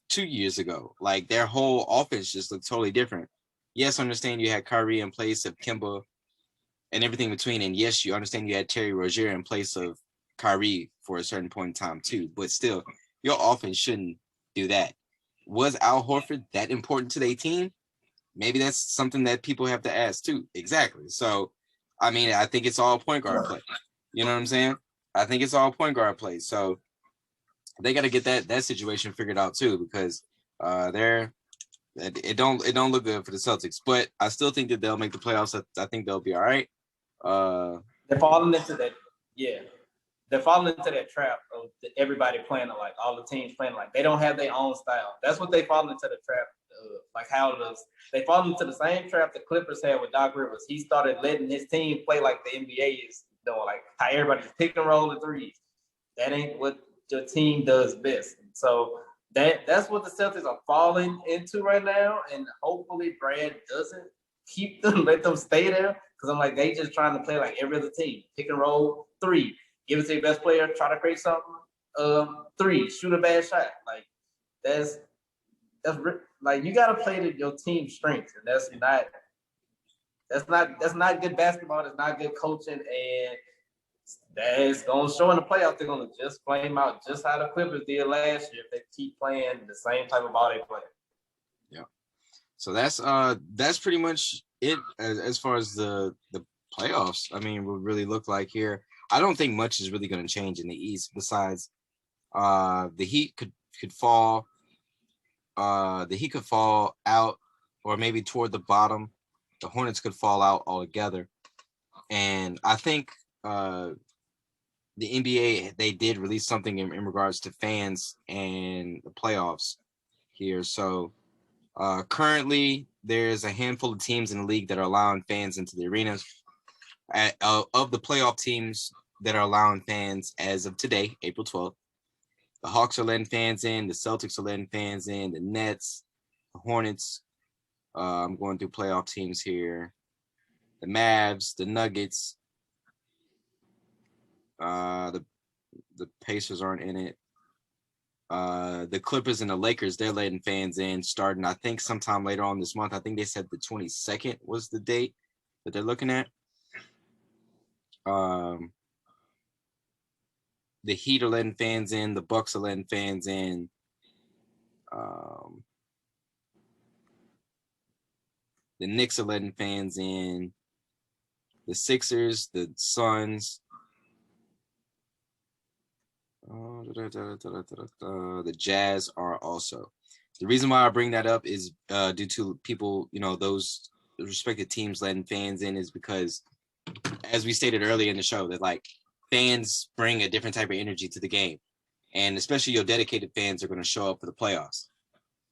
[SPEAKER 1] 2 years ago, like, their whole offense just looked totally different. Yes, I understand you had Kyrie in place of Kemba and everything between. And yes, you understand you had Terry Rozier in place of Kyrie for a certain point in time too. But still, your offense shouldn't do that. Was Al Horford that important to their team? Maybe that's something that people have to ask too. Exactly. So, I mean, I think it's all point guard play. You know what I'm saying? I think it's all point guard play. So they got to get that situation figured out too, because it don't look good for the Celtics. But I still think that they'll make the playoffs. I think they'll be all right.
[SPEAKER 2] They're falling into that. Yeah, they're falling into that trap of everybody playing like all the teams playing like they don't have their own style. That's what they fall into the trap. Like how does they fall into the same trap the Clippers had with Doc Rivers? He started letting his team play like the NBA is doing, like how everybody's pick and roll the threes. That ain't what your team does best. So that's what the Celtics are falling into right now, and hopefully Brad doesn't keep them, let them stay there, because I'm like, they just trying to play like every other team, pick and roll three, give it to your best player, try to create something, three, shoot a bad shot. Like that's like you got to play to your team's strengths, and that's not good basketball. That's not good coaching, and that's going to show in the playoffs. They're going to just flame out just how the Clippers did last year if they keep playing the same type of ball they play.
[SPEAKER 1] Yeah. So that's pretty much it as far as the playoffs. I mean, would really look like here. I don't think much is really going to change in the East besides the Heat could fall. The Heat could fall out, or maybe toward the bottom. The Hornets could fall out altogether. And I think the NBA, they did release something in regards to fans and the playoffs here. So currently, there's a handful of teams in the league that are allowing fans into the arenas. Of the playoff teams that are allowing fans as of today, April 12th, the Hawks are letting fans in, the Celtics are letting fans in, the Nets, the Hornets. I'm going through playoff teams here. The Mavs, the Nuggets, the Pacers aren't in it. The Clippers and the Lakers, they're letting fans in starting, I think, sometime later on this month. I think they said the 22nd was the date that they're looking at. The Heat are letting fans in. The Bucks are letting fans in. The Knicks are letting fans in. The Sixers, the Suns, the Jazz are also. The reason why I bring that up is due to people, those respective teams letting fans in, is because, as we stated earlier in the show, that like fans bring a different type of energy to the game, and especially your dedicated fans are going to show up for the playoffs.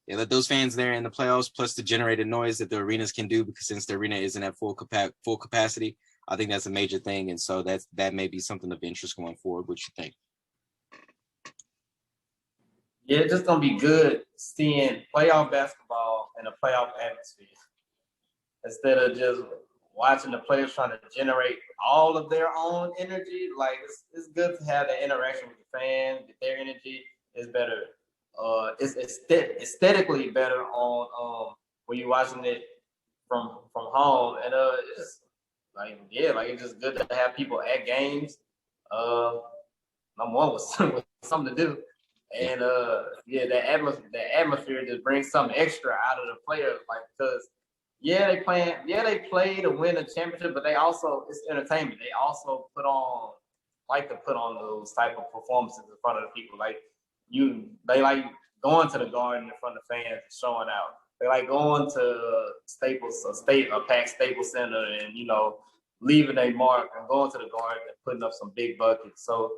[SPEAKER 1] They let those fans there in the playoffs, plus the generated noise that the arenas can do, because since the arena isn't at full capacity, I think that's a major thing, and so that may be something of interest going forward. What you think?
[SPEAKER 2] Yeah, it's just gonna be good seeing playoff basketball in a playoff atmosphere instead of just watching the players trying to generate all of their own energy. Like it's good to have the interaction with the fans. Their energy is better. It's aesthetically better on when you're watching it from home, and it's like like it's just good to have people at games. Number one with something to do. And the atmosphere just brings something extra out of the players, like because they play to win a championship, but they also it's entertainment. They also put on those type of performances in front of the people. They like going to the Garden in front of fans and showing out. They like going to a packed Staples Center, and leaving a mark and going to the Garden and putting up some big buckets. So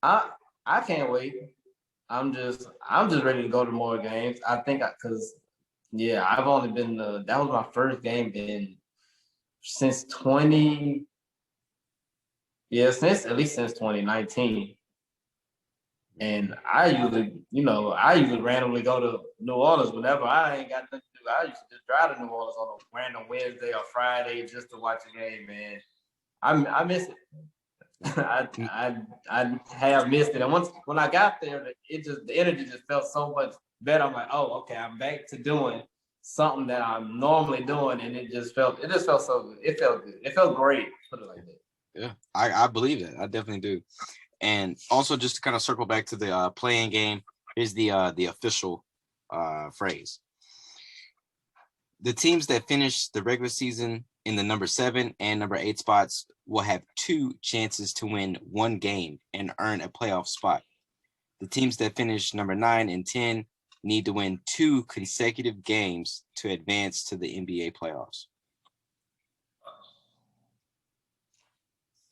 [SPEAKER 2] I I can't wait. I'm just ready to go to more games. I think because I've only been that was my first game since 20 since at least since 2019. And I usually randomly go to New Orleans whenever I ain't got nothing to do. I used to just drive to New Orleans on a random Wednesday or Friday just to watch a game, man. I miss it. I have missed it, and when I got there, the energy just felt so much better. I'm like, oh, okay, I'm back to doing something that I'm normally doing, and it just felt so good. It felt good. It felt great. Put it like that.
[SPEAKER 1] Yeah, I believe it. I definitely do. And also, just to kind of circle back to the playing game, here's the official phrase. The teams that finish the regular season in the number 7 and number 8 spots will have 2 chances to win 1 game and earn a playoff spot. The teams that finish number 9 and 10 need to win 2 consecutive games to advance to the NBA playoffs.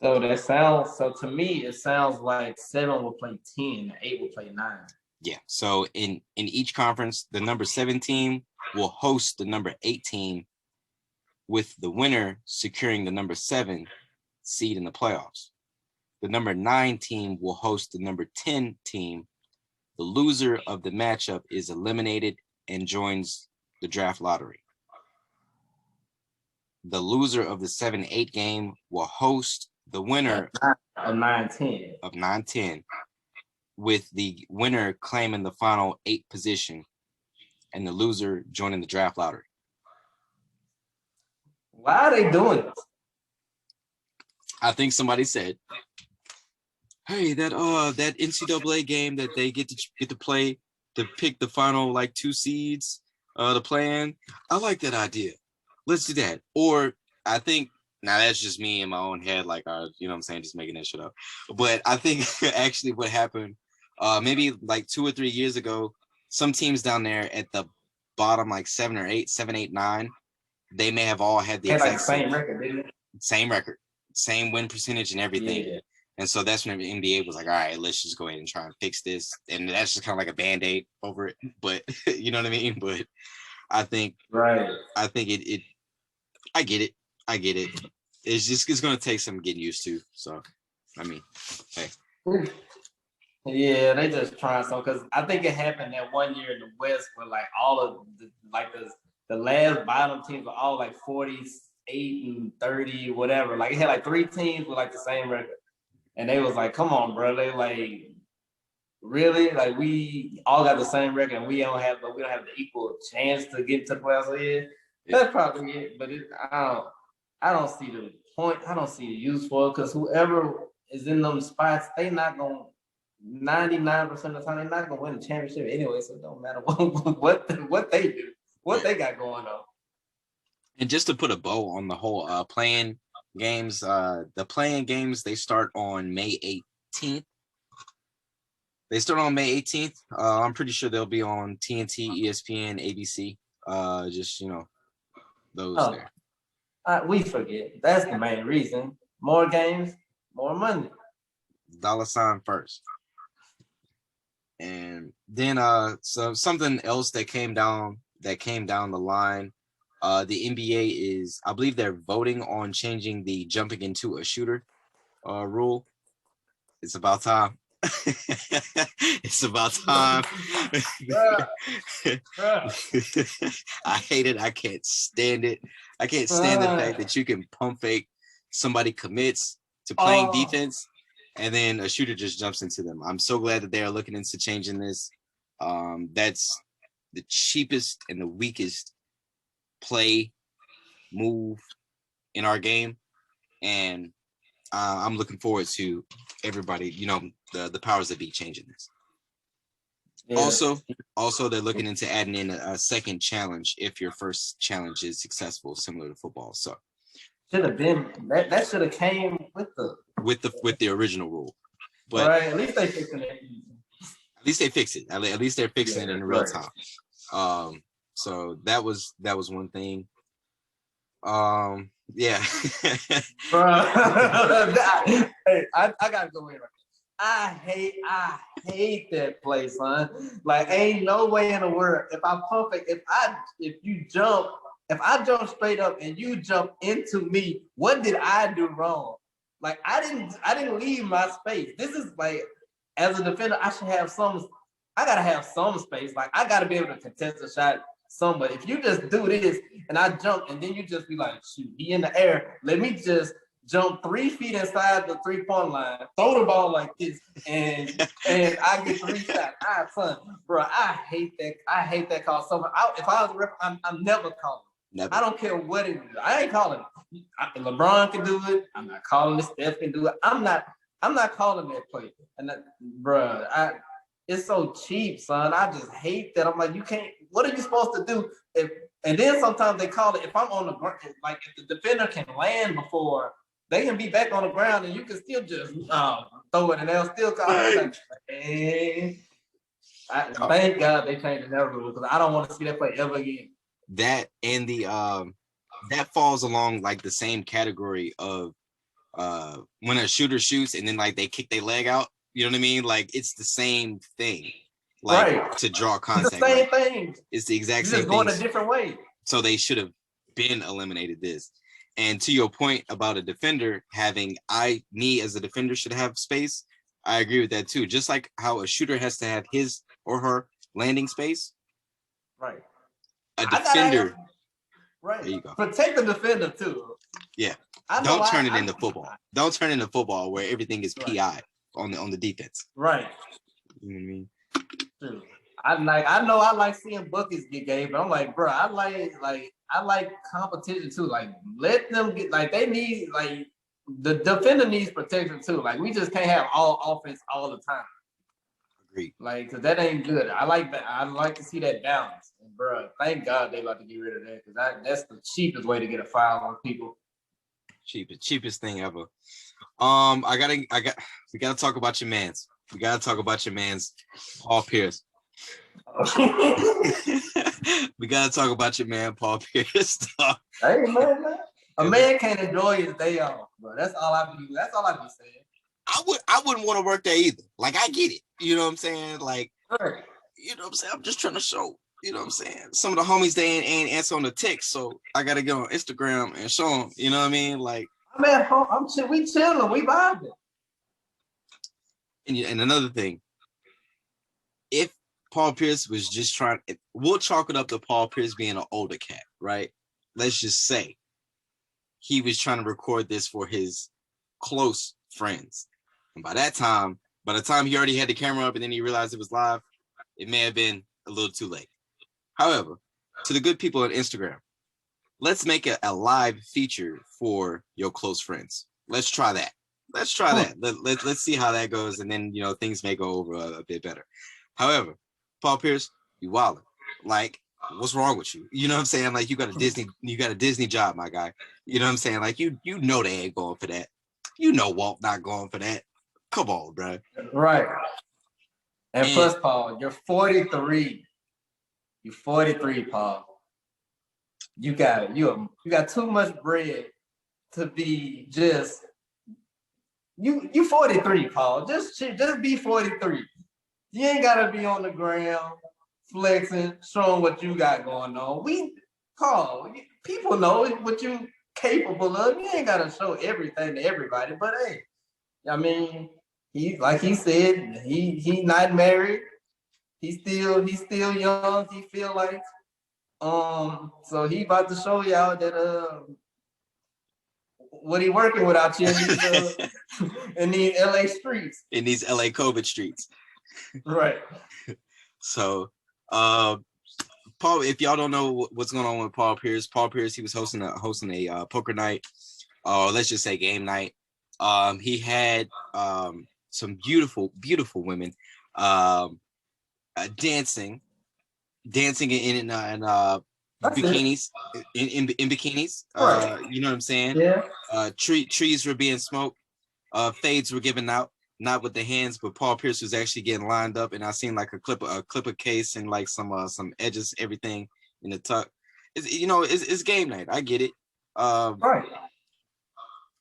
[SPEAKER 2] So to me, it sounds like 7 will play 10, 8 will play 9.
[SPEAKER 1] Yeah. So in each conference, the number 7 team will host the number 8 team, with the winner securing the number 7 seed in the playoffs. The number 9 team will host the number 10 team. The loser of the matchup is eliminated and joins the draft lottery. The loser of the 7-8 game will host the winner
[SPEAKER 2] of 9-10,
[SPEAKER 1] with the winner claiming the final 8 position and the loser joining the draft lottery.
[SPEAKER 2] Why are they doing this?
[SPEAKER 1] I think somebody said, hey, that NCAA game that they get to play to pick the final 2 seeds to play in, I like that idea. Let's do that. Or I think, now that's just me in my own head, you know what I'm saying, just making that shit up. But I think actually what happened, maybe 2 or 3 years ago, some teams down there at the bottom, 7 or 8, 7, 8, 9, they may have all had the exact
[SPEAKER 2] same record, didn't it?
[SPEAKER 1] Same record, same win percentage and everything. Yeah. And so that's when the NBA was like, all right, let's just go ahead and try and fix this. And that's just kind of like a Band-Aid over it. But you know what I mean? But I think I think I get it. It's gonna take some getting used to. So I mean, hey.
[SPEAKER 2] Yeah, they just trying some, because I think it happened that one year in the West where all of the last bottom teams were all 48 and 30, whatever. It had 3 teams with the same record. And they was like, come on, bro. They really? We all got the same record and we don't have the equal chance to get to the playoffs. So yeah, that's probably it. But I don't see the point. I don't see the use for it, because whoever is in them spots, they not going 99% of the time, they're not gonna win the championship anyway. So it don't matter what they do, what they got going on.
[SPEAKER 1] And just to put a bow on the whole playing games, the playing games, they start on May 18th. I'm pretty sure they'll be on TNT, ESPN, ABC. Just those there.
[SPEAKER 2] We forget. That's the main reason. More games, more money.
[SPEAKER 1] $ first. And then so something else that came down the line, the NBA is, I believe they're voting on changing the jumping into a shooter rule. It's about time. It's about time. I hate it. I can't stand it. I can't stand the fact that you can pump fake somebody commits to playing defense and then a shooter just jumps into them. I'm so glad that they are looking into changing this. That's the cheapest and the weakest play move in our game. And I'm looking forward to everybody, the powers that be changing this. Yeah. Also, they're looking into adding in a second challenge if your first challenge is successful, similar to football. So
[SPEAKER 2] should have been that should have came
[SPEAKER 1] with the original rule. But
[SPEAKER 2] right, at least they fixing it.
[SPEAKER 1] At least they fix it. At least they're fixing it in real time. So that was one thing. Yeah.
[SPEAKER 2] Bro. Hey, I gotta go in right. I hate that play, son. Like, ain't no way in the world. If I pump it, if I jump straight up and you jump into me, what did I do wrong? Like, I didn't leave my space. This is like, as a defender, I gotta have some space. Like, I gotta be able to contest a shot. But if you just do this and I jump and then you just be like, shoot, he in the air, let me just jump 3 feet inside the 3-point line, throw the ball like this, and I get 3 shots. Son, bro, I hate that call. So if I was a ref, I'm never calling. Never. I don't care what it is. I ain't calling it. LeBron can do it. I'm not calling it. Steph can do it. I'm not calling that play. And bro, it's so cheap, son. I just hate that. I'm like, you can't. What are you supposed to do? And then sometimes they call it, if I'm on the ground, like if the defender can land before, they can be back on the ground and you can still just throw it and they'll still call it. Thank God they changed that rule because I don't want to see that play ever again.
[SPEAKER 1] That and the that falls along like the same category of when a shooter shoots and then like they kick their leg out. You know what I mean? Like it's the same thing. Like right. To draw contact.
[SPEAKER 2] It's the same thing.
[SPEAKER 1] It's the exact same thing.
[SPEAKER 2] Just going a different way.
[SPEAKER 1] So they should have been eliminated this. And to your point about a defender having me as a defender should have space, I agree with that too. Just like how a shooter has to have his or her landing space.
[SPEAKER 2] Right.
[SPEAKER 1] A defender.
[SPEAKER 2] Right.
[SPEAKER 1] There you go.
[SPEAKER 2] Protect the defender too.
[SPEAKER 1] Yeah. Don't turn it into football. Don't turn it into football where everything is PI on the defense.
[SPEAKER 2] Right.
[SPEAKER 1] You know what I mean?
[SPEAKER 2] Dude, I know I like seeing buckets get game, but I'm like, bro, I like competition too. Like, let them get, like, they need, like, the defender needs protection too. Like, we just can't have all offense all the time.
[SPEAKER 1] Agreed.
[SPEAKER 2] Like, cause that ain't good. I like that. I like to see that balance. And bro, thank God they about to get rid of that because that's the cheapest way to get a foul on people.
[SPEAKER 1] Cheapest thing ever. We gotta talk about your mans. We gotta talk about your man's Paul Pierce. We gotta talk about your man Paul Pierce.
[SPEAKER 2] Hey man, a man can't enjoy his day off, bro. That's all I be saying.
[SPEAKER 1] I wouldn't want to work there either. Like I get it. You know what I'm saying? Like,
[SPEAKER 2] right.
[SPEAKER 1] You know what I'm saying? I'm just trying to show. You know what I'm saying? Some of the homies they ain't answer on the text, so I gotta get on Instagram and show them. You know what I mean? Like,
[SPEAKER 2] I'm at home. We chilling. We vibing.
[SPEAKER 1] And another thing, if Paul Pierce was just we'll chalk it up to Paul Pierce being an older cat, right? Let's just say he was trying to record this for his close friends. And by the time he already had the camera up and then he realized it was live, it may have been a little too late. However, to the good people on Instagram, let's make a live feature for your close friends. Let's try that. Let's see how that goes, and then things may go over a bit better. However, Paul Pierce, you wildin'. Like, what's wrong with you? You know what I'm saying? Like, you got a Disney job, my guy. You know what I'm saying? Like, you know they ain't going for that. You know Walt not going for that. Come on, bro.
[SPEAKER 2] Right. And plus, Paul, you're 43. You're 43, Paul. You got too much bread to be just. You 43, Paul. Just be 43. You ain't gotta be on the ground flexing, showing what you got going on. Paul, people know what you capable of. You ain't gotta show everything to everybody. But hey, I mean, like he said, he not married. He's still young. He feel like so he about to show y'all that what he working with out here in these LA streets.
[SPEAKER 1] In these LA COVID streets.
[SPEAKER 2] Right.
[SPEAKER 1] So Paul, if y'all don't know what's going on with Paul Pierce, he was hosting a poker night, or let's just say game night. He had some beautiful women dancing in bikinis, in bikinis.
[SPEAKER 2] Right.
[SPEAKER 1] You know what I'm saying?
[SPEAKER 2] Yeah.
[SPEAKER 1] Trees were being smoked. Fades were given out, not with the hands, but Paul Pierce was actually getting lined up, and I seen like a clipper case and like some edges, everything in the tuck. It's game night. I get it.
[SPEAKER 2] Right.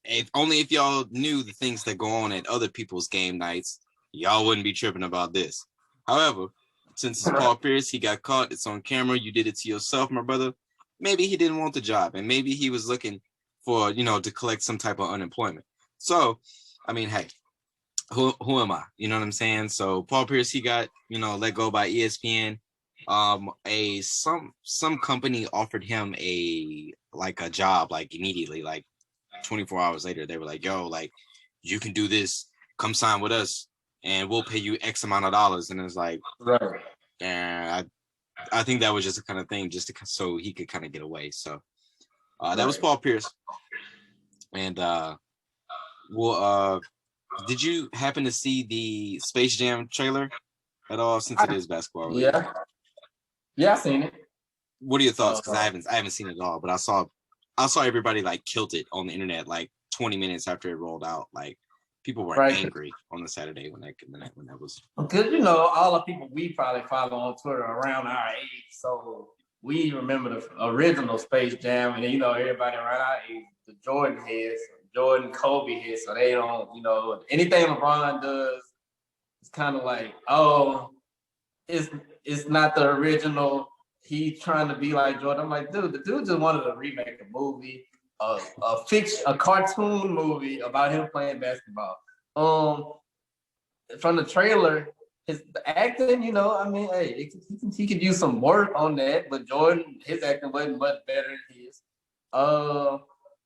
[SPEAKER 1] If y'all knew the things that go on at other people's game nights, y'all wouldn't be tripping about this. However, since it's Paul Pierce, he got caught. It's on camera. You did it to yourself, my brother. Maybe he didn't want the job, and maybe he was looking for, to collect some type of unemployment. So, I mean, hey, who am I? You know what I'm saying? So Paul Pierce, he got, let go by ESPN. Some company offered him a job, like immediately, like 24 hours later. They were like, yo, like, you can do this, come sign with us and we'll pay you X amount of dollars. And it's like,
[SPEAKER 2] right.
[SPEAKER 1] And I think that was just a kind of thing so he could kind of get away. So that was Paul Pierce. And did you happen to see the Space Jam trailer at all, since it is basketball related?
[SPEAKER 2] Yeah, I seen it.
[SPEAKER 1] What are your thoughts? Because I haven't seen it at all, but I saw everybody like killed it on the internet like 20 minutes after it rolled out. Like, people were angry on the Saturday when that was.
[SPEAKER 2] Because all the people we probably follow on Twitter around our age, so we remember the original Space Jam, and everybody around our age, the Jordan heads, Jordan, Kobe heads, so they don't, anything LeBron does, it's kind of like, oh, it's not the original. He's trying to be like Jordan. I'm like, dude, the dude just wanted to remake a movie, a cartoon movie about him playing basketball. From the trailer, the acting, I mean, hey, he could use some work on that. But Jordan, his acting wasn't much better than his.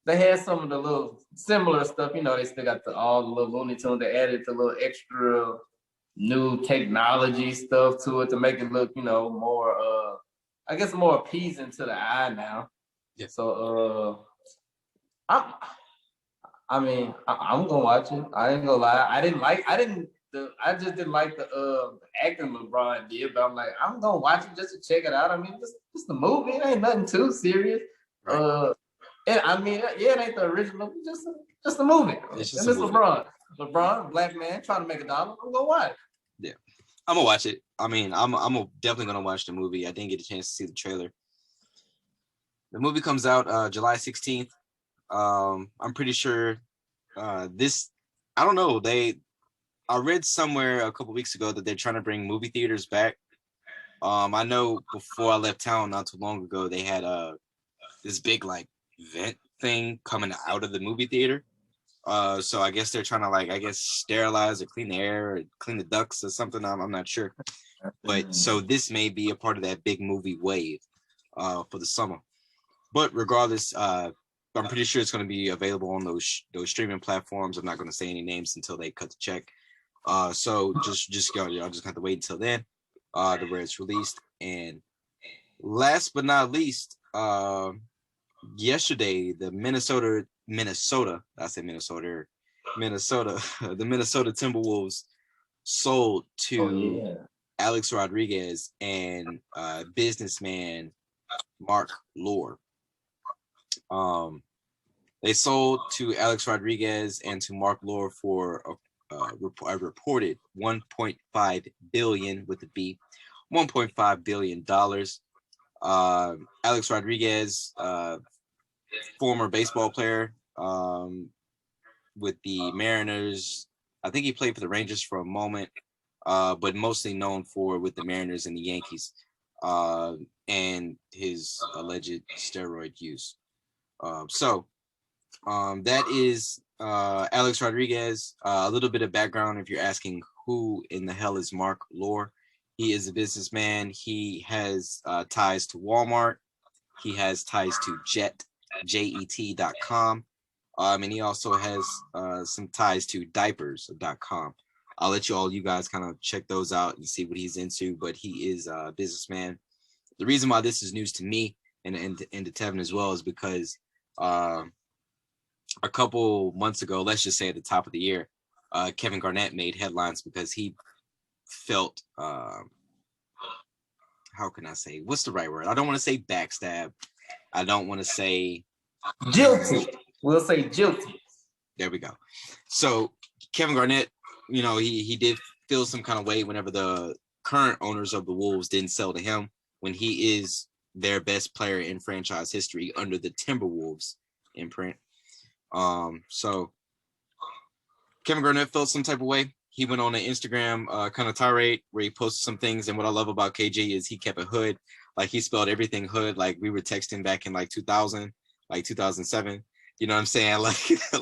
[SPEAKER 2] They had some of the little similar stuff. They still got all the little Looney Tunes. They added the little extra new technology stuff to it to make it look, more, I guess, more appeasing to the eye now.
[SPEAKER 1] Yeah.
[SPEAKER 2] So, I'm gonna watch it. I ain't gonna lie. I just didn't like the acting LeBron did, but I'm like, I'm gonna watch it just to check it out. I mean, just the movie. It ain't nothing too serious. Right. And I mean, it ain't the original. Just a movie. It's LeBron. LeBron, black man, trying to make $1. I'm gonna watch.
[SPEAKER 1] Yeah, I'm gonna watch it. I mean, I'm definitely gonna watch the movie. I didn't get a chance to see the trailer. The movie comes out July 16th. I'm pretty sure this. I don't know. I read somewhere a couple weeks ago that they're trying to bring movie theaters back. I know before I left town not too long ago, they had this big like vent thing coming out of the movie theater. So I guess they're trying to sterilize or clean the air or clean the ducts or something. I'm not sure. But so this may be a part of that big movie wave for the summer. But regardless, I'm pretty sure it's going to be available on those streaming platforms. I'm not going to say any names until they cut the check. So just go. Y'all just have to wait until then, to where it's released. And last but not least, yesterday the Minnesota, the Minnesota Timberwolves sold to Alex Rodriguez and businessman Mark Lore. They sold to Alex Rodriguez and to Mark Lore for a reported $1.5 billion with a B, $1.5 billion. Alex Rodriguez, former baseball player with the Mariners. I think he played for the Rangers for a moment, but mostly known with the Mariners and the Yankees, and his alleged steroid use. So That is Alex Rodriguez. A little bit of background if you're asking who in the hell is Mark Lore. He is a businessman. He has ties to Walmart. He has ties to jet.com. And he also has some ties to diapers.com. I'll let you guys kind of check those out and see what he's into, but he is a businessman. The reason why this is news to me and to Tevin as well is because a couple months ago, let's just say at the top of the year, Kevin Garnett made headlines because he felt, how can I say, what's the right word? I don't want to say backstab. I don't want to say
[SPEAKER 2] guilty. We'll say guilty.
[SPEAKER 1] There we go. So Kevin Garnett, he did feel some kind of way whenever the current owners of the Wolves didn't sell to him when he is their best player in franchise history under the Timberwolves imprint. So Kevin Garnett felt some type of way. He went on an Instagram kind of tirade where he posted some things. And what I love about KG is he kept it hood. Like he spelled everything hood. Like we were texting back in like 2000, like 2007. You know what I'm saying?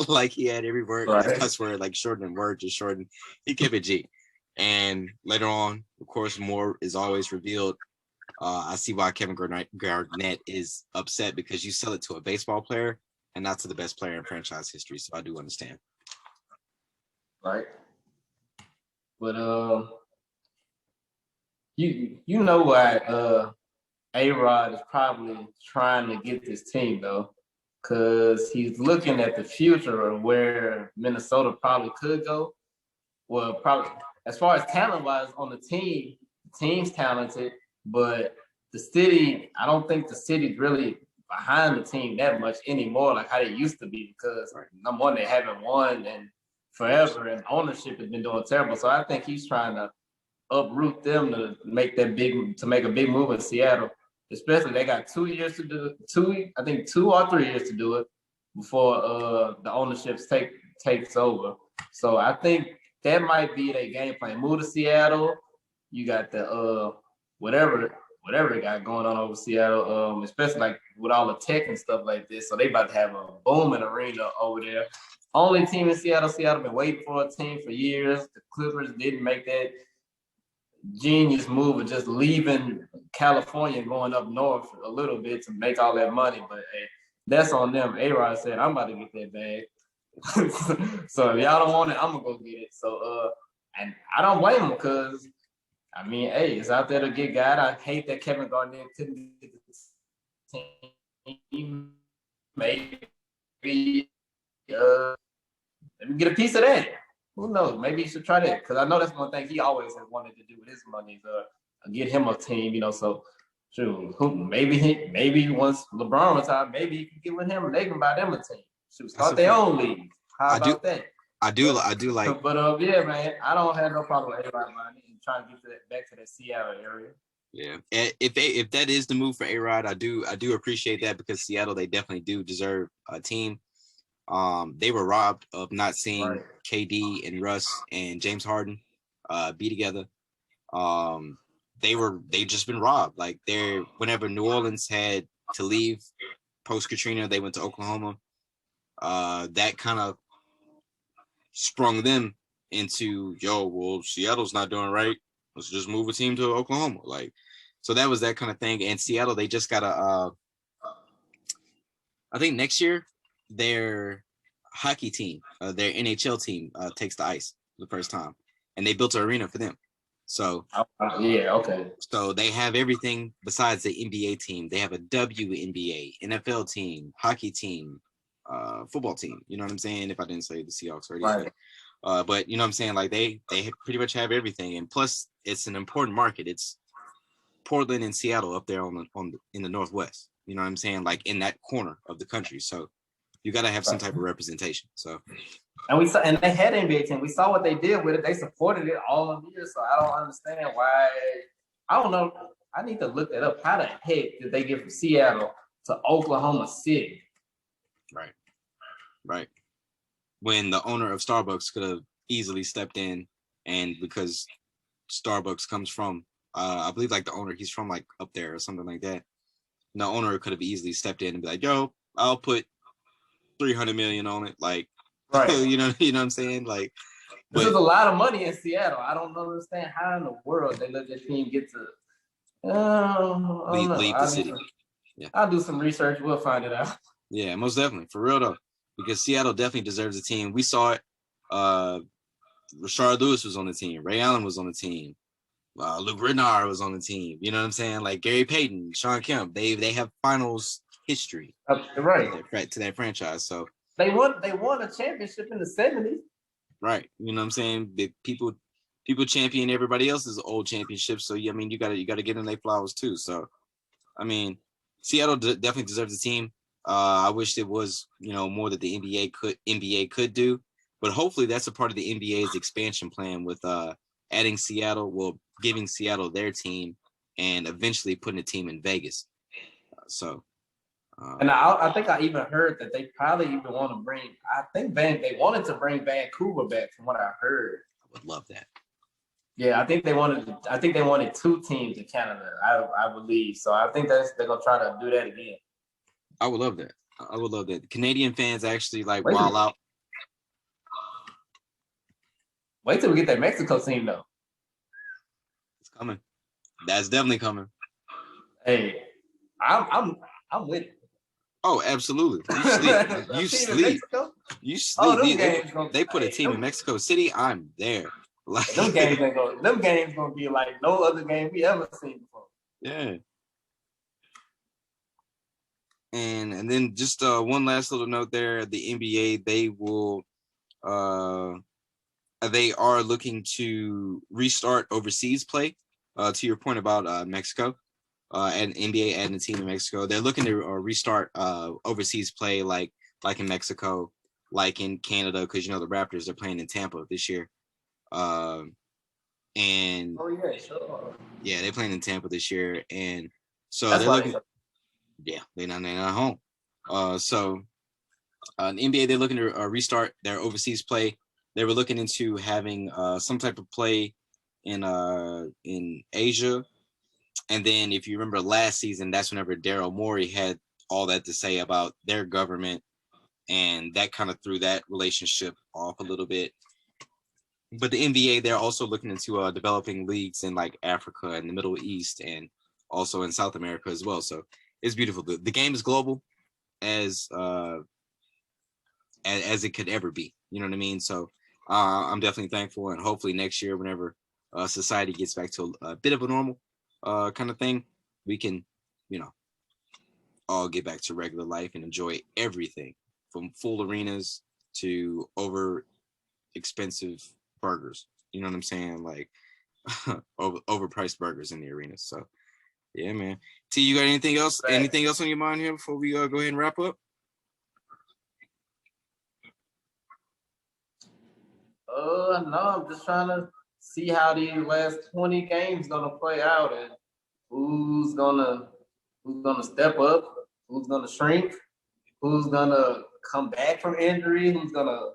[SPEAKER 1] Like he had every word, right. Cuss word, like shortened word, just shortened. He kept it G. And later on, of course, more is always revealed. I see why Kevin Garnett is upset because you sell it to a baseball player and not to the best player in franchise history. So I do understand.
[SPEAKER 2] Right. But you know why A-Rod is probably trying to get this team though, because he's looking at the future of where Minnesota probably could go. Well, probably as far as talent-wise on the team's talented, but the city, I don't think the city's really behind the team that much anymore, like how they used to be, because number one, they haven't won and forever, and ownership has been doing terrible. So I think he's trying to uproot them to make a big move in Seattle. Especially they got 2 years to do 2 or 3 years to do it before the ownership takes over. So I think that might be their game plan. Move to Seattle. You got the whatever they got going on over Seattle, especially like with all the tech and stuff like this. So they about to have a booming arena over there. Only team in Seattle. Seattle been waiting for a team for years. The Clippers didn't make that genius move of just leaving California and going up north a little bit to make all that money. But hey, that's on them. A-Rod said, I'm about to get that bag. So if y'all don't want it, I'm going to go get it. So, and I don't blame them because, I mean, hey, it's out there to get God. I hate that Kevin Garnett couldn't get the team. Maybe let me get a piece of that. Who knows? Maybe he should try that because I know that's one thing he always has wanted to do with his money is get him a team. So shoot, maybe once LeBron retires, maybe he can get with him and they can buy them a team. Shoot, start their own league. How about that?
[SPEAKER 1] I do like.
[SPEAKER 2] But yeah, man, I don't have no problem with everybody and trying to get back to that Seattle area.
[SPEAKER 1] Yeah, if that is the move for A-Rod, I do appreciate that because Seattle, they definitely do deserve a team. They were robbed of not seeing KD and Russ and James Harden be together. They've just been robbed. Like whenever New Orleans had to leave post Katrina, they went to Oklahoma. That kind of sprung them into, Seattle's not doing right. Let's just move a team to Oklahoma. Like, so that was that kind of thing. And Seattle, they just got I think next year, their hockey team, their NHL team, takes the ice for the first time, and they built an arena for them. So
[SPEAKER 2] yeah, okay.
[SPEAKER 1] So they have everything besides the NBA team. They have a WNBA, NFL team, hockey team, football team. You know what I'm saying? If I didn't say the Seahawks already,
[SPEAKER 2] right.
[SPEAKER 1] But you know what I'm saying? Like they pretty much have everything, and plus it's an important market. It's Portland and Seattle up there in the Northwest. You know what I'm saying? Like in that corner of the country. So you got to have some type of representation. So,
[SPEAKER 2] and they had an NBA team. We saw what they did with it. They supported it all year. So I don't understand why. I don't know. I need to look that up. How the heck did they get from Seattle to Oklahoma City?
[SPEAKER 1] Right. When the owner of Starbucks could have easily stepped in, and because Starbucks comes from, I believe like the owner, he's from like up there or something like that. The owner could have easily stepped in and be like, yo, I'll put $300 million on it. Like,
[SPEAKER 2] Right.
[SPEAKER 1] you know what I'm saying? Like,
[SPEAKER 2] this is a lot of money in Seattle. I don't understand how in the world they let their team get to.
[SPEAKER 1] leave the city.
[SPEAKER 2] I'll do some research. We'll find it out.
[SPEAKER 1] Yeah, most definitely, for real though, because Seattle definitely deserves a team. We saw it. Rashard Lewis was on the team. Ray Allen was on the team. Luke Renard was on the team. You know what I'm saying? Like Gary Payton, Sean Kemp. They have finals history,
[SPEAKER 2] right,
[SPEAKER 1] to that franchise. So
[SPEAKER 2] they won a championship in the 70s.
[SPEAKER 1] Right. You know what I'm saying? People champion everybody else's old championships. So yeah, I mean, you gotta get in their flowers too. So I mean, Seattle definitely deserves a team. I wish it was, more that the NBA could do, but hopefully that's a part of the NBA's expansion plan with adding Seattle, giving Seattle their team, and eventually putting a team in Vegas.
[SPEAKER 2] And I think I even heard that they probably even want to bring. I think they wanted to bring Vancouver back, from what I heard.
[SPEAKER 1] I would love that.
[SPEAKER 2] Yeah, I think they wanted 2 teams in Canada. I believe so. I think they're gonna try to do that again.
[SPEAKER 1] I would love that. Canadian fans actually wild out.
[SPEAKER 2] Wait till we get that Mexico team though.
[SPEAKER 1] It's coming. That's definitely coming.
[SPEAKER 2] Hey, I'm with it.
[SPEAKER 1] Oh, absolutely. You sleep. You sleep. They put a team in Mexico City. I'm there.
[SPEAKER 2] Like them games gonna be like no other game we ever seen before.
[SPEAKER 1] Yeah. And then just one last little note there. The NBA, they are looking to restart overseas play. To your point about Mexico, and NBA adding a team in Mexico, they're looking to restart overseas play like in Mexico, like in Canada, because the Raptors are playing in Tampa this year. And
[SPEAKER 2] yeah, sure.
[SPEAKER 1] Yeah, they're playing in Tampa this year, and so
[SPEAKER 2] that's
[SPEAKER 1] they're looking. Yeah, they're not home. So the NBA, they're looking to restart their overseas play. They were looking into having some type of play in Asia, and then if you remember last season, that's whenever Daryl Morey had all that to say about their government, and that kind of threw that relationship off a little bit. But the NBA, they're also looking into developing leagues in Africa and the Middle East, and also in South America as well. So it's beautiful. The game is global as it could ever be. You know what I mean? So I'm definitely thankful, and hopefully next year, whenever society gets back to a bit of a normal kind of thing, we can, all get back to regular life and enjoy everything from full arenas to over expensive burgers. You know what I'm saying? Overpriced burgers in the arena. So yeah, man. T, you got anything else? Right. Anything else on your mind here before we go ahead and wrap up?
[SPEAKER 2] No, I'm just trying to see how these last 20 games gonna play out, and who's gonna step up, who's gonna shrink, who's gonna come back from injury, who's gonna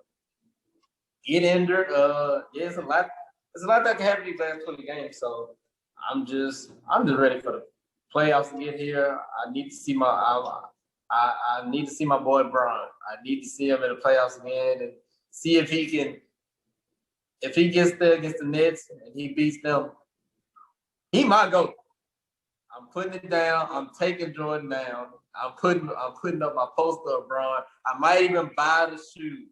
[SPEAKER 2] get injured. Yeah, it's a lot that can happen these last 20 games. So I'm just ready for the playoffs to get here. I need to see I need to see my boy Bron. I need to see him in the playoffs again and see if he can. If he gets there against the Nets and he beats them, he might go. I'm putting it down. I'm taking Jordan down. I'm putting up my poster of Bron. I might even buy the shoes.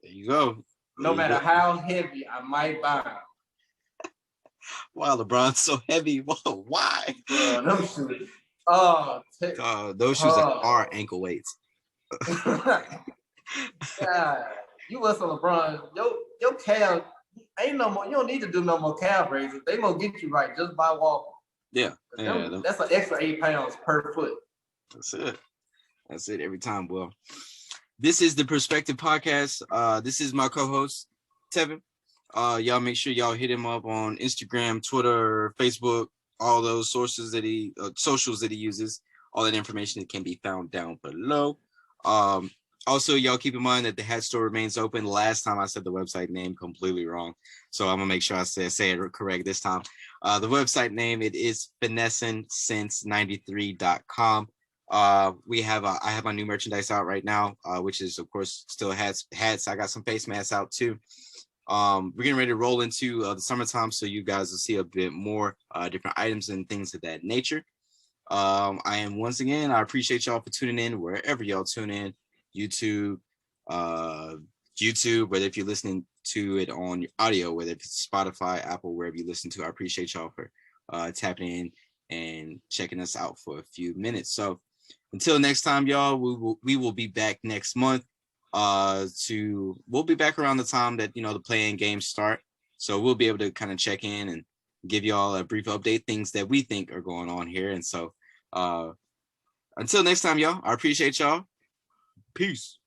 [SPEAKER 1] There you go.
[SPEAKER 2] No matter how heavy, I might buy them.
[SPEAKER 1] Wow, LeBron's so heavy. Whoa, why?
[SPEAKER 2] Them shoes.
[SPEAKER 1] Those shoes are ankle weights.
[SPEAKER 2] God, you was on LeBron. Your calf ain't no more. You don't need to do no more calf raises. They gonna get you right just by walking.
[SPEAKER 1] Yeah.
[SPEAKER 2] That's an extra 8 pounds per foot.
[SPEAKER 1] That's it every time. Well, this is the Perspective Podcast. This is my co-host, Tevin. Y'all make sure y'all hit him up on Instagram, Twitter, Facebook, all those socials that he uses. All that information can be found down below. Also, y'all keep in mind that the hat store remains open. Last time I said the website name completely wrong, so I'm gonna make sure I say it correct this time. The website name, it is finessensense93.com. We have I have my new merchandise out right now, which is of course still hats. I got some face masks out too. We're getting ready to roll into the summertime, so you guys will see a bit more different items and things of that nature. I am once again, I appreciate y'all for tuning in wherever y'all tune in, YouTube, whether if you're listening to it on your audio, whether it's Spotify, Apple, wherever you listen to. I appreciate y'all for tapping in and checking us out for a few minutes. So until next time, y'all, we will be back next month. We'll be back around the time that the play-in games start. So we'll be able to kind of check in and give y'all a brief update, things that we think are going on here. And so until next time, y'all, I appreciate y'all. Peace.